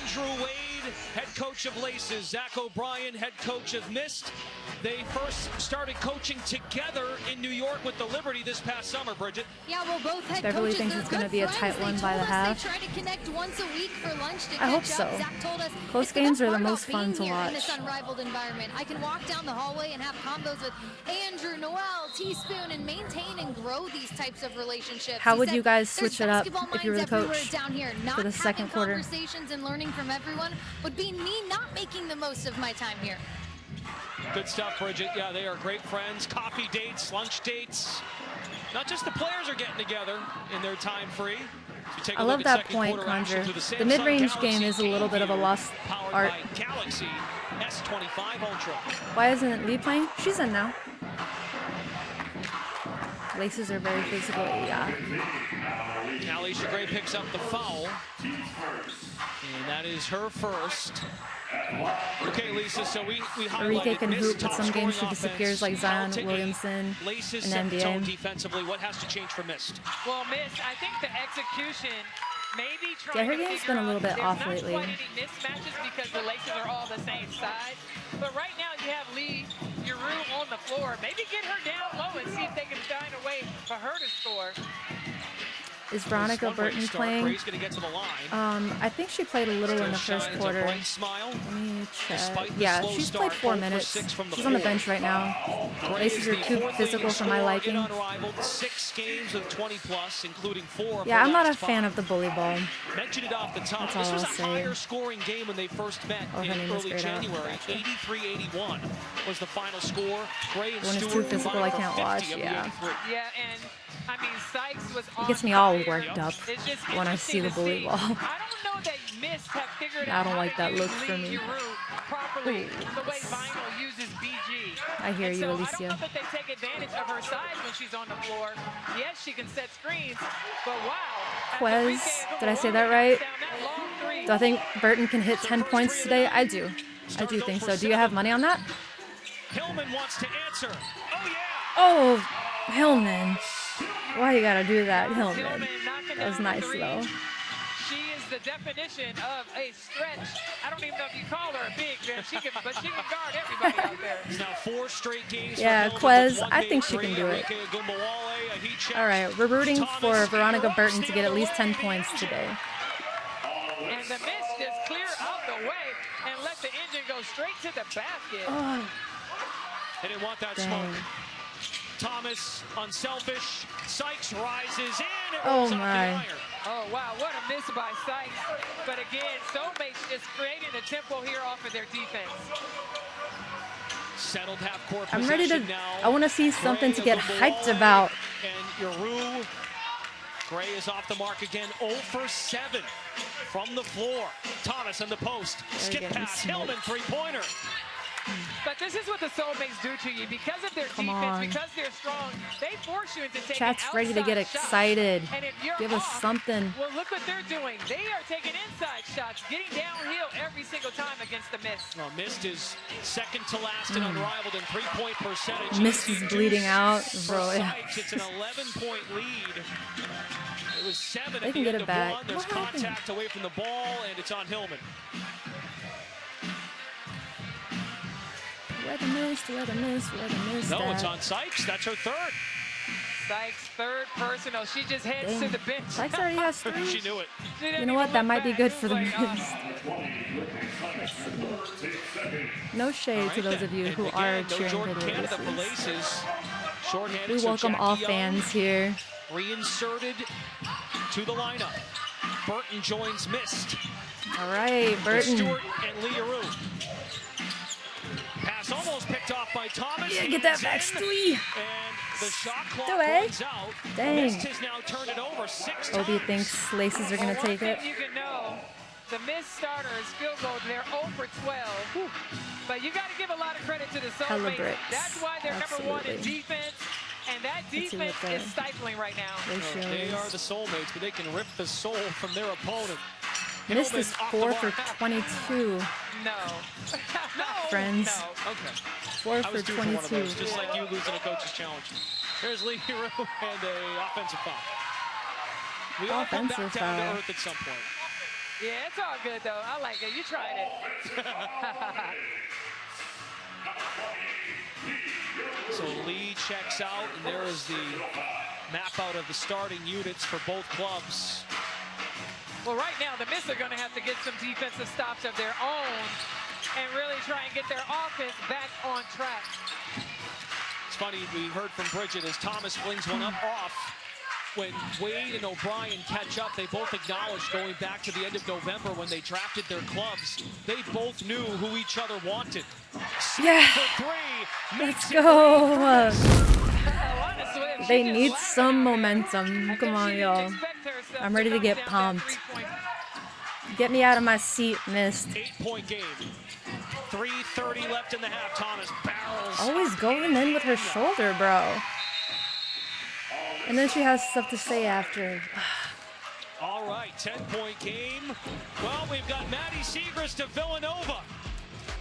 Andrew Wade head coach of Laces, Zach O'Brien, head coach of Mist. They first started coaching together in New York with the Liberty this past summer, Bridget. Yeah, well, both head Beverly coaches, thinks it's going to be a tight one by the half. They try to connect once a week for lunch to I hope catch so. up. Zach told us Close games are the most fun to in watch. this unrivaled environment. I can walk down the hallway and have combos with Andrew, Noel, Teaspoon, and maintain and grow these types of relationships. How He would said, you guys "There's switch it up basketball if you were the minds everywhere coach down here. for Not the second having quarter?" Conversations and learning from everyone would be me not making the most of my time here. Good stuff, Bridget. Yeah, they are great friends. Coffee dates, lunch dates. Not just the players are getting together in their time free. I love that point, Conjure. The mid-range game is a little bit of a lost art. Galaxy S25 Ultra. Why isn't Lee playing? She's in now. Laces are very physical, yeah. Allisha Gray picks up the foul. And that is her first. Okay, Lisa, so we Arike can hoop, but some games she disappears like Zion Williamson Laces in set the tone NBA. defensively. What has to change for Mist? Well, Mist, I think the execution maybe Yeah, trying her to game's figure been a little out bit there's off not lately. quite any mismatches because the Laces are all the same size. But right now you have Yueru on the floor. Maybe get her down low and see if they can find a way for her to score. Is Veronica Burton playing? Gonna get to the line. I think she played a little in the first quarter. Let me check. Yeah, she's played 4 minutes. She's on the bench right now. Laces are too physical for my liking. Unrivaled, 6 games with 20+, including 4. Yeah, I'm not a fan of the bully ball. Mentioned it off the top. That's all This was I'll a say. higher scoring game when they first met Oh, her in name is early grayed out. January. Gotcha. 83-81 was the final score. Gray and When it's too Stewart physical, I combined for can't 50 watch, of the yeah. 83. Yeah, and I mean, Sykes was on It gets me all fire. worked up It's just when I see the bully interesting ball. to see. I don't know that Mist have figured I out don't how like to that use look for me. Yueru properly, the way Vinyl uses BG. I hear And you, so I don't Alicia. know that they take advantage of her size when she's on the floor. Yes, she can set screens, but wow. Quez, did I say that right? Do I think Burton can hit 10 points today? I do. I do think so. Do you have money on that? Hillmon wants to answer. Oh, yeah. Oh, Hillmon. Why you gotta do that, Hillmon? That was nice, though. She is the definition of a stretch. I don't even know if you call her a big, but she can guard everybody out there. It's now 4 straight games. Yeah, for Hillmon Quez, with 1 I game think she free. can do it. Arike, Ogunbowale, a heat check. All right, we're rooting for Veronica Burton to get at least 10 points today. And the Mist just clear out the way and let the engine go straight to the basket. Oh. They didn't want that Dang. smoke. Thomas, unselfish. Sykes rises in. It Oh, rolls off the my. iron. Oh, wow, what a miss by Sykes. But again, Soulmates just creating the tempo here off of their defense. Settled half-court I'm ready to. possession now. I want to see something to get hyped Ogunbowale about. And Yueru. Gray is off the mark again. 0 for 7 from the floor. Thomas in the post. Skip getting pass. smoked. Hillmon three-pointer. But this is what the Soulmates do to you. Because of their Come defense, on. because they're strong, they force you into taking Chat's ready to get outside shots. excited. And if you're Give us off, something. well, look what they're doing. They are taking inside shots, getting downhill every single time against the Mist. Well, Mist is second to last in Unrivaled in three-point percentage. Mist is bleeding out, bro. For Sykes, it's an 11-point lead. It was 7 They at can the get end it of back. 1. There's What happened? contact away from the ball, and it's on Hillmon. Where the mist, where the mist, where the mist No, it's at? on Sykes. That's her third. Sykes, third personal. She just heads Dang. to the bench. Sykes already has She 3. knew it. She didn't You know what? even That look might be back. good It for the was like, Mist. No shade All to right, those then. of you And who again, are no cheering for Jordan the Canada for Laces. Laces. Shorthanded, We so welcome Jackie all Young fans here. reinserted to the lineup. Burton joins Mist. All right, Burton. Stewart and Yueru. Pass almost picked off by Thomas. Yeah, get that back, Hands in. Stewie. And the shot clock Do it. runs out. Dang. Mist has now turned it over 6 times. Obi thinks Laces are going to take it. You can know the Mist starters field goal, they're 0 for 12. But you got to give a lot of credit to the Hella Soulmates. bricks. That's why they're number 1 in Absolutely. defense. And that Let's see what defense is the stifling right now. ratio They is. are the Soulmates, but they can rip the soul from their opponent. Mist is Hillmon off the 4 for mark. 22. No. No. Friends. No. Okay. 4 I for was due for one of 22. those, just like you losing a coach's challenge. There's Yueru and a offensive foul. We all come back Offensive down foul. to earth at some point. Yeah, it's all good, though. I like it. You tried it. So Lee checks out, and there is the map out of the starting units for both clubs. Well, right now, the Mists are going to have to get some defensive stops of their own and really try and get their offense back on track. It's funny, we heard from Bridget as Thomas flings one up off. When Wade and O'Brien catch up, they both acknowledged going back to the end of November when they drafted their clubs. They both knew who each other wanted. Yeah. Let's go. They need some momentum. Come on, y'all. I'm ready to get pumped. Get me out of my seat, Mist. 8-point game. 3:30 left in the half. Thomas barrels. Always going in with her shoulder, bro. And then she has stuff to say after. All right, 10-point game. Well, we've got Maddie Siegrist of Villanova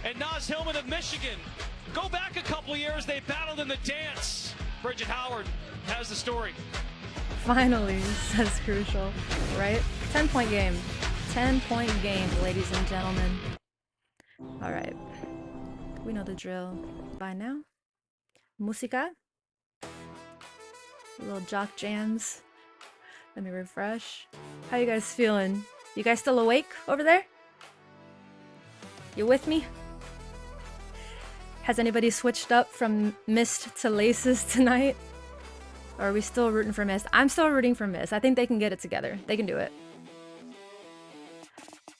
and Naz Hillmon of Michigan. Go back a couple years, they battled in the dance. Bridget Howard has the story. Finally, says Crucial, right? 10-point game. 10-point game, ladies and gentlemen. All right. We know the drill by now. Música. Little jock jams. Let me refresh. How you guys feeling? You guys still awake over there? You with me? Has anybody switched up from Mist to Laces tonight? Or are we still rooting for Mist? I'm still rooting for Mist. I think they can get it together. They can do it.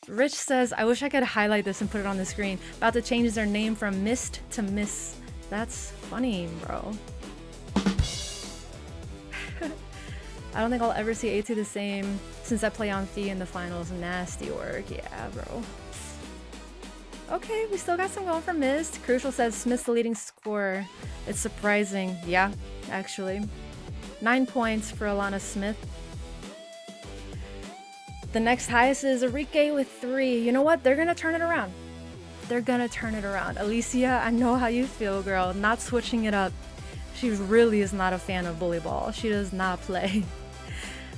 Rich says, I wish I could highlight this and put it on the screen. About to change their name from Mist to Miss. That's funny, bro. I don't think I'll ever see AT the same since I play on Fee in the finals. Nasty work. Yeah, bro. Okay, we still got some going for Mist. Crucial says Smith's the leading scorer. It's surprising. Yeah, actually. 9 points for Alanna Smith. The next highest is Arike with 3. You know what? They're going to turn it around. They're going to turn it around. Allisha, I know how you feel, girl. Not switching it up. She really is not a fan of bully ball. She does not play.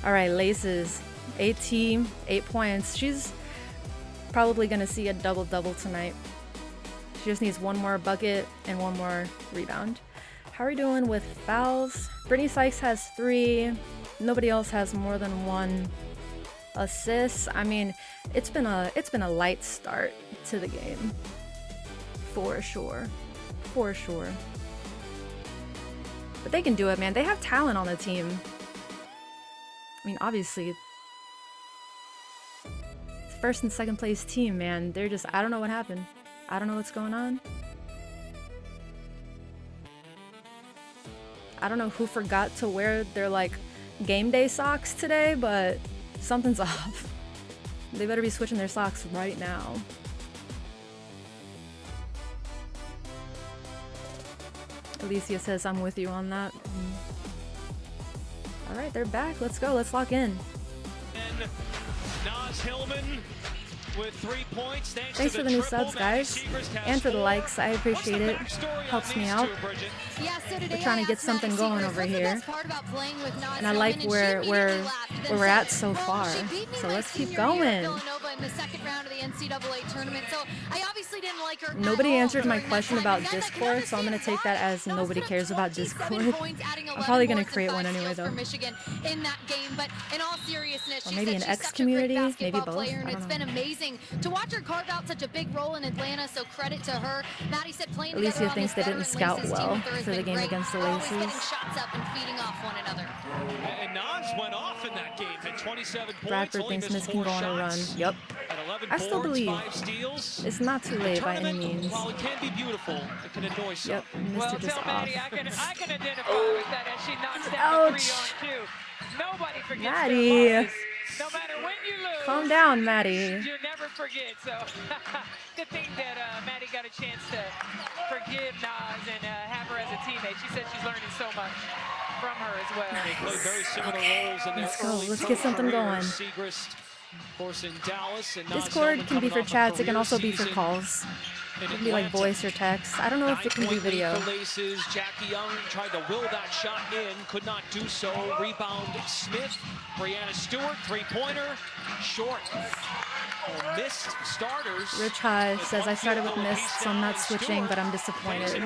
All right, Laces. 8 points. She's probably going to see a double-double tonight. She just needs one more bucket and one more rebound. How are we doing with fouls? Brittney Sykes has 3. Nobody else has more than 1 assist. I mean, it's been a light start to the game. For sure. For sure. But they can do it, man. They have talent on the team. I mean, obviously, first and second place team, man. They're just, I don't know what happened. I don't know what's going on. I don't know who forgot to wear their, like, game day socks today, but something's off. They better be switching their socks right now. Alicia says, I'm with you on that. All right, they're back. Let's go. Let's lock in. And Naz Hillmon with 3 points. Thanks for the new subs, guys, and for the likes. I appreciate it. Helps me out. We're trying to get something going over here, and I like where we're at so far. So let's keep going. Nobody answered my question about Discord, so I'm gonna take that as nobody cares about Discord. I'm probably gonna create one anyway, though. Or maybe an X community, maybe both. I don't know. To watch her carve out such a big role in Atlanta, so credit to her. Maddie said playing Alicia thinks they didn't scout well for the game against the Laces. Shots up and feeding off one another. And Naz went off in that game at 27 points. Bradford thinks Miss can go on a run. Yep. I still believe. It's not too late by any means. While it can be beautiful, it can annoy some. Yep, Mr. just off. Maddie, I can identify with that as she knocks down the 3 on 2. Nobody forgets Maddie. their losses. No matter when you lose, calm down, Maddie. You never forget. So good thing that Maddie got a chance to forgive Naz and have her as a teammate. She said she's learning so much from her as well. They play very similar roles in their early Let's get something going. Siegrist Of course, in Dallas. And Discord can be for chats. It can also be for calls. It can be like voice or text. I don't know if it can be video. For Laces. Jackie Young tried to will that shot in, could not do so. Rebound Smith. Brianna Stewart, three-pointer, short. Missed starters. Rich Hive says, I started with missed, so I'm not switching, but I'm disappointed.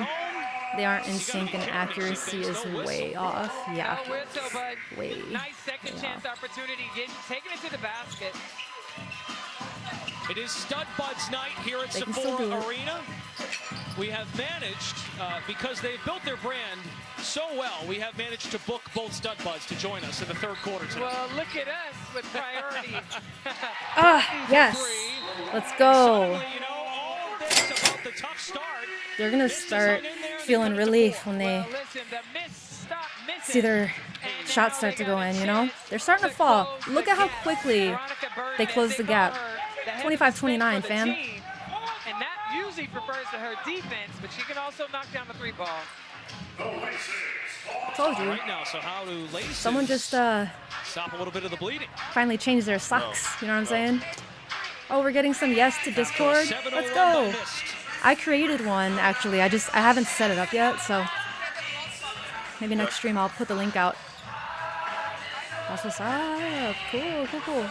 They aren't in sync and accuracy is way off. Yeah. Way. Nice second chance opportunity, taking it to the basket. It is Stud Buds night here at Sephora Arena. We have managed, because they've built their brand so well, we have managed to book both Stud Buds to join us in the third quarter tonight. Well, look at us with priority. Yes. Let's go. Suddenly, you know, all this about the tough start. They're going to start feeling relief when they see their shots start to go in, you know? They're starting to fall. Look at how quickly they close the gap. 25-29, fam. And that usually prefers to her defense, but she can also knock down the three ball. I told you. Right now, so how do Laces someone just stop a little bit of the bleeding? Finally changed their socks, you know what I'm saying? Oh, we're getting some yes to Discord. Let's go. I created one, actually. I haven't set it up yet, so maybe next stream I'll put the link out. That's what's up. Cool, cool, cool.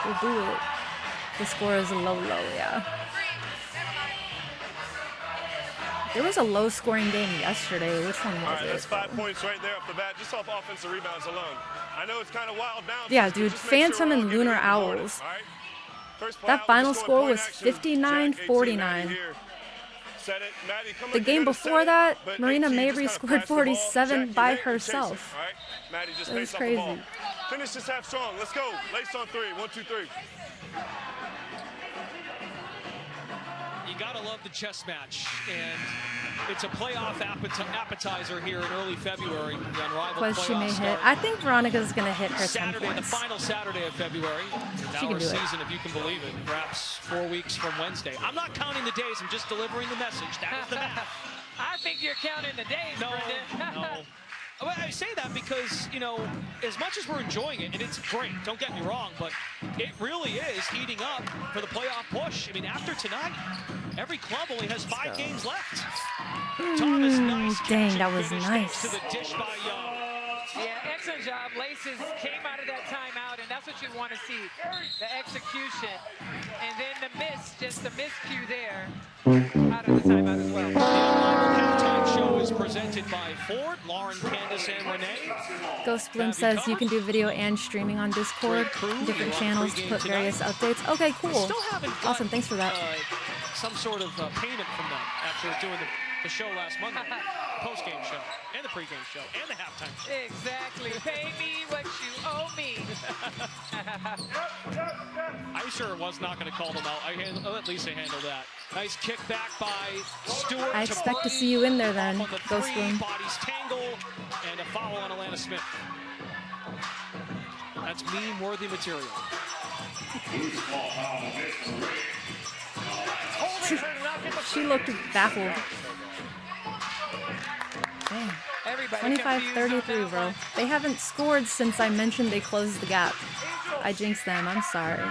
We'll do it. The score is low, yeah. There was a low-scoring game yesterday. Which one was it? That's 5 points right there off the bat, just off offensive rebounds alone. I know it's kind of wild bounce. Yeah, dude. Phantom and Lunar Owls. That final score was 59-49. The game before that, Marina Mabry scored 47 by herself. It was crazy. Finish this half strong. Let's go. Lace on three. 1, 2, 3. You gotta love the chess match, and it's a playoff appetizer here in early February. The Unrivaled She may playoffs hit. I think Veronica's gonna hit her 10 Saturday, the points. final Saturday of February. She can do it. Season, if you can believe it, perhaps 4 weeks from Wednesday. I'm not counting the days. I'm just delivering the message. That is the math. I think you're counting the days, Brendan. No. Well, I say that because, you know, as much as we're enjoying it, and it's great, don't get me wrong, but it really is heating up for the playoff push. I mean, after tonight, every club only has 5 games left. Thomas, nice dang, that was nice. To the dish by Young. Yeah, excellent job. Laces came out of that timeout, and that's what you want to see, the execution. And then the miss, just the miscue there out of the timeout as well. The Unrivaled halftime show is presented by Ford, Lauren, Candace, and Renee. Ghost Bloom says you can do video and streaming on Discord, different channels to put various updates. Okay, cool. Awesome, thanks for that. Some sort of payment from them after doing the show last Monday. Post-game show, and the pre-game show, and the halftime show. Exactly. Pay me what you owe me. I sure was not going to call them out. I'll let Lisa handle that. Nice kick back by Stewart. I expect to see you in there then, Ghost Bloom. Bodies tangle, and a foul on Alana Smith. That's meme-worthy material. She looked baffled. Dang. 25-33, bro. They haven't scored since I mentioned they closed the gap. I jinxed them. I'm sorry.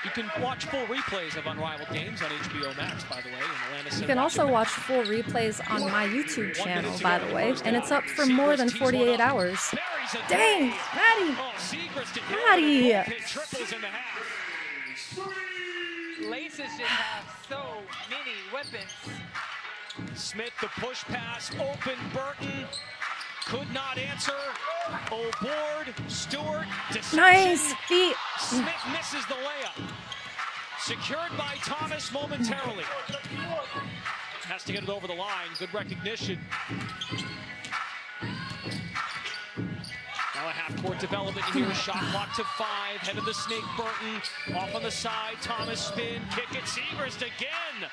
You can watch full replays of Unrivaled games on HBO Max, by the way. And you can also watch full replays on my YouTube channel, by the way, and it's up for more than 48 hours. Dang, Maddie! Maddie! Laces just have so many weapons. Smith, the push pass, open Burton, could not answer. O'Board, Stewart, deception. Nice feet. Smith misses the layup. Secured by Thomas momentarily. Has to get it over the line. Good recognition. Now a half-court development here. Shot clock to 5. Head of the snake, Burton. Off on the side. Thomas spin. Kick it. Siegrist again.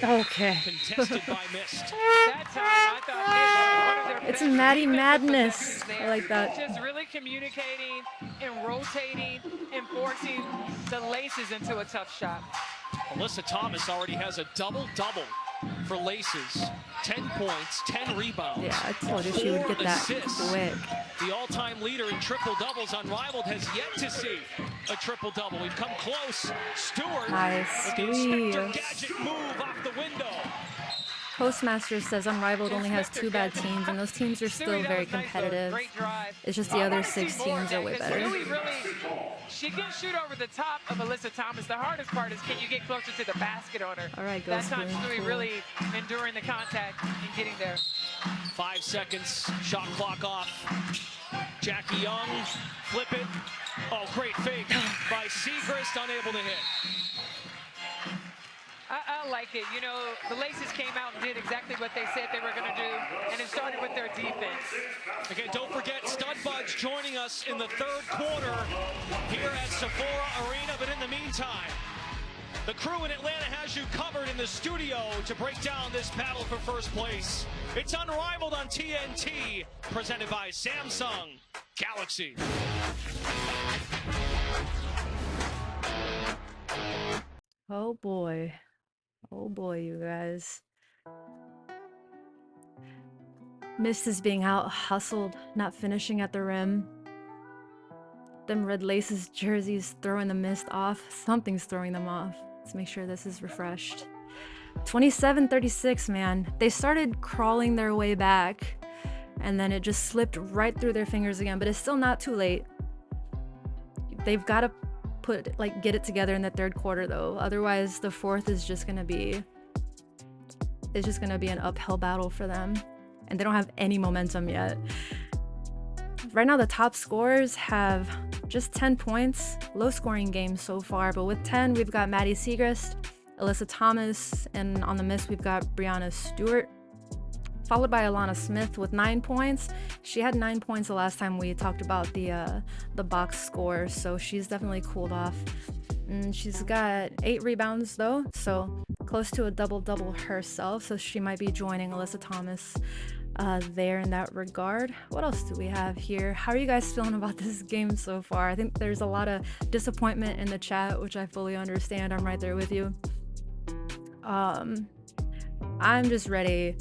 Okay. Contested by Mist. That time, I thought one of their it's Maddie Madness. I like that. Just really communicating and rotating and forcing the Laces into a tough shot. Alyssa Thomas already has a double-double for Laces. 10 points, 10 rebounds. Yeah, I told you she would get that assists. quick. The all-time leader in triple-doubles, Unrivaled, has yet to see a triple-double. We've come close. Stewart with the Inspector Gadget move off the window. Postmaster says Unrivaled only has 2 bad teams, and those teams are still very competitive. It's just the other 6 teams are way better. She can shoot over the top of Alyssa Thomas. The hardest part is, can you get closer to the basket on her? All right, that time Stewie really enduring the contact and getting there. 5 seconds, shot clock off. Jackie Young, flip it. Oh, great fake by Segrist, unable to hit. I like it. You know, the Laces came out and did exactly what they said they were going to do, and it started with their defense. Again, don't forget, Stud Buds joining us in the 3rd quarter here at Sephora Arena. But in the meantime, the crew in Atlanta has you covered in the studio to break down this battle for first place. It's Unrivaled on TNT, presented by Samsung Galaxy. Oh boy. Oh boy, you guys. Mist is being out hustled, not finishing at the rim. Them red Laces jerseys throwing the Mist off. Something's throwing them off. Let's make sure this is refreshed. 27-36, man. They started crawling their way back, and then it just slipped right through their fingers again, but it's still not too late. They've got to get it together in the 3rd quarter though. Otherwise the 4th is just gonna be an uphill battle for them, and they don't have any momentum yet. Right now the top scorers have just 10 points. Low scoring game so far, but with 10 we've got Maddie Segrist, Alyssa Thomas, and on the Miss we've got Brianna Stewart, followed by Alana Smith with 9 points. She had 9 points the last time we talked about the box score, so she's definitely cooled off. And she's got 8 rebounds though, so close to a double-double herself, so she might be joining Alyssa Thomas there in that regard. What else do we have here? How are you guys feeling about this game so far? I think there's a lot of disappointment in the chat, which I fully understand. I'm right there with you. I'm just ready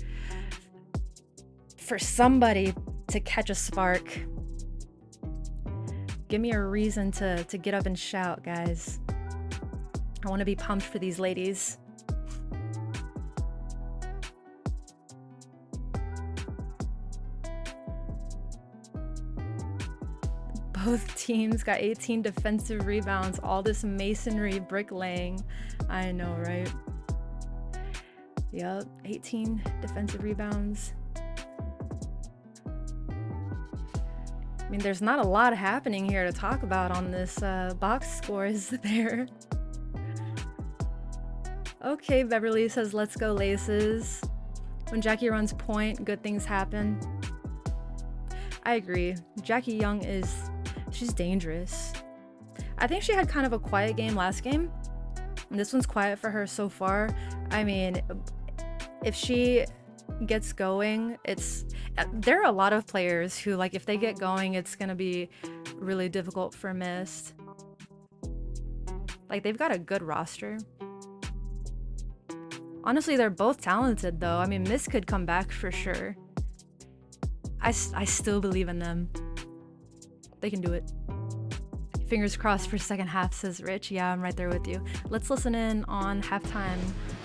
for somebody to catch a spark. Give me a reason to get up and shout, guys. I want to be pumped for these ladies. Both teams got 18 defensive rebounds. All this masonry, bricklaying. I know, right? Yep, 18 defensive rebounds. I mean, there's not a lot happening here to talk about on this box score, is there? Okay, Beverly says, let's go Laces. When Jackie runs point, good things happen. I agree. Jackie Young she's dangerous. I think she had kind of a quiet game last game, and this one's quiet for her so far. I mean, if she gets going, there are a lot of players who, like, if they get going, it's gonna be really difficult for Mist. Like, they've got a good roster. Honestly, they're both talented though. I mean, Mist could come back for sure. I still believe in them. They can do it. Fingers crossed for second half, says Rich. Yeah, I'm right there with you. Let's listen in on halftime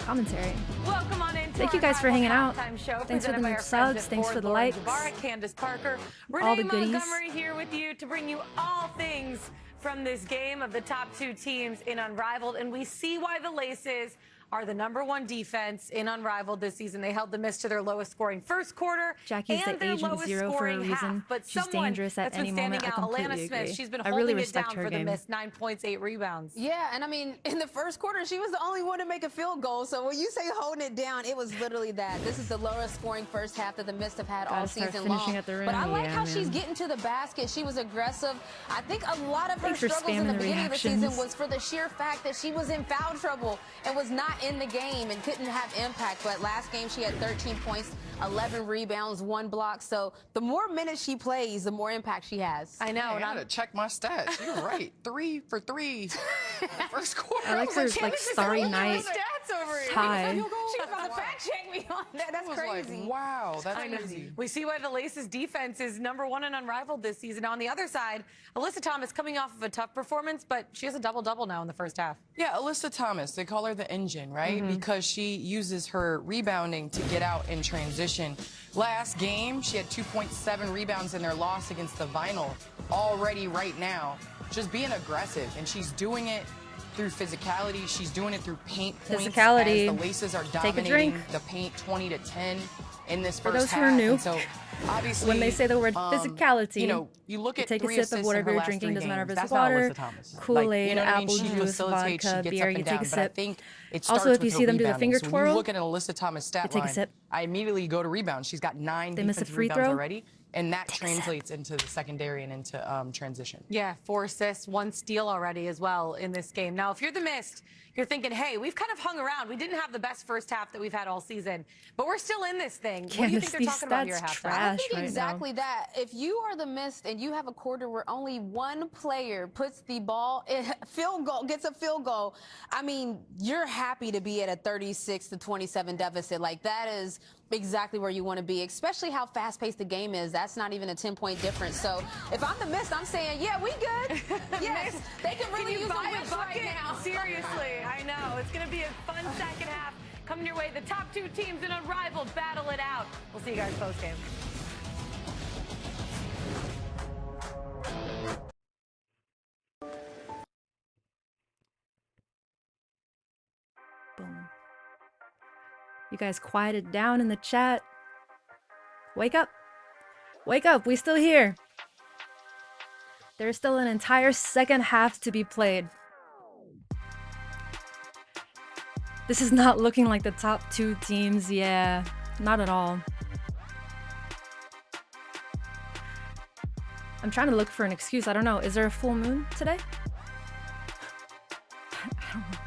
commentary. Welcome on in. Thank you guys for hanging out. Thanks for the new subs. Thanks for the likes. Candace Parker, all the goodies. Montgomery here with you to bring you all things from this game of the top 2 teams in Unrivaled, and we see why the Laces are the #1 defense in Unrivaled this season. They held the Mist to their lowest scoring first quarter. Jackie's and the Agent Zero for a reason. But she's dangerous at any moment. I completely agree. Smith, she's been I holding really it respect down her for game. the Mist. 9 points, 8 rebounds. Yeah, and I mean, in the first quarter, she was the only one to make a field goal. So when you say holding it down, it was literally that. This is the lowest scoring first half that the Mist have had all season long. At the rim. But I like how she's getting to the basket. She was aggressive. I think a lot of her struggles in the beginning of the season was for the sheer fact that she was in foul trouble and was not in the game and couldn't have impact. But last game she had 13 points, 11 rebounds, 1 block. So the more minutes she plays, the more impact she has. I know. I gotta check my stats. You're right. 3 for 3 first quarter. I like her like starry night. stats over here. Tie. She was about to fact check me on that. That's crazy. Like, wow, that's I know. crazy. We see why the Laces defense is #1 in Unrivaled this season. On the other side, Alyssa Thomas coming off of a tough performance, but she has a double-double now in the first half. Yeah, Alyssa Thomas, they call her the engine, right? Because she uses her rebounding to get out in transition. Last game, she had 2.7 rebounds in their loss against the Vinyl. Already right now, just being aggressive, and she's doing it through physicality. She's doing it through paint points. Physicality. As the Laces are Take a dominating drink. the paint 20-10 in this For first those who half. are new, And so obviously, when they say the word physicality, you know, you look at take a 3 sip assists of whatever in her you're last drinking. 3 Doesn't matter if games. it's That's not water, Alyssa Thomas. Kool-Aid, you know what I apple mean? She juice, facilitates, vodka, she gets beer. up You and take down, a but I sip. think it Also, starts if you with see her them do the rebounding. finger So when twirl, you look at an Alyssa Thomas stat take a line, sip. I immediately go to rebound. She's got 9 They miss a defensive free rebounds throw, already, and that translates into the secondary and into transition. Yeah, 4 assists, 1 steal already as well in this game. Now, if you're the Mist, you're thinking, hey, we've kind of hung around. We didn't have the best first half that we've had all season, but we're still in this thing. What do you think they're talking about here at halftime? I think exactly that. If you are the Mist and you have a quarter where only one player puts the ball in field goal, gets a field goal, I mean, you're happy to be at a 36-27 deficit. Like, that is exactly where you want to be, especially how fast-paced the game is. That's not even a 10-point difference. So if I'm the Mist, I'm saying, yeah, we good. Yes, they can really use a win right now. Seriously, I know. It's going to be a fun second half coming your way. The top 2 teams in Unrivaled battle it out. We'll see you guys post-game. Boom. You guys quieted down in the chat. Wake up. Wake up. We still here. There's still an entire second half to be played. This is not looking like the top 2 teams. Yeah, not at all. I'm trying to look for an excuse. I don't know. Is there a full moon today? I don't know.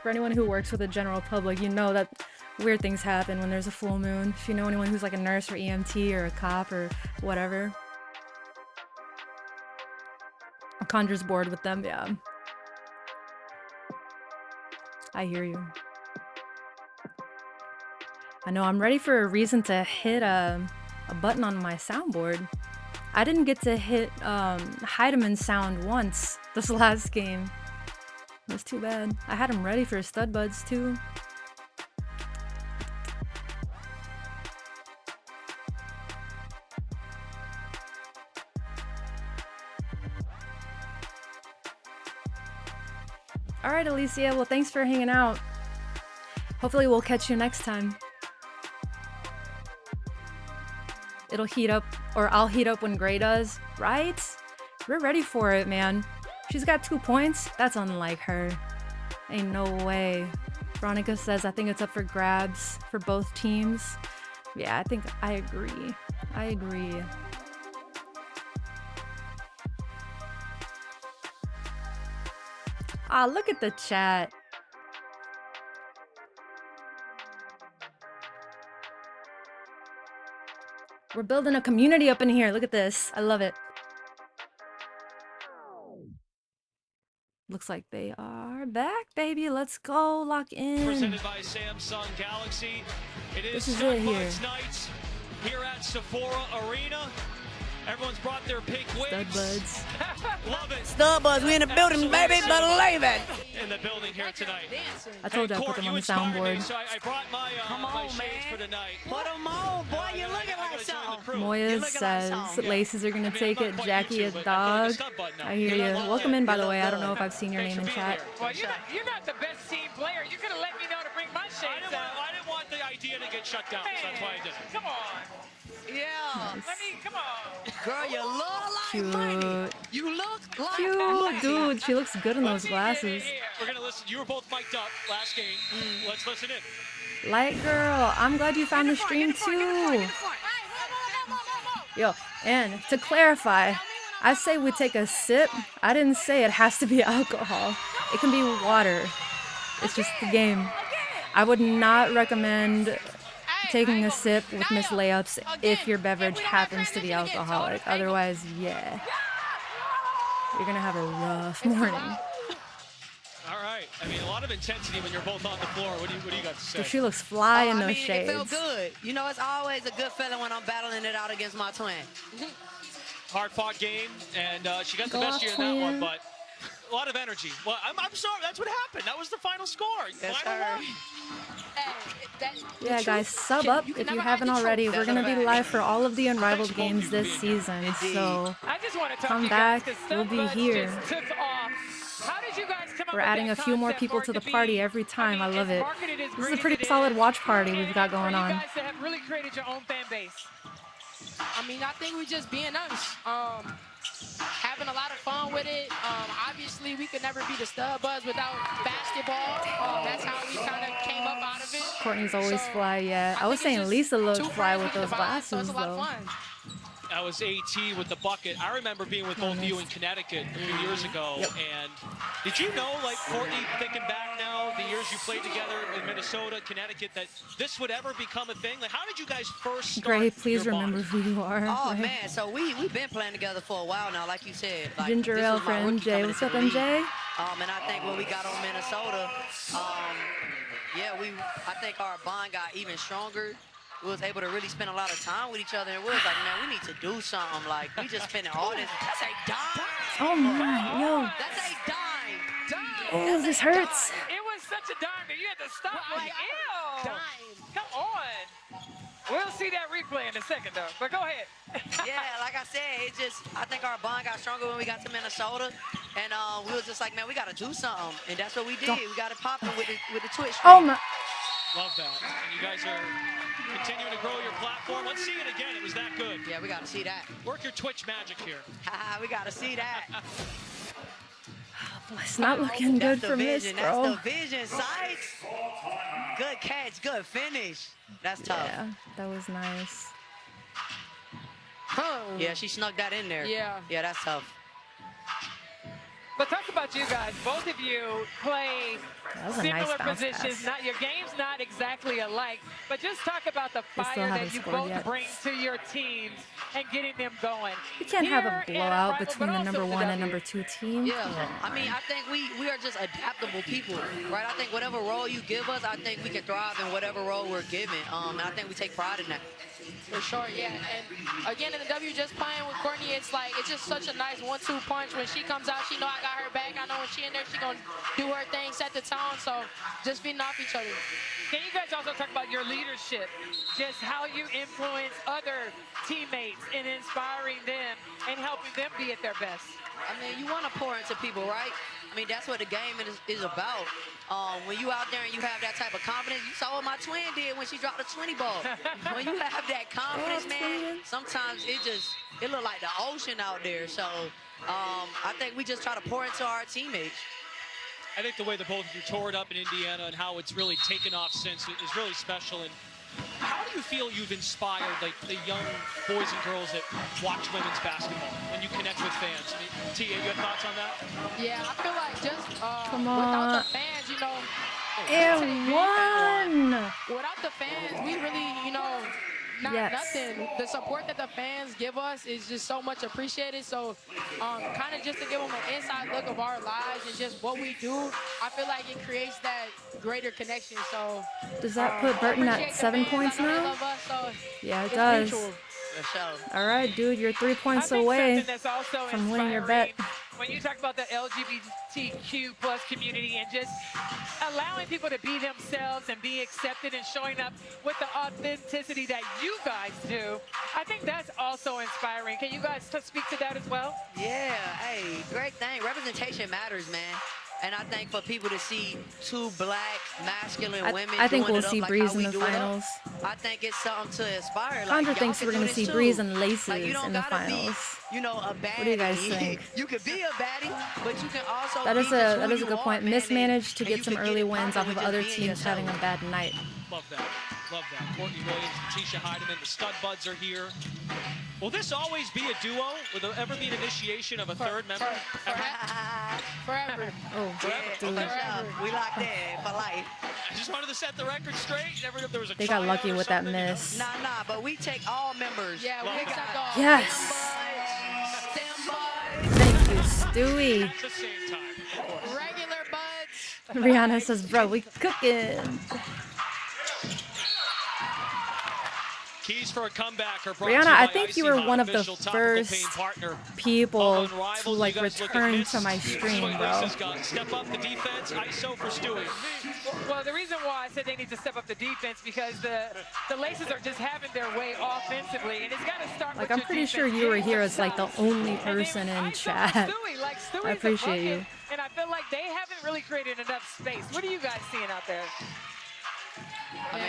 For anyone who works with the general public, you know that weird things happen when there's a full moon. If you know anyone who's like a nurse or EMT or a cop or whatever. A conjurer's bored with them, yeah. I hear you. I know, I'm ready for a reason to hit a button on my soundboard. I didn't get to hit Hiedeman sound once this last game. It was too bad. I had him ready for stud buds too. All right, Alicia. Well, thanks for hanging out. Hopefully we'll catch you next time. It'll heat up, or I'll heat up when Gray does, right? We're ready for it, man. She's got 2 points. That's unlike her. Ain't no way. Veronica says, I think it's up for grabs for both teams. Yeah, I agree. I agree. Ah, look at the chat. We're building a community up in here. Look at this. I love it. Looks like they are back, baby. Let's go. Lock in. Presented by Samsung Galaxy. It is This is it here. Buds night here at Sephora Arena. Everyone's brought their pink wigs. Stud buds. Love it. Stud buds, we in the building, baby. Believe it. In the building here tonight. I told you I put them on the soundboard. So I brought my, my shades for tonight. Put them on, boy. You're looking like something. Moya says Laces are gonna take it. Jackie a dog. I hear you. Welcome in, by the way. I don't know if I've seen your name in chat. Well, you're not the best team player. You could have let me know to bring my shades out. I didn't want the idea to get shut down, so that's why I did it. Come on. Yeah. Let me, come on. Girl, you look like Cute. money. You look like Cute, money. dude. She looks good in those glasses. We're gonna listen. You were both mic'd up last game. Let's listen in. Light girl, I'm glad you found the stream too. Yo, and to clarify, I say we take a sip. I didn't say it has to be alcohol. It can be water. It's just the game. I would not recommend taking a sip with Miss Layups if your beverage happens to be alcoholic. Otherwise, yeah, you're gonna have a rough morning. All I mean, a lot of intensity when you're both on the floor. What do you got to say? Dude, she looks fly in I those mean, shades. it felt good. You know, it's always a good feeling when I'm battling it out against my twin. Hard-fought game, and she got the best year in that one, but a lot of energy. Well, I'm sorry, that's what happened. That was the final score. Yeah, guys, sub up if you haven't already. We're going to be live for all of the Unrivaled games this season, so come back. We'll be here. We're adding a few more people to the party every time. I love it. This is a pretty solid watch party we've got going on. You guys have really created your own fan base. I mean, I think we just being us. Having a lot of fun with it. Obviously, we could never be the stud buzz without basketball. That's how we kind of came up out of it. Courtney's always fly, yeah. I was saying Lisa looked fly with those glasses, so it's a lot of though. fun. That was AT with the bucket. I remember being with both of you in Connecticut a few years ago. And did you know, like, Courtney, thinking back now, the years you played together in Minnesota, Connecticut, that this would ever become a thing? Like, how did you guys first start? Gray, please your remember bond? who you are. Oh, right? man, so we've been playing together for a while now, like you said. Like, Ginger Ale for MJ. What's up, MJ? And I think when we got on Minnesota, yeah, I think our bond got even stronger. We was able to really spend a lot of time with each other, and we was like, man, we need to do something. Like, we just spending all this. That's a dime. Oh my, yo. That's a dime. Oh, this hurts. It was such a dime that you had to stop. Like, ew. Come on. We'll see that replay in a second, though. But go ahead. Yeah, like I said, I think our bond got stronger when we got to Minnesota, and we was just like, man, we got to do something, and that's what we did. We got it popping with the Twitch. Oh my. Love that. And you guys are continuing to grow your platform. Let's see it again. It was that good. Yeah, we got to see that. Work your Twitch magic here. We got to see that. It's not looking good for Miss, bro. That's the vision, Sykes. Good catch, good finish. That's tough. Yeah, that was nice. Yeah, she snuck that in there. Yeah. Yeah, that's tough. But talk about you guys. Both of you play similar positions. Not your game's not exactly alike, but just talk about the fire that you both bring to your teams and getting them going. You can't have a blowout between the #1 and #2 team. Yeah, I mean, I think we are just adaptable people, right? I think whatever role you give us, I think we can thrive in whatever role we're given. And I think we take pride in that. For sure, yeah. And again, in the W, just playing with Courtney, it's just such a nice 1-2 punch. When she comes out, she know I got her back. I know when she in there, she gonna do her thing, set the tone. So just feeding off each other. Can you guys also talk about your leadership, just how you influence other teammates in inspiring them and helping them be at their best? I mean, you want to pour into people, right? I mean, that's what the game is about. When you out there and you have that type of confidence, you saw what my twin did when she dropped the 20 ball. When you have that confidence, man, sometimes it look like the ocean out there. So I think we just try to pour into our teammates. I think the way that both of you tore it up in Indiana and how it's really taken off since is really special. And how do you feel you've inspired like the young boys and girls that watch women's basketball when you connect with fans? I mean, Tia, you have thoughts on that? Yeah, I feel like just Come without on. the fans, you know. And one. Without the fans, we really, you know, nothing. The support that the fans give us is just so much appreciated. So kind of just to give them an inside look of our lives and just what we do, I feel like it creates that greater connection. So Does that put Burton at 7 points now? Yeah, it does. All right, dude, you're 3 points away from winning your bet. When you talk about the LGBTQ plus community and just allowing people to be themselves and be accepted and showing up with the authenticity that you guys do, I think that's also inspiring. Can you guys speak to that as well? Yeah, hey, great thing. Representation matters, man. And I think for people to see two black, masculine women, I think we'll doing it see up Breeze like how in we the do it up, finals. I think it's something to inspire. Chandra Like, thinks we're going to see Breeze and Laces in the finals. You know, a baddie. What do you guys think? You could be a baddie, but you can also That is be a just who good you point. are, man, Mismanaged to and get you some can early it wins poppin' off of with other just being teams having a yourself. bad night. Love that. Love that. Courtney Williams, Natisha Hiedeman, the stud buds are here. Will this always be a duo? Will there ever be an initiation of a third member? Forever. Oh, dude. We locked in for life. I just wanted to set the record straight. Never if there was a They got tryout lucky or with that something, you know? miss. Nah, but we take all members. Yeah, we accept all. Yes. Thank you, Stewie. At the same time, of course. Regular buds. Brianna says, bro, we cooking. Keys for a comeback are brought Brianna, to you I by think you Icy were Hot, one of the official topical pain first partner people of to Unrivaled. like You guys look at return this. to my This is stream, what bro. Lisa's got. Step up the defense. ISO for Stewart. Well, the reason why I said they need to step up the defense because the Laces are just having their way offensively, and it's got to start. Like, with I'm your pretty sure defense you were getting here some as like the stops. only person in chat. Stewie's I a appreciate you. bucket, and I feel like they haven't really created enough space. What are you guys seeing out there? I mean,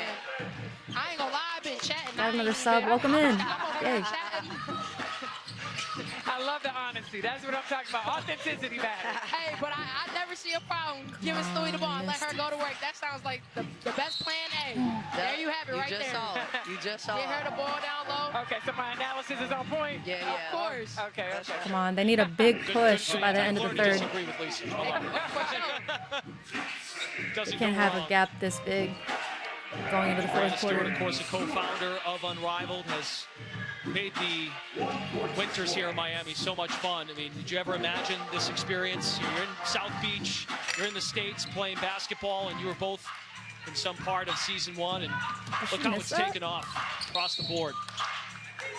I ain't gonna lie, I've been chatting. Got another sub. Welcome in. Yay. I love the honesty. That's what I'm talking about. Authenticity matters. Hey, but I never see a problem giving Stewie the ball and let her go to work. That sounds like the best plan A. There you have it right there. Saw it. You just saw Get her the ball down low. Okay, so my analysis is on point. Yeah. Of course. Okay. Come on, they need a big push by the end of the third. Disagree with Lisa. Hold on. Doesn't Can't go have wrong. a gap this big going into the fourth Stewart, quarter. of course, a co-founder of Unrivaled, has made the winters here in Miami so much fun. I mean, did you ever imagine this experience? You're in South Beach, you're in the States playing basketball, and you were both in some part of season one, and look how it's taken off across the board.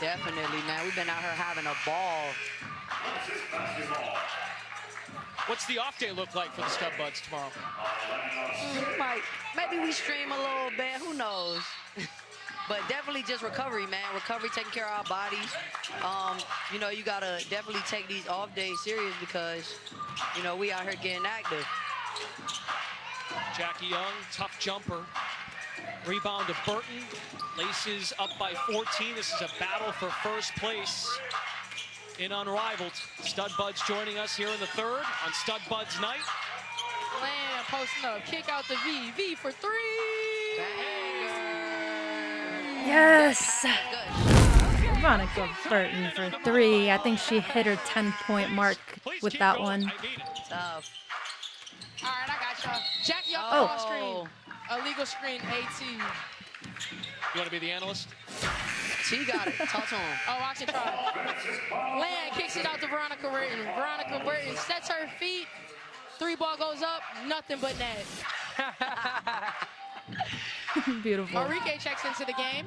Definitely, man. We've been out here having a ball. What's the off day look like for the Stud Buds tomorrow? Maybe we stream a little bit. Who knows? But definitely just recovery, man. Recovery, taking care of our bodies. You know, you gotta definitely take these off days serious because, you know, we out here getting active. Jackie Young, tough jumper. Rebound to Burton. Laces up by 14. This is a battle for first place in Unrivaled. Stud Buds joining us here in the third on Stud Buds night. Land posting up, kick out the V for three. Yes! Veronica Burton for three. I think she hit her 10-point mark with that one. Tough. All right, I got y'all. Jackie off Oh. the screen. Illegal screen, AT. You want to be the analyst? She got it. Talk to him. Oh, I can try. Land kicks it out to Veronica Burton. Veronica Burton sets her feet. Three ball goes up. Nothing but net. Beautiful. Arike checks into the game.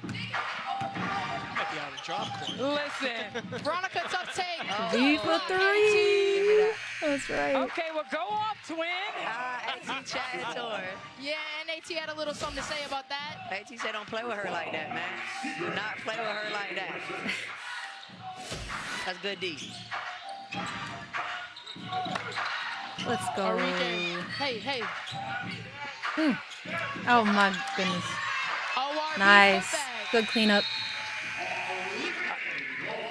Might be out of job, Courtney. Listen. Veronica, tough take. V for three. That's right. Okay, well, go off, twin. AT chatting to her. Yeah, and AT had a little something to say about that. AT said don't play with her like that, man. Do not play with her like that. That's good D. Let's go. Arike. Hey. Oh my goodness. ORB Nice. putback. Good cleanup.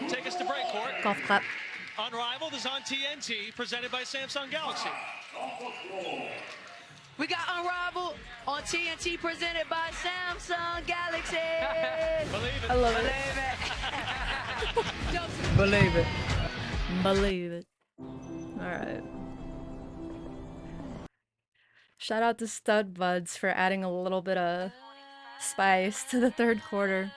Take us to break, Court. Golf clap. Unrivaled is on TNT, presented by Samsung Galaxy. We got Unrivaled on TNT, presented by Samsung Galaxy. Believe it. I love it. Believe it. Believe it. All right. Shout out to Stud Buds for adding a little bit of spice to the third quarter.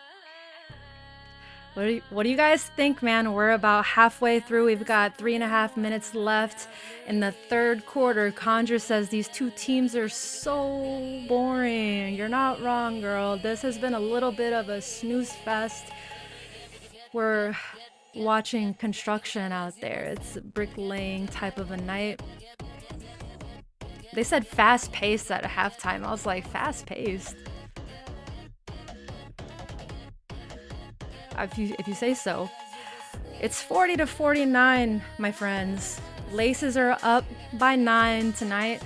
What do you guys think, man? We're about halfway through. We've got 3.5 minutes left in the third quarter. Conjure says these two teams are so boring. You're not wrong, girl. This has been a little bit of a snooze fest. We're watching construction out there. It's a bricklaying type of a night. They said fast-paced at halftime. I was like, fast-paced? If you say so. It's 40-49, my friends. Laces are up by 9 tonight.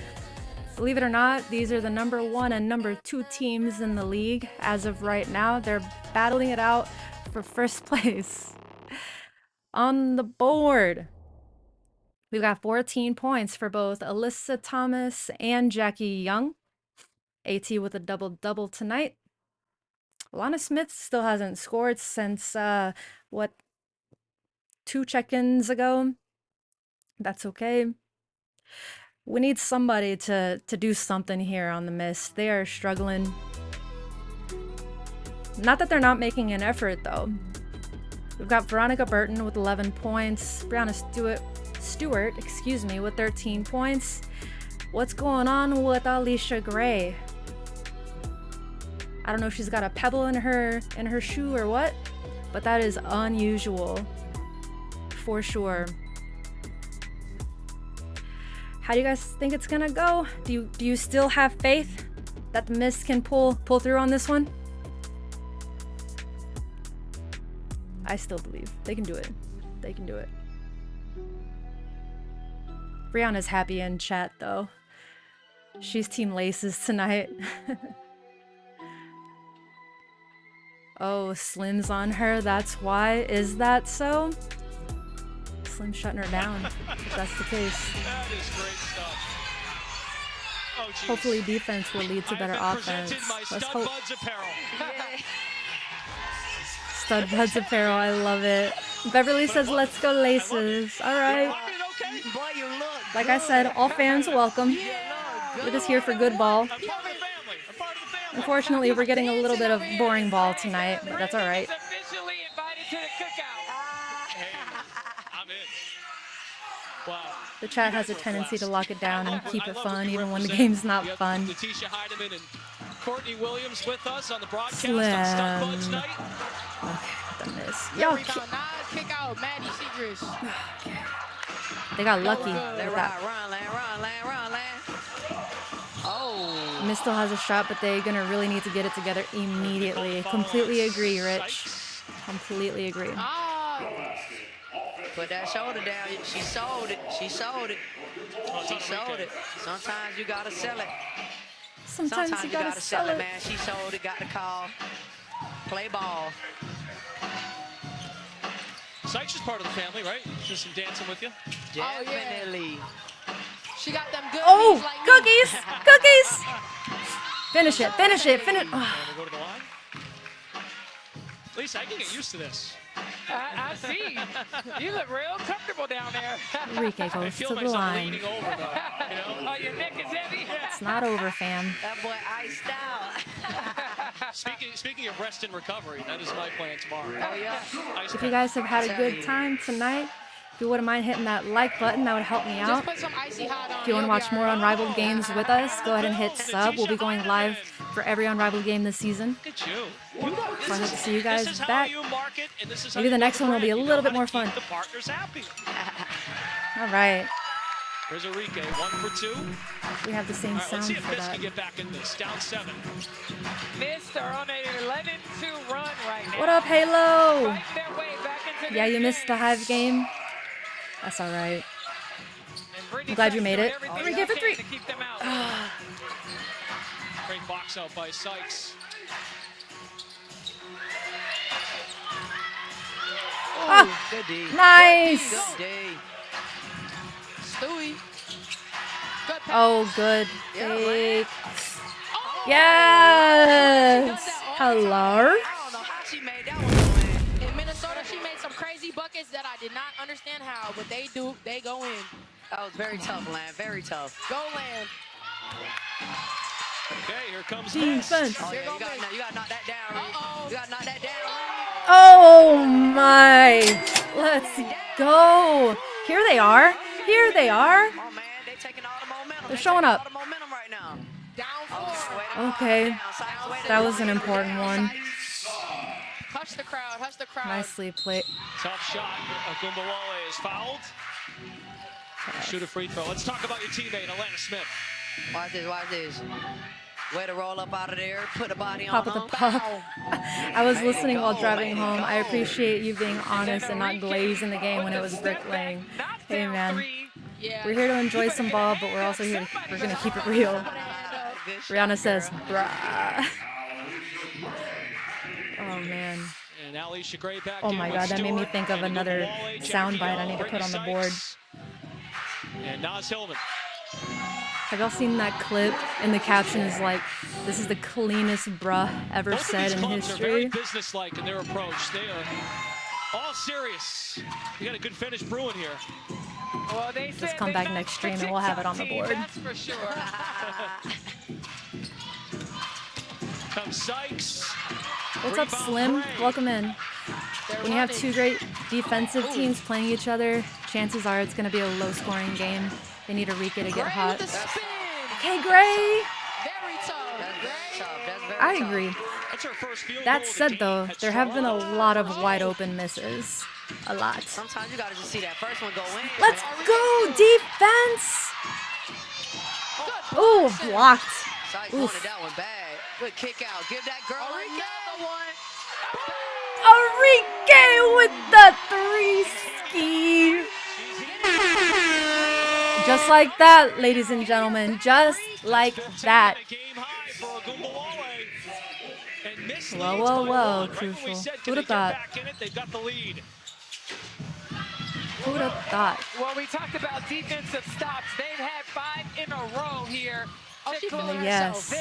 Believe it or not, these are the number 1 and number 2 teams in the league as of right now. They're battling it out for first place. On the board, we've got 14 points for both Alyssa Thomas and Jackie Young. AT with a double-double tonight. Alanna Smith still hasn't scored since, 2 check-ins ago. That's okay. We need somebody to do something here on the Mist. They are struggling. Not that they're not making an effort, though. We've got Veronica Burton with 11 points. Brianna Stewart, with 13 points. What's going on with Allisha Gray? I don't know if she's got a pebble in her shoe or what, but that is unusual for sure. How do you guys think it's gonna go? Do you still have faith that the Mist can pull through on this one? I still believe they can do it. They can do it. Brianna's happy in chat though. She's Team Laces tonight. Oh, Slim's on her, that's why. Is that so? Slim shutting her down, if that's the case. That is great stuff. Oh, hopefully defense will lead to better offense. Let's hope. Buds apparel. Stud Buds apparel, I love it. Beverly says, let's go Laces. All right. Like I said, all fans welcome. We're just here for good ball. Unfortunately, we're getting a little bit of boring ball tonight, but that's all right. The chat has a tendency to lock it down and keep it fun, even when the game's not fun. Natisha, Hiedeman, and Courtney Williams with us on the broadcast Slim. on Stud Buds night. Okay, the miss. Y'all kick out Maddie Secrets. They got lucky with that. Oh. Miss still has a shot, but they're gonna really need to get it together immediately. Completely agree, Rich. Completely agree. Put that shoulder down. She sold it. She sold it. She sold it. Sometimes you gotta sell it. Sometimes you gotta sell it, man. She sold it. Got the call. Play ball. Sykes is part of the family, right? Just some dancing with you. Definitely. She got them good. Oh, like cookies! Cookies! Finish it. Finish it. Finish. And we'll go to the line. Lisa, I can get used to this. I see. You look real comfortable down there. Arike goes to the line. Leaning over, though, you know? Oh, your neck is heavy. It's not over, fam. That boy iced out. Speaking of rest and recovery, that is my plan tomorrow. Oh, yeah. If you guys have had a good time tonight, if you wouldn't mind hitting that like button, that would help me out. Just put some icy hot on. If you want to watch more Unrivaled games with us, go ahead and hit sub. We'll be going live for every Unrivaled game this season. Look at you. So I hope to see you guys back. Maybe Maybe the next one will be a little bit more fun. The partner's happy. All right. There's Arike, 1 for 2. We have the same All right, sound let's see if for Miss that. can get back in this. Down 7. Mist are on an 11-2 run right now. What up, Halo? Fighting their way back into Yeah, this you missed the game. Hive game. That's all right. I'm glad you made it. Arike for 3. Great box out by Sykes. Oh, good D. nice. Good D. Stewie. Good pass. Oh, good. Fake. Yes. Hello. I don't know how she made that one go in. In Minnesota, she made some crazy buckets that I did not understand how, but they do. They go in. That was very tough, Land. Very tough. Go land. Okay, here comes Defense. Oh, yeah, you gotta knock that down, Reed. You gotta knock that down. Oh my. Let's go. Here they are. Here they are. Oh, man, they taking all the momentum. They're showing up. All the momentum right now. Down 4. Okay. That was an important one. Hush the crowd. Hush the crowd. Nicely played. Tough shot. Ogunbowale is fouled. Shoot a free throw. Let's talk about your teammate, Alanna Smith. Watch this, watch this. Way to roll up out of there, put a body Pop on with the him. puck. I was listening while driving home. I appreciate you being honest and not glazing the game when it was bricklaying. Hey man, we're here to enjoy some ball, but we're also here. We're gonna keep it real. Brianna says, "Bruh." Oh man. And Allisha Gray back Oh in my with God, that made me Stewart. think of And another Ogunbowale, soundbite I need to put on the board. And Nas Hillmon. Have y'all seen that clip? And the caption is like, "This is the cleanest bruh ever Both said of in these clubs are very history." businesslike in their approach. They are all serious. We got a good finish brewing here. Well, they said Just come back next stream and we'll have it on the board. That's for sure. Comes Sykes. What's up, Slim? Welcome in. When you have two great defensive teams playing each other, chances are it's going to be a low-scoring game. They need Arike to get hot. Okay, Gray. Very tough. I agree. That said, though, there have been a lot of wide open misses. A lot. Sometimes you gotta just see that first one go in. Let's go, defense! Ooh, blocked. Sykes wanted that one bad. Good kick out. Give that girl another one. Arike with the 3-ski. Just like that, ladies and gentlemen. Just like that. Whoa. Crucial. Who'd have thought? Who'd have thought? Well, we talked about defensive stops. They've had 5 in a row here. Yes.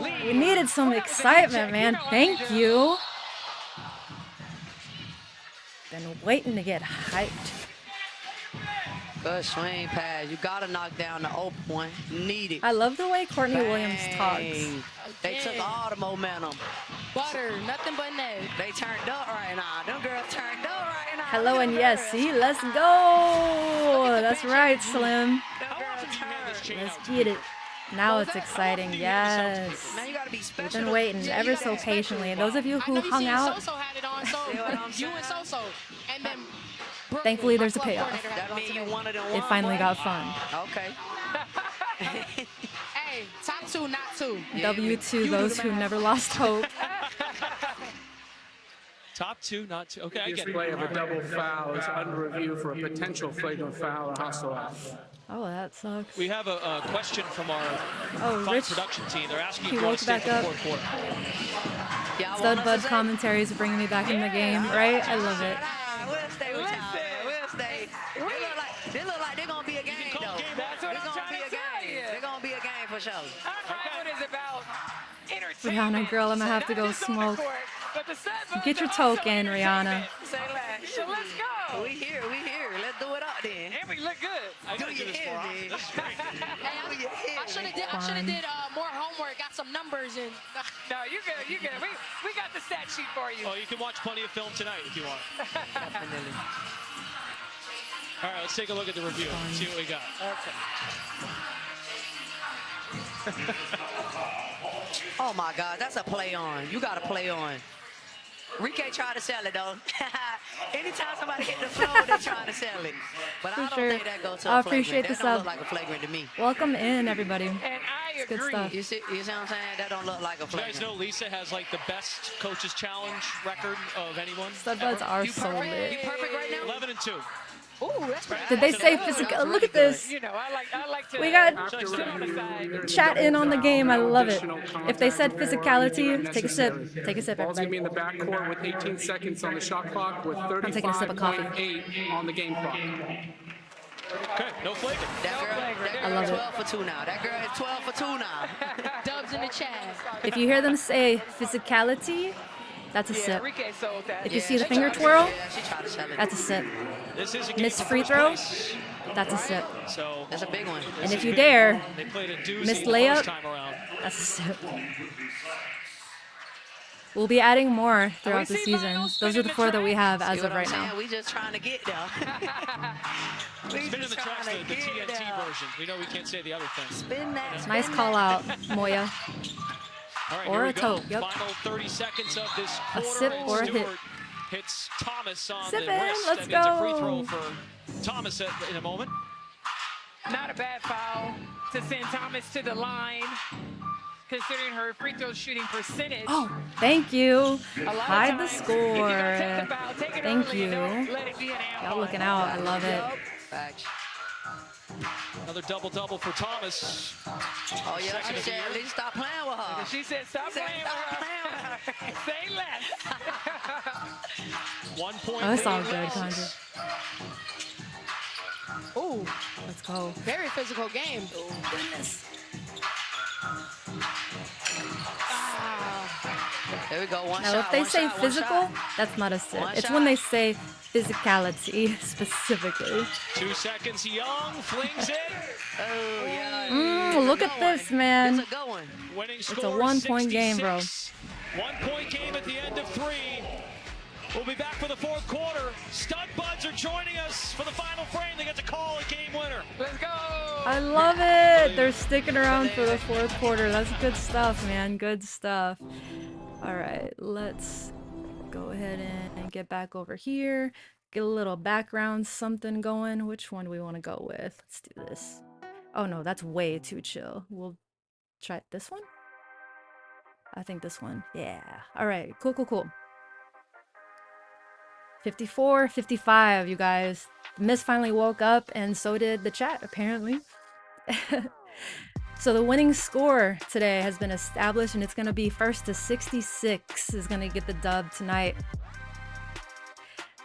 We needed some excitement, man. Thank you. Been waiting to get hyped. Good swing pass. You gotta knock down the 0 point. Need it. I love the way Courtney Bang. Williams talks. They took all the momentum. Butter, nothing but net. They turned up right now. Them girls turned up right now. Hello and yes, see, let's go. That's right, Slim. Let's get it. Now it's exciting, yes. We've been waiting ever so patiently. Those of you who hung out, You and So-So. And then thankfully there's a payoff. It finally got fun. Okay. Hey, top 2, not 2. W to those who never lost hope. Top 2, not 2. Okay, I get it. Display of a double foul is under review for a potential flagrant foul or hostile act. Oh, that sucks. We have a question from our Rich, production team. They're asking he if you want woke to stay back for the up. fourth quarter. Stud Bud commentaries are bringing me back in the game, right? I love it. We'll stay with y'all. We'll stay. They look like they're gonna be a game, though. That's what I'm trying to tell you. They're gonna be a game for sure. Unrivaled is about entertainment. Rihanna, girl, I'm gonna have to go smoke. Get your token, Rihanna. So let's go. We here. Let's do it up then. And we look good. I gotta do this more often. This is great. I should have did more homework, got some numbers in. No, you good. We got the stat sheet for you. Oh, you can watch plenty of film tonight if you want. Definitely. All right, let's take a look at the review. See what we got. Oh my God, that's a play on. You got to play on. Arike tried to sell it though. Anytime somebody hit the floor, they're trying to sell it. But I don't think that goes to I a appreciate the flagrant. That don't sub. look like a flagrant to me. Welcome in, everybody. And I It's good agree. stuff. You see what I'm saying? That don't look like a You flagrant. guys know Lisa has like the best coaches challenge record of anyone. Stud Buds are so lit. You perfect right now? 11-2. Ooh, that's pretty Did they say physical? Look at this. You know, I like to. We got sit on the side. chat in on the game. I love it. If they said physicality, take a sip. Take a sip, Ball's going to be everybody. in the backcourt with 18 seconds on the shot clock with I'm taking a sip of coffee. 35.8 on the game clock. Okay, no flagrant. I love That girl it. is 12 for 2 now. That girl is 12 for 2 now. Dubs in the chat. If you hear them say physicality, that's a sip. Arike sold that. If you see the finger twirl, Yeah, she tried to sell it. that's a sip. This is a game Miss for free first throw, place. that's a sip. So That's a big one. And if you dare, they played a doozy miss the layup, first time around. that's a sip. We'll be adding more throughout the season. Those are the 4 that we have as See of what right I'm saying? now. We just trying to get there. Spin in the tracks, the TNT version. We know we can't say the other thing. Spin that. Nice call out, Moya. All right, Or here we a go. toke, yep. Final 30 seconds of this A quarter. sip and or a hit. Stewart hits Thomas on Sip the in, wrist. let's That means a free go. throw for Thomas in a moment. Not a bad foul to send Thomas to the line, considering her free throw shooting percentage. Oh, thank you. A lot of Hide the times, if score. you're gonna take the foul, take it Thank early and you. don't let it be an and Y'all one. looking out. I love it. Facts. Another double-double for Thomas. Oh, yeah, she said, at least stop playing with her. She said, stop playing with her. Say less. 1 point. Oh, it's all lead. good, Conjure. Ooh, Let's go. very physical game. Goodness. There we go. One Now, shot. if they one say shot, one physical, shot. that's not a sip. One It's shot. when they say physicality specifically. 2 seconds. Young flings it. Oh, yeah. Look at this, man. It's a good one. Winning It's a score 1-point game, bro. 1-point game at the end of 3. We'll be back for the fourth quarter. Stud Buds are joining us for the final frame. They get to call a game winner. Let's go. I love it. They're sticking around for the fourth quarter. That's good stuff, man. Good stuff. All right, let's go ahead and get back over here. Get a little background something going. Which one do we want to go with? Let's do this. Oh no, that's way too chill. We'll try this one. I think this one. Yeah. All right, cool, cool, cool. 54, 55, you guys. The Miss finally woke up, and so did the chat, apparently. So the winning score today has been established, and it's going to be first to 66 is going to get the dub tonight.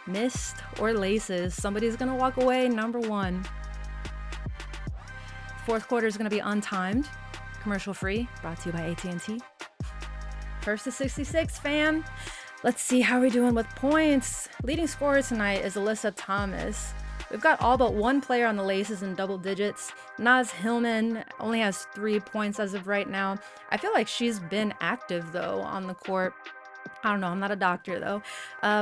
Mist or laces, somebody's going to walk away number one. Fourth quarter is going to be untimed, commercial free, brought to you by AT&T. First to 66, fam. Let's see how we're doing with points. Leading scorer tonight is Alyssa Thomas. We've got all but one player on the laces in double digits. Hillmon only has 3 points as of right now. I feel like she's been active though on the court. I don't know, I'm not a doctor though.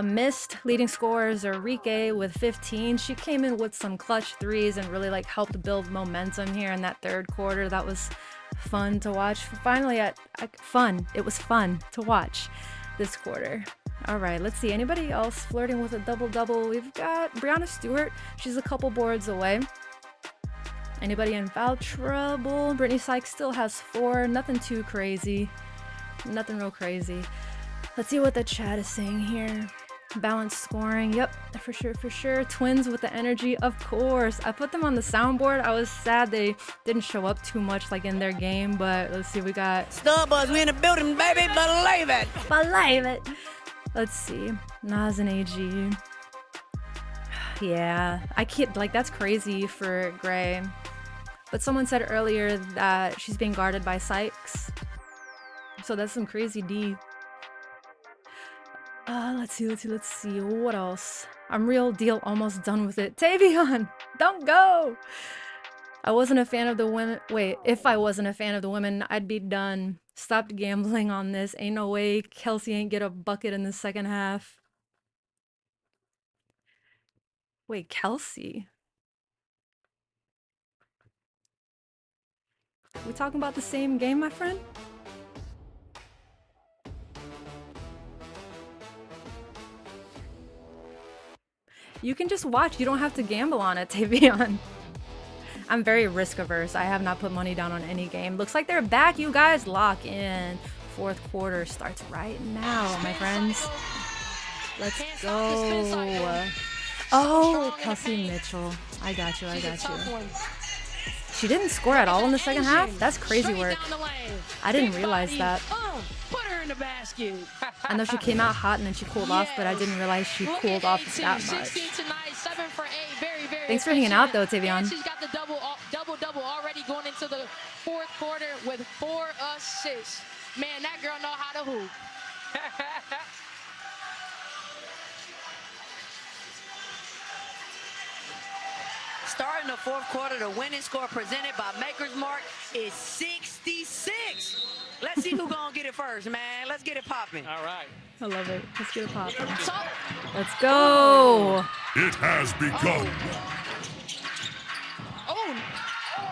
Missed leading scorers are Arike with 15. She came in with some clutch threes and really like helped build momentum here in that third quarter. That was fun to watch. Finally, it was fun to watch this quarter. All right, let's see. Anybody else flirting with a double-double? We've got Brianna Stewart. She's a couple boards away. Anybody in foul trouble? Brittney Sykes still has 4. Nothing too crazy. Nothing real crazy. Let's see what the chat is saying here. Balanced scoring. Yep, for sure, for sure. Twins with the energy, of course. I put them on the soundboard. I was sad they didn't show up too much like in their game, but let's see. We got Starbucks. We in the building, baby. Believe it. Believe it. Let's see. Nas and AG. Yeah, I can't, like, that's crazy for Gray. But someone said earlier that she's being guarded by Sykes. So that's some crazy D. Let's see. What else? I'm real deal almost done with it. Tavion, don't go. I wasn't a fan of the women. Wait, if I wasn't a fan of the women, I'd be done. Stopped gambling on this. Ain't no way Kelsey ain't get a bucket in the second half. Wait, Kelsey? We talking about the same game, my friend? You can just watch. You don't have to gamble on it, Tavion. I'm very risk averse. I have not put money down on any game. Looks like they're back, you guys. Lock in. Fourth quarter starts right now, my friends. Let's go. Oh, Kelsey Mitchell. I got you. She didn't score at all in the second half? That's crazy work. I didn't realize that. Put her in the basket. I know she came out hot and then she cooled off, but I didn't realize she cooled off that much. Thanks for hanging out though, Tavion. She's got the double already going into the fourth quarter with 4 assists. Man, that girl know how to hoop. Starting the fourth quarter, the winning score presented by Maker's Mark is 66. Let's see who's gonna get it first, man. Let's get it popping. All right. I love it. Let's get it popping. Let's go. It has begun. Oh,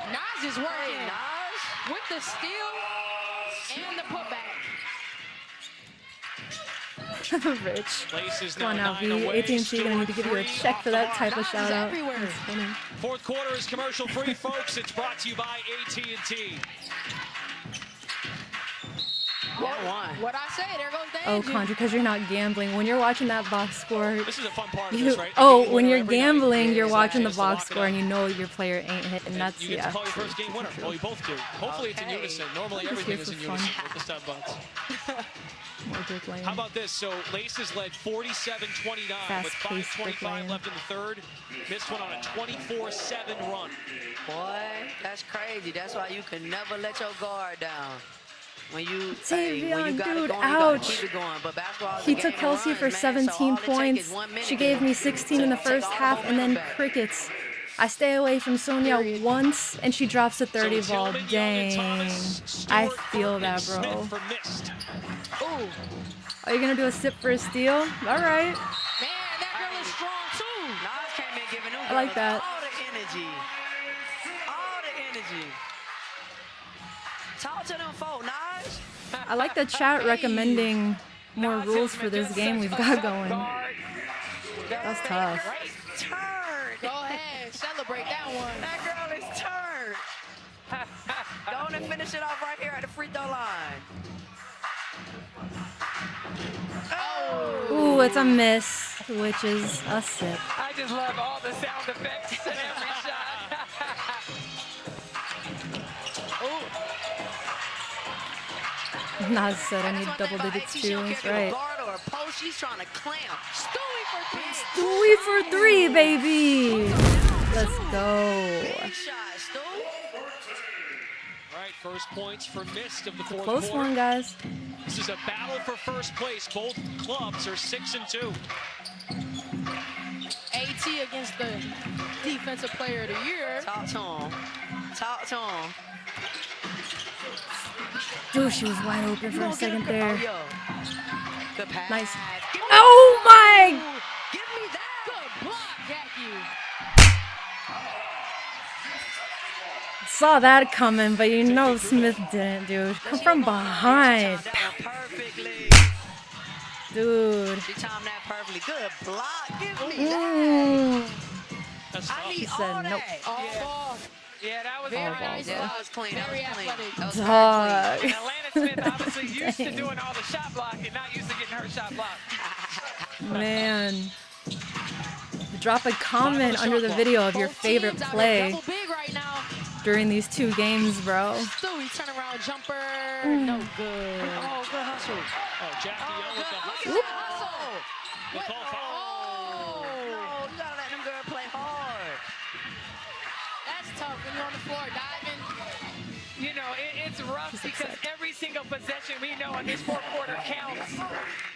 Nas is working. Nas with the steal and the putback. Rich. Laces Come on now now, 9 V. away. AT&T gonna need to give you a check for that type of shout out. That's funny. Fourth quarter is commercial free, folks. It's brought to you by AT&T. What I say, there goes the Oh, engine. Contra, because you're not gambling. When you're watching that box score, This is a fun part of this, right? oh, when you're gambling, you're watching the box score and you know your player ain't hitting. That's You get to yeah. call your first game winner. Well, you both do. Hopefully it's in unison. Normally everything is in unison with the stud buns. How about this? So Laces led 47-29 with 5:25 left in the third. Missed one on a 24-7 run. Boy, that's crazy. That's why you can never let your guard down. When you Tavion, got dude, it going, you gotta ouch. keep it going. But basketball is a He game took of Kelsey runs, for man. So 17 all it takes points. is 1 minute She gave me 16 in the first half and then crickets. I stay away from Sonia once and she drops a 30 ball. Dang. I feel that, bro. Are you gonna do a sip for a steal? All right. Man, that girl is strong too. Nas came in giving them I like that. all the energy. All the energy. Talk to them folk, Naj. I like the chat recommending more rules for this game we've got going. That's tough. Turn. Go ahead, celebrate that one. That girl is turned. Go on and finish it off right here at the free throw line. Oh. Ooh, it's a miss, which is a sip. I just love all the sound effects in every shot. Nas said I need double digits too. That's right. She's trying to clamp. Stewie for 3. Stewie for 3, baby. Let's go. Big shot, Stu. All right, first points for Mist of the fourth Close quarter. one, guys. This is a battle for first place. Both clubs are 6-2. AT against the defensive player of the year. Talk to him. Talk to him. Dude, she was wide open for a second there. Good pass. Nice. Oh my! Give me that. Good block, Jackie. Saw that coming, but you know Smith didn't, dude. Come from behind. Perfectly. Dude. She timed that perfectly. Good block. Give me that. I need all said nope. that. All ball. Yeah, that was Very nice. nice. Yeah, that was clean. That was clean. That was Dog. And Atlanta Smith obviously used to doing all the shot blocking, not used to getting her shot blocked. Man. Drop a comment under the video of your favorite play Double big right now. during these 2 games, bro. Stewie turnaround jumper. Mm. No good. Oh, good hustle. Oh, Jackie Young with the hustle. Good hustle. They call foul. Oh, no, you gotta let them girls play hard. That's tough when you're on the floor diving. You know, it's rough because every single possession we know in this fourth quarter counts.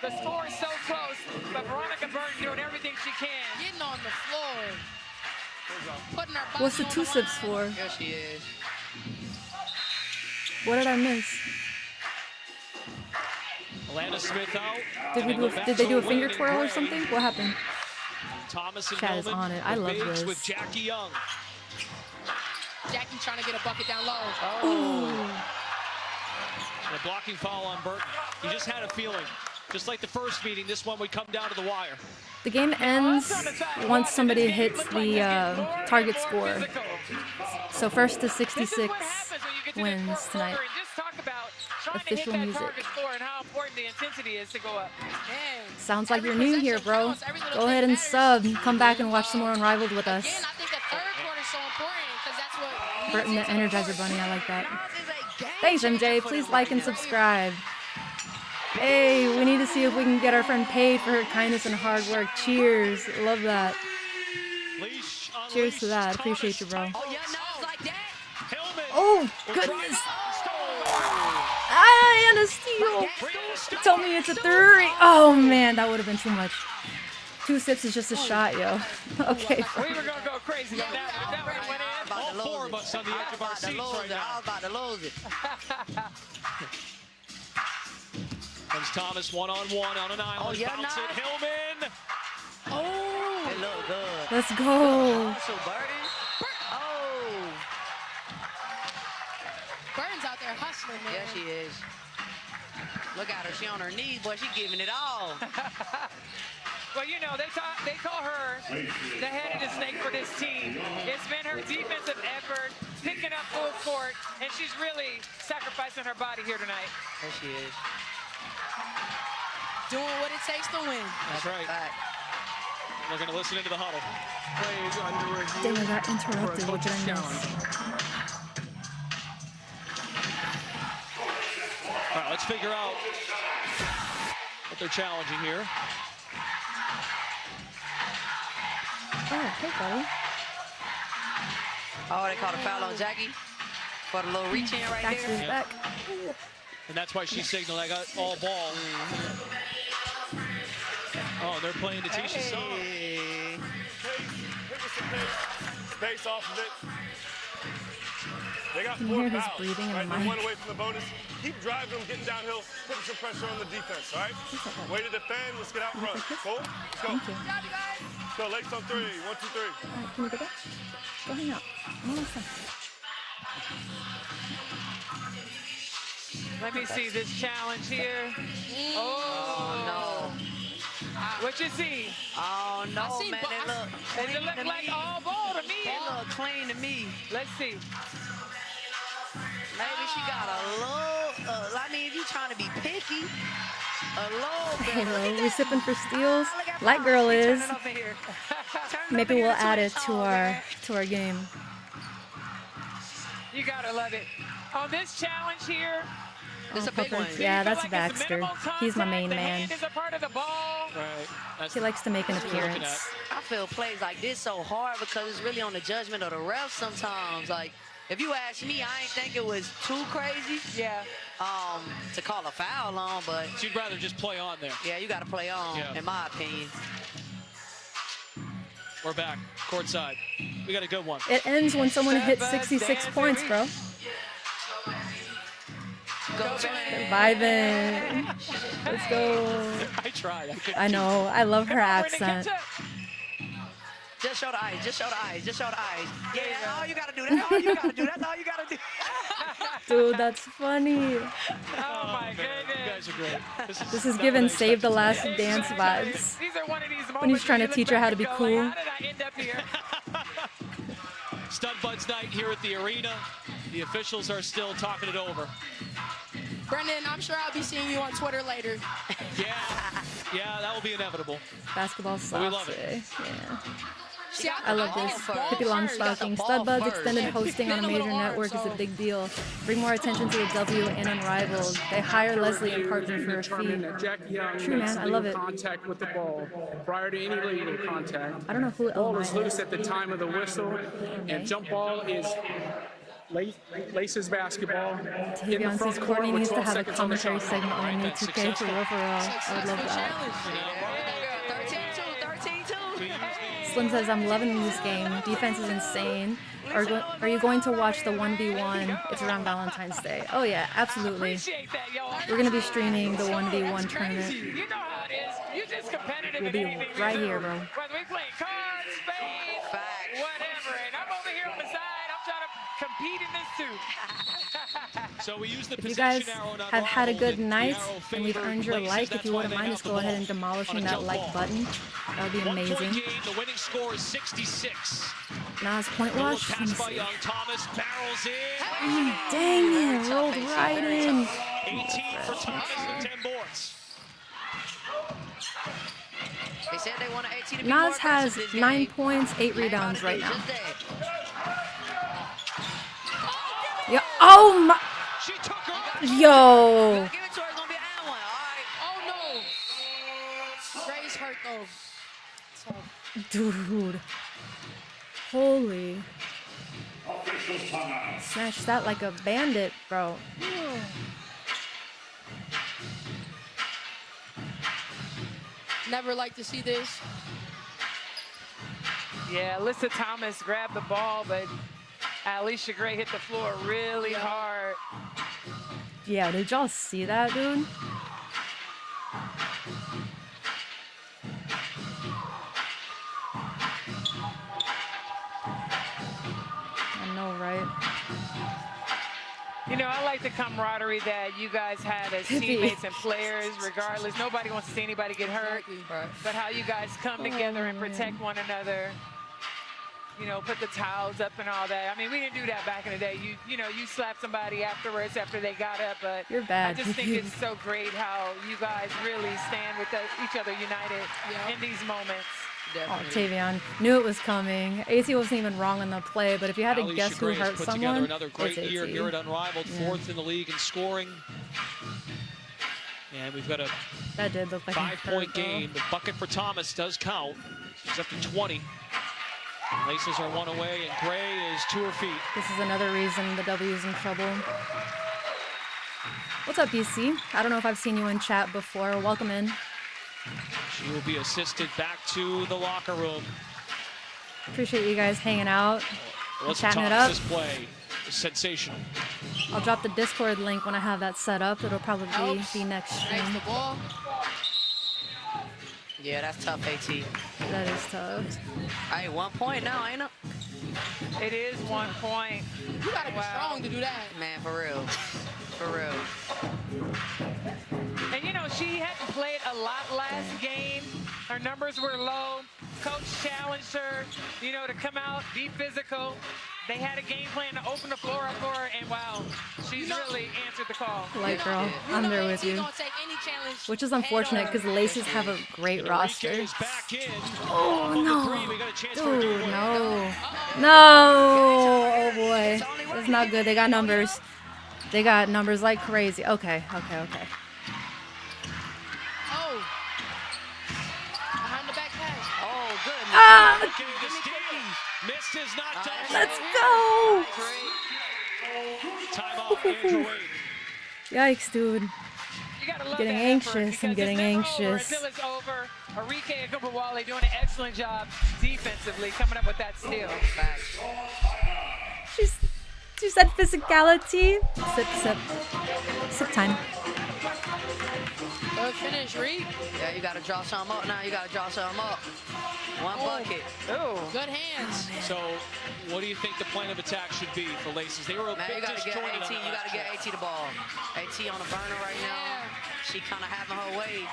The score is so close, but Veronica Burton doing everything she can. Getting on the floor. Putting her body What's the on 2 sips for? Here she is. What did I miss? Atlanta Smith out. Did they do a finger twirl or something? What happened? Thomas and Chat is Hillmon, on it. I the love bigs this. with Jackie Young. Jackie trying to get a bucket down low. And a blocking foul on Burton. He just had a feeling. Just like the first meeting, this one would come down to the wire. The game ends once somebody hits the target score. So first to 66 wins tonight. Official music. And how important the intensity is to go up. Sounds like you're new here, bro. Go ahead and sub. Come back and watch some more Unrivaled with us. Again, I think the third quarter is so important because that's what Burton the Energizer Bunny, I like that. Thanks, MJ. Please like and subscribe. Hey, we need to see if we can get our friend paid for her kindness and hard work. Cheers. Love that. Cheers to that. Appreciate you, bro. Oh, goodness. Ah, and a steal. Tell me it's a 3. Oh, man, that would have been too much. 2 sips is just a shot, yo. Okay. We were going to go crazy on that one. That one went in. All 4 of us on the edge of our seats right now. I was about to lose it. Comes Thomas one-on-one on an island. Oh, yeah, Bounce it, Hillmon. Oh, it looked good. Let's go. So Burton. Oh. Burton's out there hustling, man. Yeah, she is. Look at her. She on her knees, boy. She giving it all. Well, you know, they call her the head of the snake for this team. It's been her defensive effort, picking up full court, and she's really sacrificing her body here tonight. There she is. Doing what it takes to win. That's right. We're going to listen into the huddle. Plays under review. Dang, I got interrupted. What did I miss? All right, let's figure out what they're challenging here. Oh, hey, buddy. Oh, they called a foul on Jackie for the little reach in right Back to his there. back. And that's why she signaled I got all ball. Oh, they're playing Natisha's song. Space off of it. They got You can 4 hear his fouls. breathing in Right, the they're mic. 1 away from the bonus. Keep driving them, getting downhill, putting some pressure on the defense, all right? Way to defend. Let's get out front. Cool? Let's go. Thank you. Let's go. Lakes on 3. 1, 2, 3. All right, can we go back? Go hang out. I'm almost done. Let me see this challenge here. Oh, no. What you see? Oh, no, man. Does it look like all ball to me? They look clean to me. Let's see. Maybe she got a little, I mean, if you're trying to be picky, a little bit. Hello, we're sipping for steals. Light girl is. Maybe we'll add it to our game. You gotta love it. On this challenge here, it's a big one. Yeah, that's Baxter. He's my main man. is a part of the ball. Right. He likes to make an appearance. I feel plays like this so hard because it's really on the judgment of the refs sometimes. Like, if you ask me, I ain't think it was too crazy. Yeah. To call a foul on, but So you'd rather just play on there. yeah, you got to play on, Yeah. in my opinion. We're back, courtside. We got a good one. It ends when someone hits 66 points, bro. Vibing. Let's go. I tried. I know. I love her accent. Just show the eyes. Just show the eyes. Just show the eyes. Yeah, that's all you gotta do. That's all you gotta do. That's all you gotta do. Dude, that's funny. Oh my goodness. You guys are great. This is giving Save the Last Dance vibes. These are one of these When he's trying to teach her how to be cool. How did I end up here? Stud Buds night here at the arena. The officials are still talking it over. Brendan, I'm sure I'll be seeing you on Twitter later. Yeah, that will be inevitable. Basketball But we love sauce. it. Yeah. See, I love this. Hippie Long Stocking. Stud Buds extended hosting on a major network is a big deal. Bring more attention to the W and Unrivaled. They hire Leslie and partner for a fee. True, man. I love it. Contact with the ball prior to any legal contact. I don't know who Ball Elmire is loose at the time of the whistle, and jump ball is laces basketball. Tavion says Courtney needs to have a commentary segment on a new 2K for real. I would love that. 13-2. Slim says, I'm loving this game. Defense is insane. Are you going to watch the 1v1? It's around Valentine's Day. Oh yeah, absolutely. We're going to be streaming the 1v1 tournament. You know how it is. You're just competitive We'll in be anything we right do. here, bro. Whether we play cards, spades, whatever. And I'm over here on the side. I'm trying to compete in this too. So we use the If you guys position arrow on have had a good Unrivaled. night The arrow and we've favored earned your places. like, if That's you why wouldn't they mind, have just the go ahead ball and demolishing on a that jump like ball. button. That would be 1 amazing. point game. The winning score is 66. Nas point Little wash. Let me pass by see. Young Thomas barrels in. Dang it, rolled right in. 18 for Thomas with 10 boards. They said they want 18 to be Nas more has aggressive this 9 game. points, 8 Ain't rebounds about to right do now. just that. Yeah. Oh my. She took her. Yo. Give it to her. It's gonna be an and one. All right. Oh no. Gray's hurt though. Dude. Holy. Smash that like a bandit, bro. Never like to see this. Yeah, Alyssa Thomas grabbed the ball, but Allisha Gray hit the floor really hard. Yeah, did y'all see that, dude? I know, right? You know, I like the camaraderie that you guys had as teammates and players, regardless. Nobody wants to see anybody get hurt, but how you guys come together and protect one another. You know, put the towels up and all that. I mean, we didn't do that back in the day. You know, you slap somebody afterwards after they got up, but You're bad. I just think it's so great how you guys really stand with each other united in these moments. Oh, Tavion knew it was coming. AC wasn't even wrong on the play, but if you had to guess who hurt put someone, together another great it's year AC. here at Unrivaled, 4th in the league in scoring. And we've got a That did look like a 5-point hurt, though. game. The bucket for Thomas does count. She's up to 20. Laces are one away, and Gray is to her feet. This is another reason the W is in trouble. What's up, BC? I don't know if I've seen you in chat before. Welcome in. She will be assisted back to the locker room. Appreciate you guys hanging out, Let's chatting it talk up. this play. Is sensational. I'll drop the Discord link when I have that set up. It'll probably be next stream. Makes the ball. Yeah, that's tough, AT. That is tough. Hey, 1 point now, ain't it? It is 1 point. You gotta be strong to do that. Man, for real. For real. And you know, she hadn't played a lot last game. Her numbers were low. Coach challenged her, you know, to come out, be physical. They had a game plan to open the floor up for her, and wow, she's really answered the call. Like, girl, I'm there with you. Which is unfortunate because the Laces have a great roster. Oh, no. Dude, no. No. Oh, boy. That's not good. They got numbers. They got numbers like crazy. Okay, okay, okay. Oh. Behind the back pass. Oh, good. Ah! Missed his not done. Let's go. Timeout, Andrew Wade. Yikes, dude. Getting anxious. I'm getting anxious. Until it's over. Arike and Ogunbowale doing an excellent job defensively, coming up with that steal. She said physicality. Sip, sip. Sip time. Good finish, Reed. Yeah, you gotta draw some up now. You gotta draw some up. One bucket. Oh. Good hands. So, what do you think the plan of attack should be for Laces? They were a Man, bit you gotta get disjointed. AT. You gotta get AT the ball. AT on the burner right now. She kind of having her way.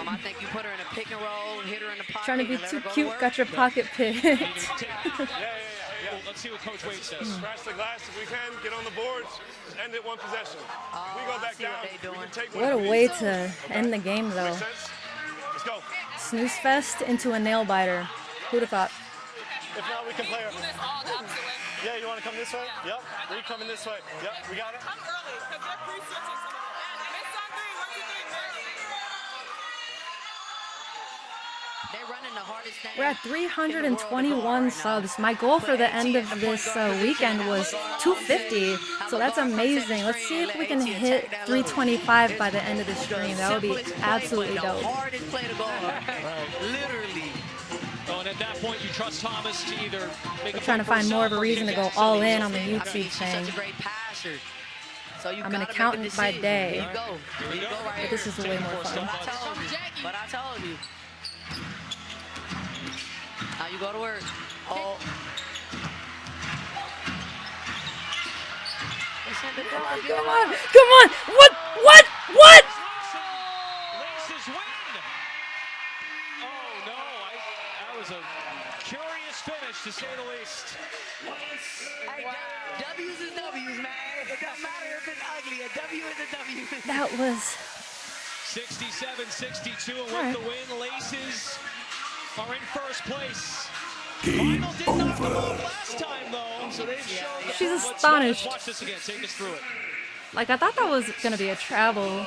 I think you put her in a pick and roll, hit her in the pocket. Trying to be and let too her go to cute. work. Got your pocket picked. Well, let's see what Coach Wade says. Scratch the glass if we can, get on the boards, end it one possession. We go back down, we can take What a way to end the game, though. Let's go. Snooze fest into a nail biter. Who'd have thought? If not, we can play her. Yeah, you want to come this way? Yep. We coming this way. Yep, we got it. Come early, because they're pre-switching some of They're running the hardest thing. We're at 321 subs. My goal for the end of this weekend was 250, so that's amazing. Let's see if we can hit 325 by the end of the stream. That would be absolutely dope. Literally. Oh, and at that point, you trust Thomas to either make We're a trying to find more of a reason to go all in on the YouTube thing. I'm an accountant by day, but this is way more fun. But I told you. Now you go to work. Oh. Come on, come on! What? Laces win! Oh, no, that was a curious finish, to say the least. Hey, W's is W's, man. It doesn't matter if it's ugly. A W is a W. That was 67-62, and with the win, Laces are in first place. Final did not come off last time, though, so they've shown She's what's astonished. what. Watch this again. Take us through it. Like, I thought that was gonna be a travel.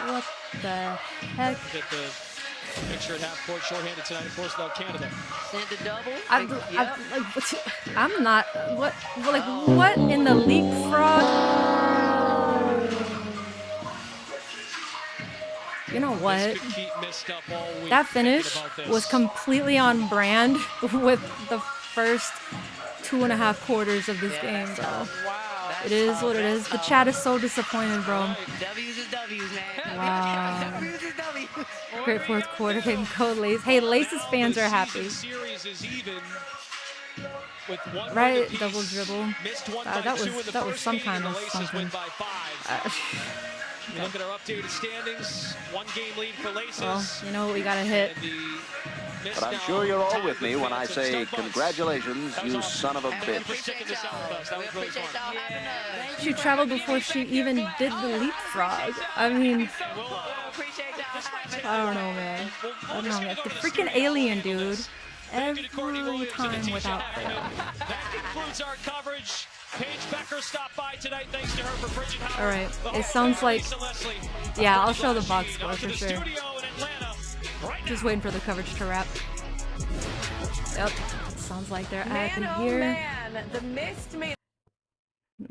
What the heck? Get the picture at half court, shorthanded tonight, of course, without Canada. Send a double. I'm not. What in the leapfrog? You know what? That finish was completely on brand with the first 2.5 quarters of this game, bro. It is what it is. The chat is so disappointed, bro. W's is W's, man. Wow. W's is W's. Great fourth quarter game. Code Lace. Hey, Laces fans are happy. Right? Double dribble. That was some kind of something. You look at our updated standings, 1-game lead for Laces. Well, you know what we gotta hit. But I'm sure you're all with me when I say congratulations, you son of a bitch. She traveled before she even did the leapfrog. I mean, I don't know, man. I don't know, man. The freaking alien, dude. Every time without fail. That concludes our coverage. Paige Becker stopped by tonight. Thanks to her for Bridget Howard. All right. It sounds like, yeah, I'll show the box score for sure. Just waiting for the coverage to wrap. Yep. Sounds like they're at in here. Man, the mist made.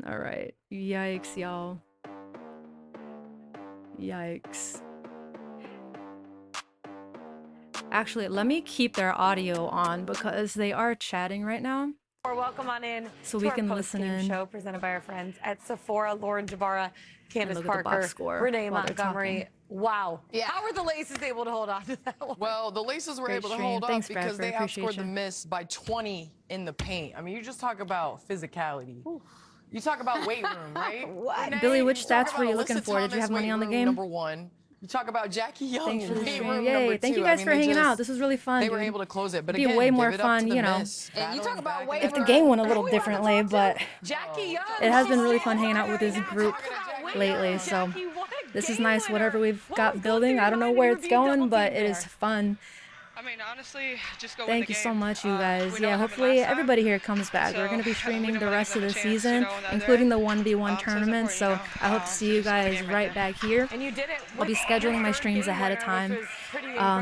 All right. Yikes, y'all. Yikes. Actually, let me keep their audio on because they are chatting right now. Welcome on in so to we our can listen post-game in. show presented by our friends at Sephora, Lauren Jabara, Candace look at the box Parker, score Renee while they're Montgomery. talking. Wow. Yeah. How were the Laces able to hold on to that one? Well, the Laces were Great able to stream. hold up Thanks, because they Bradford. outscored the Appreciate Miss by 20 in the paint. I mean, you just talk about physicality. You talk about weight room, right? What? Billy, which You talk stats were you about looking Alyssa for? Did you Thomas, have money weight on the room game? Number one. You talk about Jackie Young. Thanks for the weight stream. room Yay. number Thank you two. guys I for mean, hanging just- out. This was really fun. They were dude. able to close it, but It'd be again, way give more it up fun, to the you know, Miss. And you talk about weight if the room. game went a little differently, but Jackie Young. it has been really fun hanging out with this group lately. So this is nice. Whatever we've got building, I don't know where it's going, but it is fun. I mean, honestly, just go Thank you so much, you guys. Yeah, hopefully everybody here comes back. We're going to be streaming the rest of the season, including the 1v1 tournament. So I hope to see you guys right back here. And you did it. I'll be scheduling my streams ahead of time.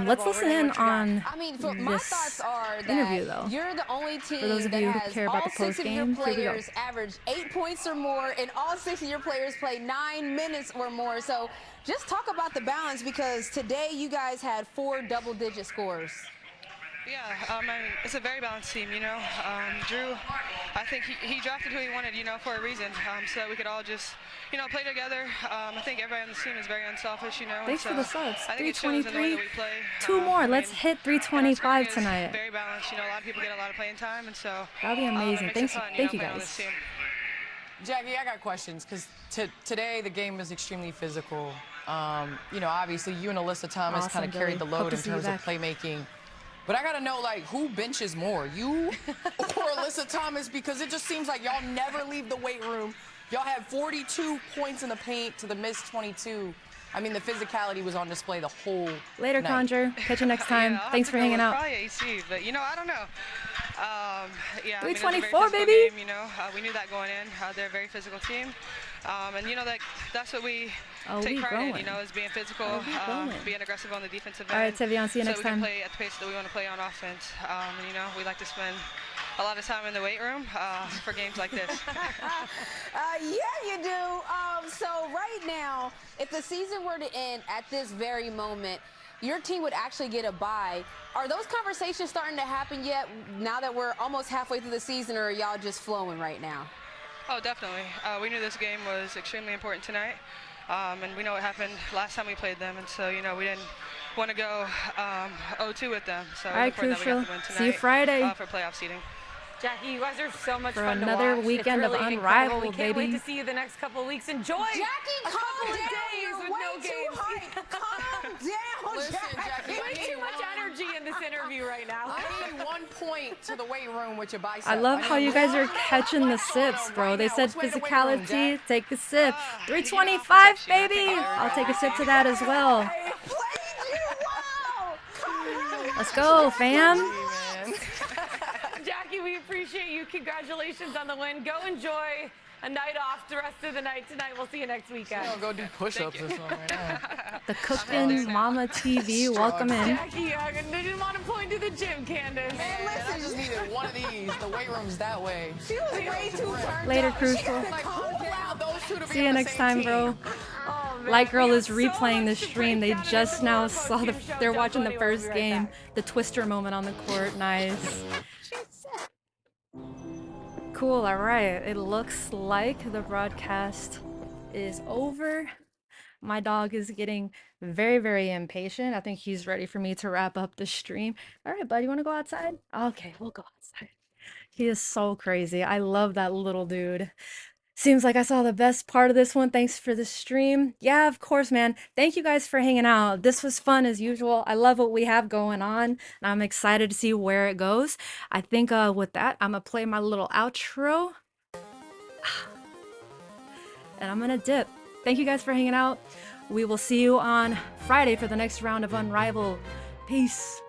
Let's listen in on I mean, my this thoughts are that interview, though. you're the only team For those of that you who has care about all the 6 of your post-game, here we go. players average 8 points or more, and all 6 of your players play 9 minutes or more. So just talk about the balance, because today you guys had 4 double-digit scores. Yeah, I mean, it's a very balanced team, you know. Drew, I think he drafted who he wanted, you know, for a reason, so that we could all just, you know, play together. I think everybody on this team is very unselfish, you know. Thanks so for the subs. I think it shows in the way that 323. we play. 2 more. Let's hit 325 It's tonight. very balanced, you know. A lot of people get a lot of playing time, and so That'll be amazing. it makes Thanks, it fun, thank know, you playing on this guys. team. Jackie, I got questions because today the game was extremely physical. You know, obviously you and Alyssa Thomas Awesome, kind of carried the Billy. Hope load to in see you terms of back. playmaking. But I gotta know, like, who benches more, you or Alyssa Thomas? Because it just seems like y'all never leave the weight room. Y'all had 42 points in the paint to the Miss 22. I mean, the physicality was on display the whole Later, night. Conjure. Catch you next time. Yeah, I'll Thanks have for to go hanging with out. Probably AC, but you know, I don't know. Yeah, I mean, it was a 324, very physical baby. game, you know, we knew that going in. They're a very physical team, and you know that's what we take pride in. You know, is being physical, being aggressive on the defensive end. All right, Tevian, see you so next we can time. play at the pace that we want to play on offense. And you know, we like to spend a lot of time in the weight room for games like this. Yeah, you do. So right now, if the season were to end at this very moment, your team would actually get a bye. Are those conversations starting to happen yet, now that we're almost halfway through the season, or are y'all just flowing right now? Oh, definitely. We knew this game was extremely important tonight, and we know what happened last time we played them, and so, you know, we didn't want to go 0-2 with them. So All right, it's important that we Crucial. got the win tonight, See you Friday. For playoff seeding. Jackie, you guys are so much For fun another to watch. weekend it's of really Unrivaled, incredible. We can't wait baby. to see you the next couple of weeks. Enjoy Jackie, a calm couple of down. days You're with way no too games. hype. Calm down, Listen, Jackie, I Way need too much energy in this interview right now. I need 1 point to the weight room with your bicep. I love how need you guys one are catching the sips, bro. They said Which way to the weight room, physicality. Jack? Take a sip. 325, baby. I'll take a sip to that as well. Let's go, fam. Jackie, we appreciate you. Congratulations on the win. Go enjoy a night off the rest of the night tonight. We'll see you next weekend. Go do push-ups or something right now. The Cookin' Mama TV. Welcome in. Jackie, I didn't want to point to the gym, Candace. Man, I just needed one of these. The weight room's that way. She was way too turned Later, up. Crucial. See you next time, bro. Oh, Light Girl is replaying the stream. They just now saw they're watching the first game. The twister moment on the court. Nice. Cool, alright. It looks like the broadcast is over. My dog is getting very, very impatient. I think he's ready for me to wrap up the stream. Alright, bud, you want to go outside? Okay, we'll go outside. He is so crazy. I love that little dude. Seems like I saw the best part of this one. Thanks for the stream. Yeah, of course, man. Thank you guys for hanging out. This was fun as usual. I love what we have going on, and I'm excited to see where it goes. I think with that, I'm going to play my little outro. And I'm going to dip. Thank you guys for hanging out. We will see you on Friday for the next round of Unrivaled. Peace.